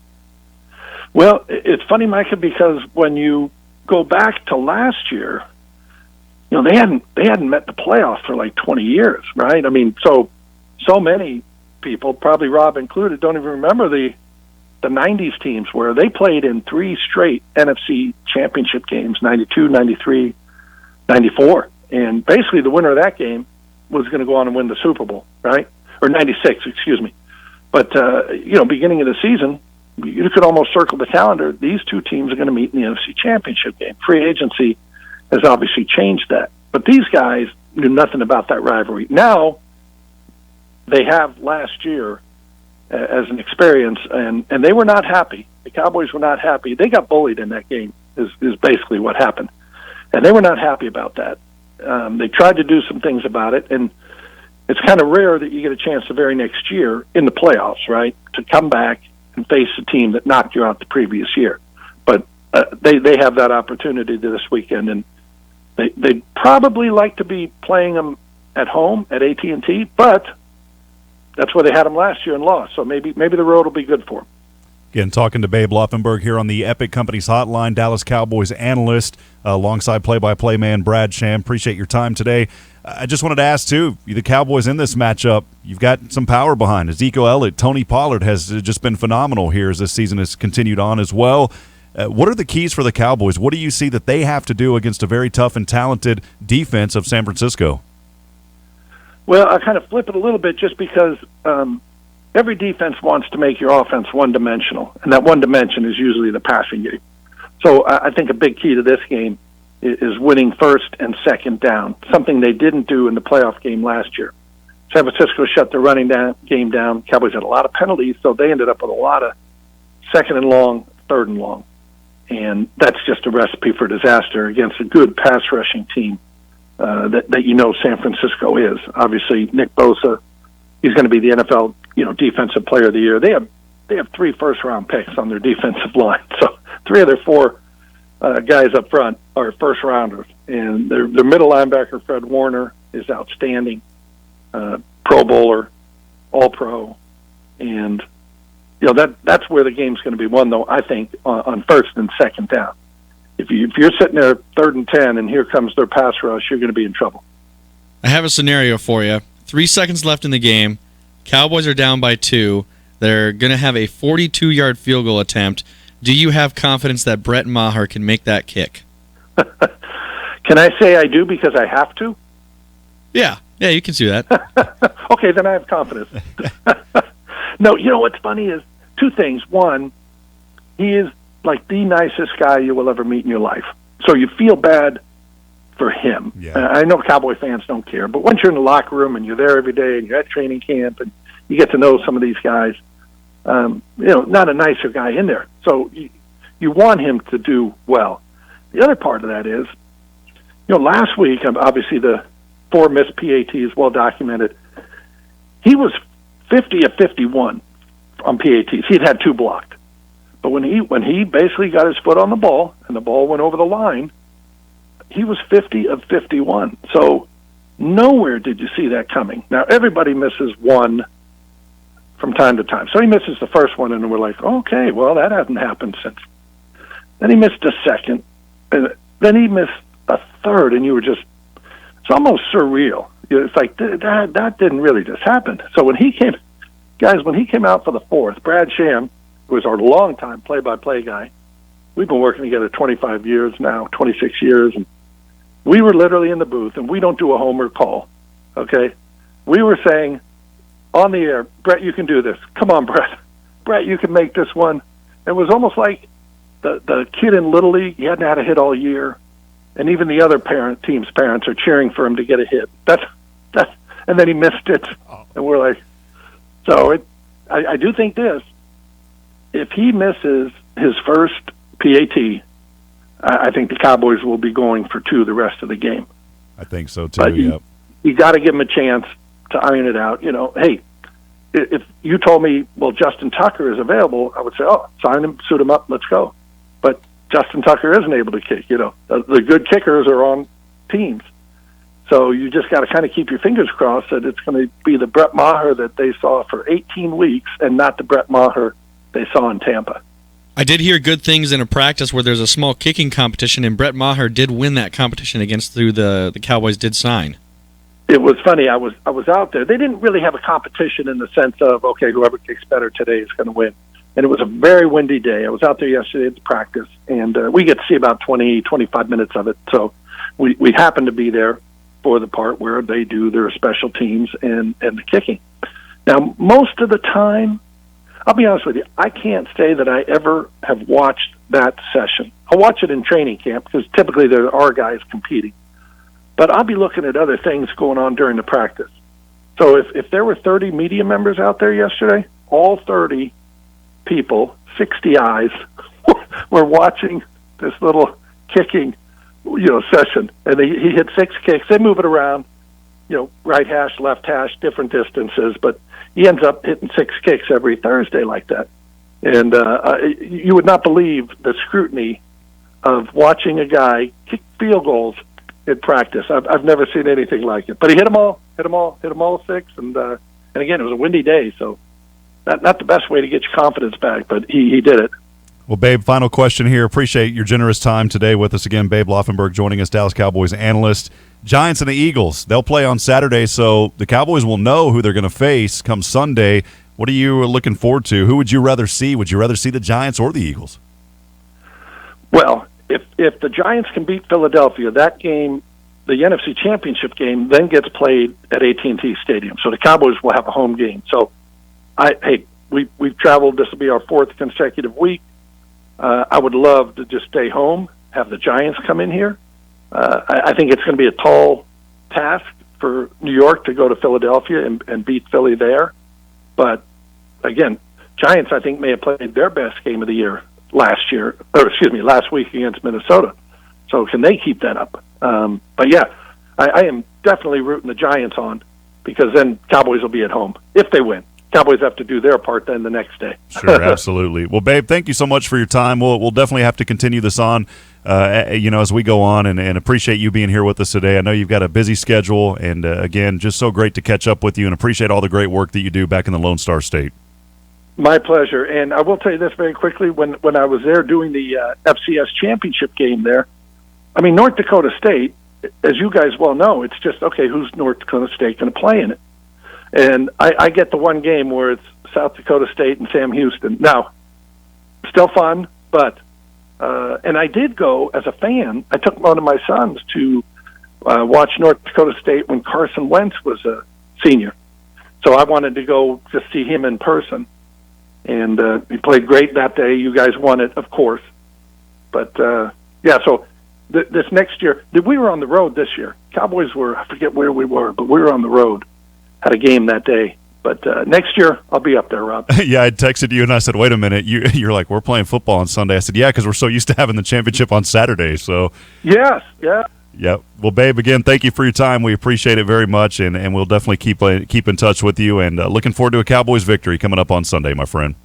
Well, it's funny, Micah, because when you go back to last year, they hadn't met the playoffs for like 20 years, right? I mean, so many people, probably Rob included, don't even remember the 90s teams where they played in 3 straight NFC championship games, 92, 93, 94. And basically the winner of that game was going to go on and win the Super Bowl, right? Or 96, excuse me. But, beginning of the season, you could almost circle the calendar. These two teams are going to meet in the NFC Championship game. Free agency has obviously changed that. But these guys knew nothing about that rivalry. Now, they have last year as an experience, and they were not happy. The Cowboys were not happy. They got bullied in that game is basically what happened. And they were not happy about that. They tried to do some things about it, and it's kind of rare that you get a chance the very next year in the playoffs, right, to come back and face a team that knocked you out the previous year. But they have that opportunity this weekend, and they'd probably like to be playing them at home at AT&T, but that's where they had them last year and lost, so maybe the road will be good for them. Again, talking to Babe Laufenberg here on the Epic Companies Hotline, Dallas Cowboys analyst, alongside play-by-play man Brad Sham. Appreciate your time today. I just wanted to ask, too, the Cowboys in this matchup, you've got some power behind. Ezekiel Elliott, Tony Pollard has just been phenomenal here as this season has continued on as well. What are the keys for the Cowboys? What do you see that they have to do against a very tough and talented defense of San Francisco? Well, I kind of flip it a little bit just because every defense wants to make your offense one-dimensional, and that one dimension is usually the passing game. So I think a big key to this game is winning first and second down, something they didn't do in the playoff game last year. San Francisco shut their running game down. Cowboys had a lot of penalties, so they ended up with a lot of second and long, third and long. And that's just a recipe for disaster against a good pass-rushing team that San Francisco is. Obviously, Nick Bosa, he's going to be the NFL Defensive Player of the Year. They have 3 first-round picks on their defensive line. So 3 of their 4 guys up front are first-rounders. And their middle linebacker, Fred Warner, is outstanding. Pro Bowler, All-Pro. And, that's where the game's going to be won, though, I think, on first and second down. If you're sitting there 3rd and 10 and here comes their pass rush, you're going to be in trouble. I have a scenario for you. 3 seconds left in the game. Cowboys are down by 2. They're going to have a 42-yard field goal attempt. Do you have confidence that Brett Maher can make that kick? Can I say I do because I have to? Yeah, you can do that. Okay, then I have confidence. No, what's funny is 2 things. One, he is like the nicest guy you will ever meet in your life. So you feel bad for him. Yeah. I know Cowboy fans don't care, but once you're in the locker room and you're there every day and you're at training camp and you get to know some of these guys, not a nicer guy in there. So you want him to do well. The other part of that is, last week, obviously the 4 missed PATs, well documented. He was 50 of 51 on PATs. He'd had 2 blocked. But when he basically got his foot on the ball and the ball went over the line, he was 50 of 51. So nowhere did you see that coming. Now, everybody misses one from time to time. So he misses the first one, and we're like, okay, well, that hasn't happened since. Then he missed a second, and then he missed a third, and you were just, it's almost surreal. It's like, that didn't really just happen. So when he came out for the fourth, Brad Sham, who was our longtime play-by-play guy, we've been working together 25 years now, 26 years, and we were literally in the booth, and we don't do a homer call, okay? We were saying on the air, Brett, you can do this. Come on, Brett. Brett, you can make this one. It was almost like the kid in Little League, he hadn't had a hit all year, and even the other team's parents are cheering for him to get a hit. And then he missed it, and we're like, so I do think this, if he misses his first PAT, I think the Cowboys will be going for 2 the rest of the game. I think so, too, but you got to give him a chance to iron it out. You know, hey, if you told me, well, Justin Tucker is available, I would say, oh, sign him, suit him up, let's go. But Justin Tucker isn't able to kick. You know, the good kickers are on teams. So you just got to kind of keep your fingers crossed that it's going to be the Brett Maher that they saw for 18 weeks and not the Brett Maher they saw in Tampa. I did hear good things in a practice where there's a small kicking competition, and Brett Maher did win that competition against who the Cowboys did sign. It was funny. I was out there. They didn't really have a competition in the sense of, okay, whoever kicks better today is going to win. And it was a very windy day. I was out there yesterday at the practice, and we get to see about 20, 25 minutes of it. So we happened to be there for the part where they do their special teams and the kicking. Now, most of the time, I'll be honest with you, I can't say that I ever have watched that session. I'll watch it in training camp because typically there are guys competing. But I'll be looking at other things going on during the practice. So if there were 30 media members out there yesterday, all 30 people, 60 eyes, were watching this little kicking, session. And he hit 6 kicks. They move it around, right hash, left hash, different distances. But he ends up hitting 6 kicks every Thursday like that. And you would not believe the scrutiny of watching a guy kick field goals in practice. I've never seen anything like it. But he hit them all 6. And again, it was a windy day, so not the best way to get your confidence back, but he did it. Well, Babe, final question here. Appreciate your generous time today with us again. Babe Laufenberg joining us, Dallas Cowboys analyst. Giants and the Eagles, they'll play on Saturday, so the Cowboys will know who they're going to face come Sunday. What are you looking forward to? Who would you rather see? Would you rather see the Giants or the Eagles? Well, if the Giants can beat Philadelphia, that game, the NFC Championship game, then gets played at AT&T Stadium. So the Cowboys will have a home game. So, we've traveled. This will be our 4th consecutive week. I would love to just stay home, have the Giants come in here. I think it's going to be a tall task for New York to go to Philadelphia and beat Philly there. But, again, Giants, I think, may have played their best game of the year last week against Minnesota. So can they keep that up? But, yeah, I am definitely rooting the Giants on because then Cowboys will be at home if they win. Cowboys have to do their part then the next day. Sure, absolutely. Well, Babe, thank you so much for your time. We'll definitely have to continue this on, as we go on, and appreciate you being here with us today. I know you've got a busy schedule, and again, just so great to catch up with you, and appreciate all the great work that you do back in the Lone Star State. My pleasure. And I will tell you this very quickly. When I was there doing the FCS championship game there, I mean, North Dakota State, as you guys well know, it's just, okay, who's North Dakota State going to play in it? And I get the one game where it's South Dakota State and Sam Houston. Now, still fun, but and I did go as a fan. I took one of my sons to watch North Dakota State when Carson Wentz was a senior. So I wanted to go just see him in person. And he played great that day. You guys won it, of course. But, so this next year, we were on the road this year. Cowboys were, I forget where we were, but we were on the road. Had a game that day. But next year, I'll be up there, Rob. Yeah, I texted you, and I said, wait a minute. You're like, we're playing football on Sunday. I said, yeah, because we're so used to having the championship on Saturday. So Yes, yeah. Yep. Well, Babe, again, thank you for your time. We appreciate it very much, and we'll definitely keep in touch with you. And looking forward to a Cowboys victory coming up on Sunday, my friend.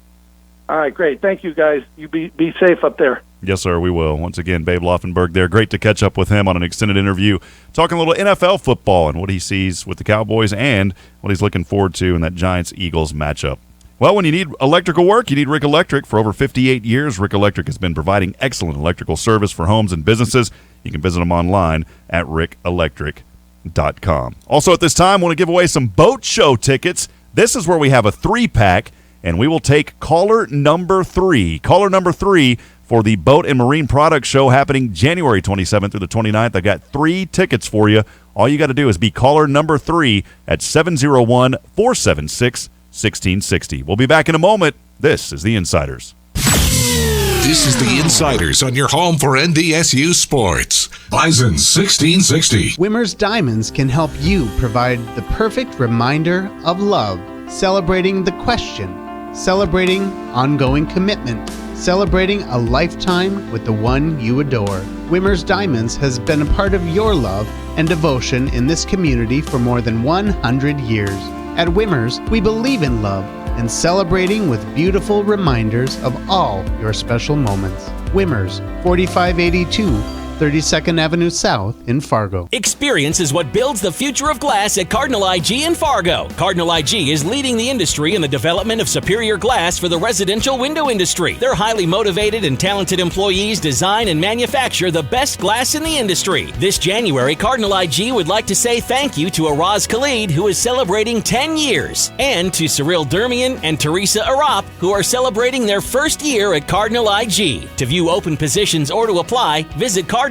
All right, great. Thank you, guys. You be safe up there. Yes, sir, we will. Once again, Babe Laufenberg there. Great to catch up with him on an extended interview, talking a little NFL football and what he sees with the Cowboys and what he's looking forward to in that Giants-Eagles matchup. Well, when you need electrical work, you need Rick Electric. For over 58 years, Rick Electric has been providing excellent electrical service for homes and businesses. You can visit them online at rickelectric.com. Also at this time, I want to give away some boat show tickets. This is where we have a 3-pack, and we will take caller number 3. Caller number 3 for the Boat and Marine Products Show happening January 27th through the 29th. I got 3 tickets for you. All you got to do is be caller number 3 at 701-476-1660. We'll be back in a moment. This is The Insiders. This is The Insiders on your home for NDSU sports. Bison 1660. Wimmer's Diamonds can help you provide the perfect reminder of love, celebrating the question, celebrating ongoing commitment, celebrating a lifetime with the one you adore. Wimmer's Diamonds has been a part of your love and devotion in this community for more than 100 years. At Wimmer's, we believe in love and celebrating with beautiful reminders of all your special moments. Wimmer's, 4582 32nd Avenue South in Fargo. Experience is what builds the future of glass at Cardinal IG in Fargo. Cardinal IG is leading the industry in the development of superior glass for the residential window industry. Their highly motivated and talented employees design and manufacture the best glass in the industry. This January, Cardinal IG would like to say thank you to Araz Khalid, who is celebrating 10 years, and to Cyril Dermian and Teresa Arap, who are celebrating their first year at Cardinal IG. To view open positions or to apply, visit CardinalFargo.com.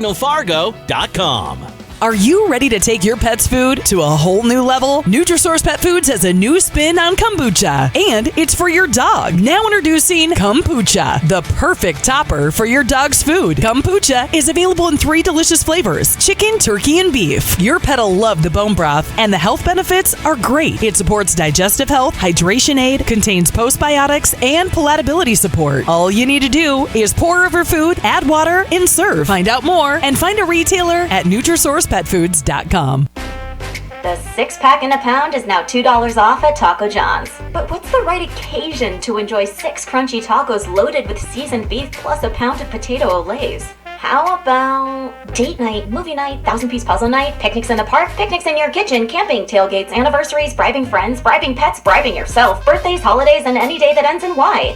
Are you ready to take your pet's food to a whole new level? Nutrisource Pet Foods has a new spin on kombucha, and it's for your dog. Now introducing Kombucha, the perfect topper for your dog's food. Kombucha is available in 3 delicious flavors: chicken, turkey, and beef. Your pet'll love the bone broth, and the health benefits are great. It supports digestive health, hydration aid, contains postbiotics, and palatability support. All you need to do is pour over food, add water, and serve. Find out more and find a retailer at NutrisourcePetFoods.com. The 6-pack in a pound is now $2 off at Taco John's. But what's the right occasion to enjoy 6 crunchy tacos loaded with seasoned beef plus a pound of potato olays? How about date night, movie night, 1,000-piece puzzle night, picnics in the park, picnics in your kitchen, camping, tailgates, anniversaries, bribing friends, bribing pets, bribing yourself, birthdays, holidays, and any day that ends in Y,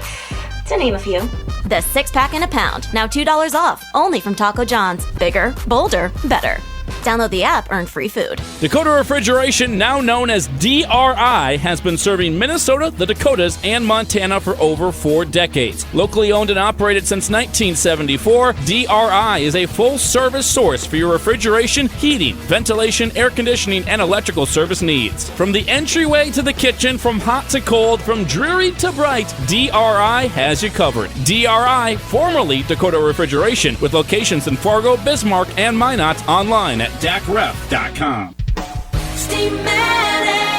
to name a few. The 6-pack in a pound, now $2 off, only from Taco John's. Bigger, bolder, better. Download the app, earn free food. Dakota Refrigeration, now known as DRI, has been serving Minnesota, the Dakotas, and Montana for over 4 decades. Locally owned and operated since 1974, DRI is a full-service source for your refrigeration, heating, ventilation, air conditioning, and electrical service needs. From the entryway to the kitchen, from hot to cold, from dreary to bright, DRI has you covered. DRI, formerly Dakota Refrigeration, with locations in Fargo, Bismarck, and Minot, online at DACREF.com.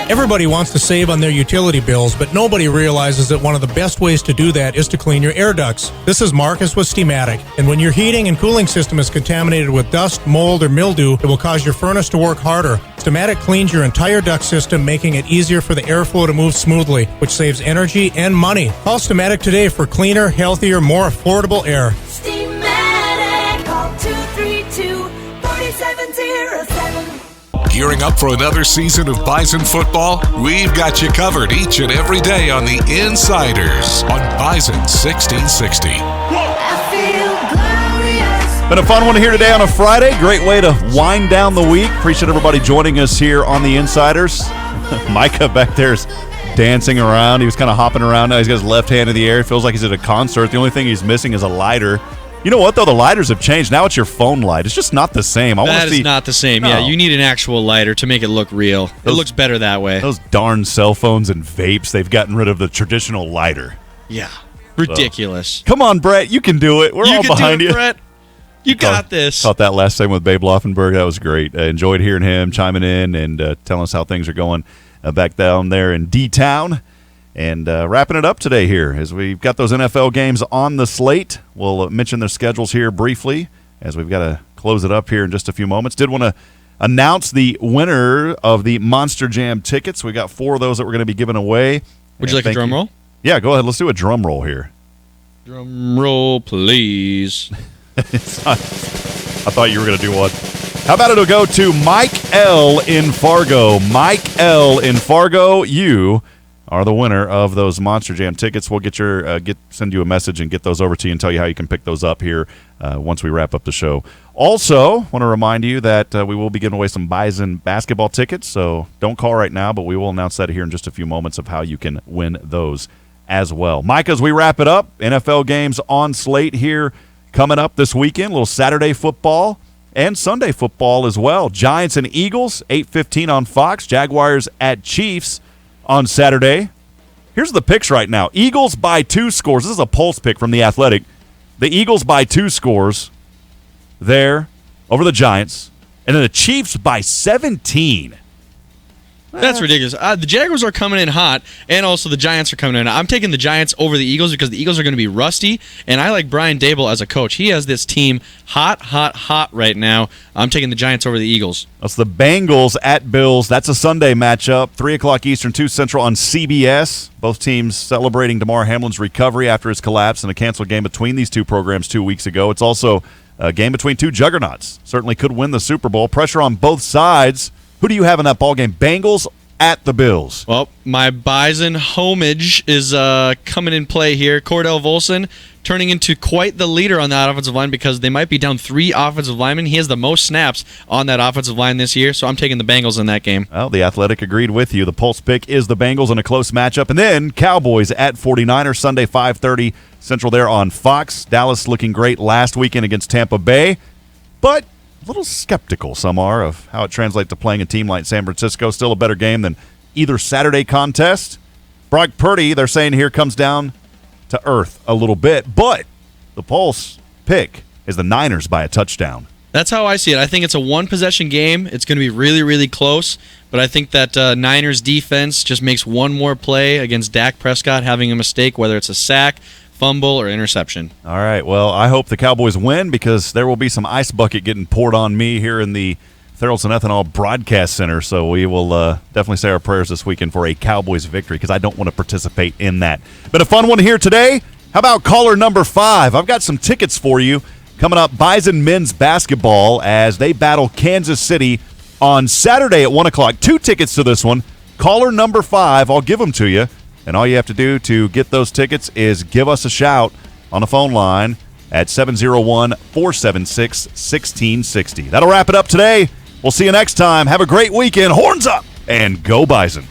Everybody wants to save on their utility bills, but nobody realizes that one of the best ways to do that is to clean your air ducts. This is Marcus with Steamatic, and when your heating and cooling system is contaminated with dust, mold, or mildew, it will cause your furnace to work harder. Steamatic cleans your entire duct system, making it easier for the airflow to move smoothly, which saves energy and money. Call Steamatic today for cleaner, healthier, more affordable air. Steamatic, call 232-4707. Gearing up for another season of Bison football? We've got you covered each and every day on The Insiders on Bison 1660. Been a fun one here today on a Friday. Great way to wind down the week. Appreciate everybody joining us here on The Insiders. Micah back there's dancing around. He was kind of hopping around. Now he's got his left hand in the air. It feels like he's at a concert. The only thing he's missing is a lighter. You know what, though? The lighters have changed. Now it's your phone light. It's just not the same. That is not the same. No. Yeah, you need an actual lighter to make it look real. It looks better that way. Those darn cell phones and vapes, they've gotten rid of the traditional lighter. Yeah. Ridiculous. So, come on, Brett. You can do it. We're all behind you. Brett. You got this. Caught that last time with Babe Laufenberg. That was great. Enjoyed hearing him chiming in and telling us how things are going back down there in D-Town. And wrapping it up today here as we've got those NFL games on the slate. We'll mention their schedules here briefly as we've got close it up here in just a few moments. Did want to announce the winner of the Monster Jam tickets. We got 4 of those that we're going to be giving away. Would you like a drum roll? Yeah, go ahead. Let's do a drum roll here. Drum roll, please. I thought you were going to do one. How about it'll go to Mike L. in Fargo. Mike L. in Fargo, you are the winner of those Monster Jam tickets. We'll send you a message and get those over to you and tell you how you can pick those up here once we wrap up the show. Also, want to remind you that we will be giving away some Bison basketball tickets, so don't call right now, but we will announce that here in just a few moments of how you can win those as well. Mike, as we wrap it up, NFL games on slate here coming up this weekend, a little Saturday football and Sunday football as well. Giants and Eagles, 8:15 on Fox. Jaguars at Chiefs on Saturday. Here's the picks right now. Eagles by 2 scores. This is a pulse pick from The Athletic. The Eagles by 2 scores there over the Giants. And then the Chiefs by 17. That's ridiculous. The Jaguars are coming in hot, and also the Giants are coming in hot. I'm taking the Giants over the Eagles because the Eagles are going to be rusty, and I like Brian Daboll as a coach. He has this team hot right now. I'm taking the Giants over the Eagles. That's the Bengals at Bills. That's a Sunday matchup, 3 o'clock Eastern, 2 Central on CBS. Both teams celebrating Damar Hamlin's recovery after his collapse in a canceled game between these two programs 2 weeks ago. It's also a game between 2 juggernauts. Certainly could win the Super Bowl. Pressure on both sides. Who do you have in that ball game? Bengals at the Bills. Well, my Bison homage is coming in play here. Cordell Volson turning into quite the leader on that offensive line because they might be down 3 offensive linemen. He has the most snaps on that offensive line this year, so I'm taking the Bengals in that game. Well, the Athletic agreed with you. The pulse pick is the Bengals in a close matchup. And then Cowboys at 49ers, Sunday 5:30 Central there on Fox. Dallas looking great last weekend against Tampa Bay, but a little skeptical, some are, of how it translates to playing a team like San Francisco. Still a better game than either Saturday contest. Brock Purdy, they're saying here, comes down to earth a little bit, but the pulse pick is the Niners by a touchdown. That's how I see it. I think it's a one-possession game. It's going to be really, really close, but I think that Niners defense just makes one more play against Dak Prescott having a mistake, whether it's a sack, fumble, or interception. All right, well, I hope the Cowboys win because there will be some ice bucket getting poured on me here in the Theraldson Ethanol Broadcast Center, so we will definitely say our prayers this weekend for a Cowboys victory because I don't want to participate in that. But a fun one here today. How about caller number 5? I've got some tickets for you coming up. Bison men's basketball as they battle Kansas City on Saturday at 1 o'clock. 2 tickets to this one. Caller number 5, I'll give them to you. And all you have to do to get those tickets is give us a shout on the phone line at 701-476-1660. That'll wrap it up today. We'll see you next time. Have a great weekend. Horns up and go Bison.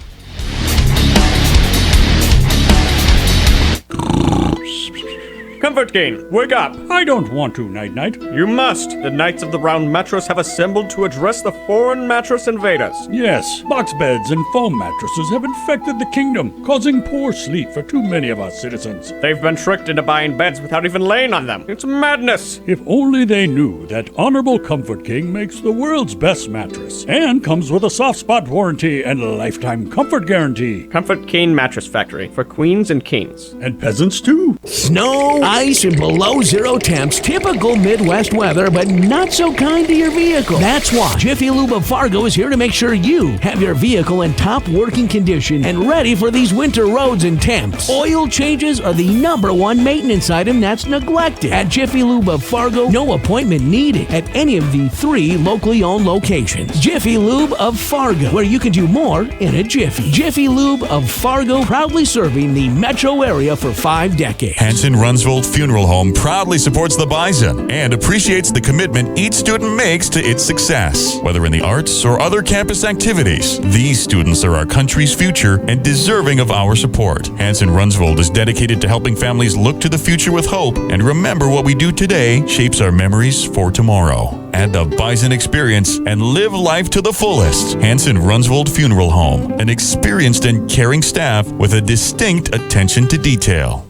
Comfort King, wake up! I don't want to, Night-Night. You must! The Knights of the Round Mattress have assembled to address the foreign mattress invaders. Yes, box beds and foam mattresses have infected the kingdom, causing poor sleep for too many of our citizens. They've been tricked into buying beds without even laying on them. It's madness! If only they knew that Honorable Comfort King makes the world's best mattress and comes with a soft spot warranty and a lifetime comfort guarantee. Comfort King Mattress Factory for queens and kings. And peasants too. Snow, ice, and below zero temps. Typical Midwest weather, but not so kind to your vehicle. That's why Jiffy Lube of Fargo is here to make sure you have your vehicle in top working condition and ready for these winter roads and temps. Oil changes are the #1 maintenance item that's neglected. At Jiffy Lube of Fargo, no appointment needed at any of the 3 locally owned locations. Jiffy Lube of Fargo, where you can do more in a jiffy. Jiffy Lube of Fargo, proudly serving the metro area for 5 decades. Hanson Runsvold Funeral Home proudly supports the Bison and appreciates the commitment each student makes to its success. Whether in the arts or other campus activities, these students are our country's future and deserving of our support. Hanson Runsvold is dedicated to helping families look to the future with hope and remember what we do today shapes our memories for tomorrow. Add the Bison experience and live life to the fullest. Hanson Runsvold Funeral Home, an experienced and caring staff with a distinct attention to detail.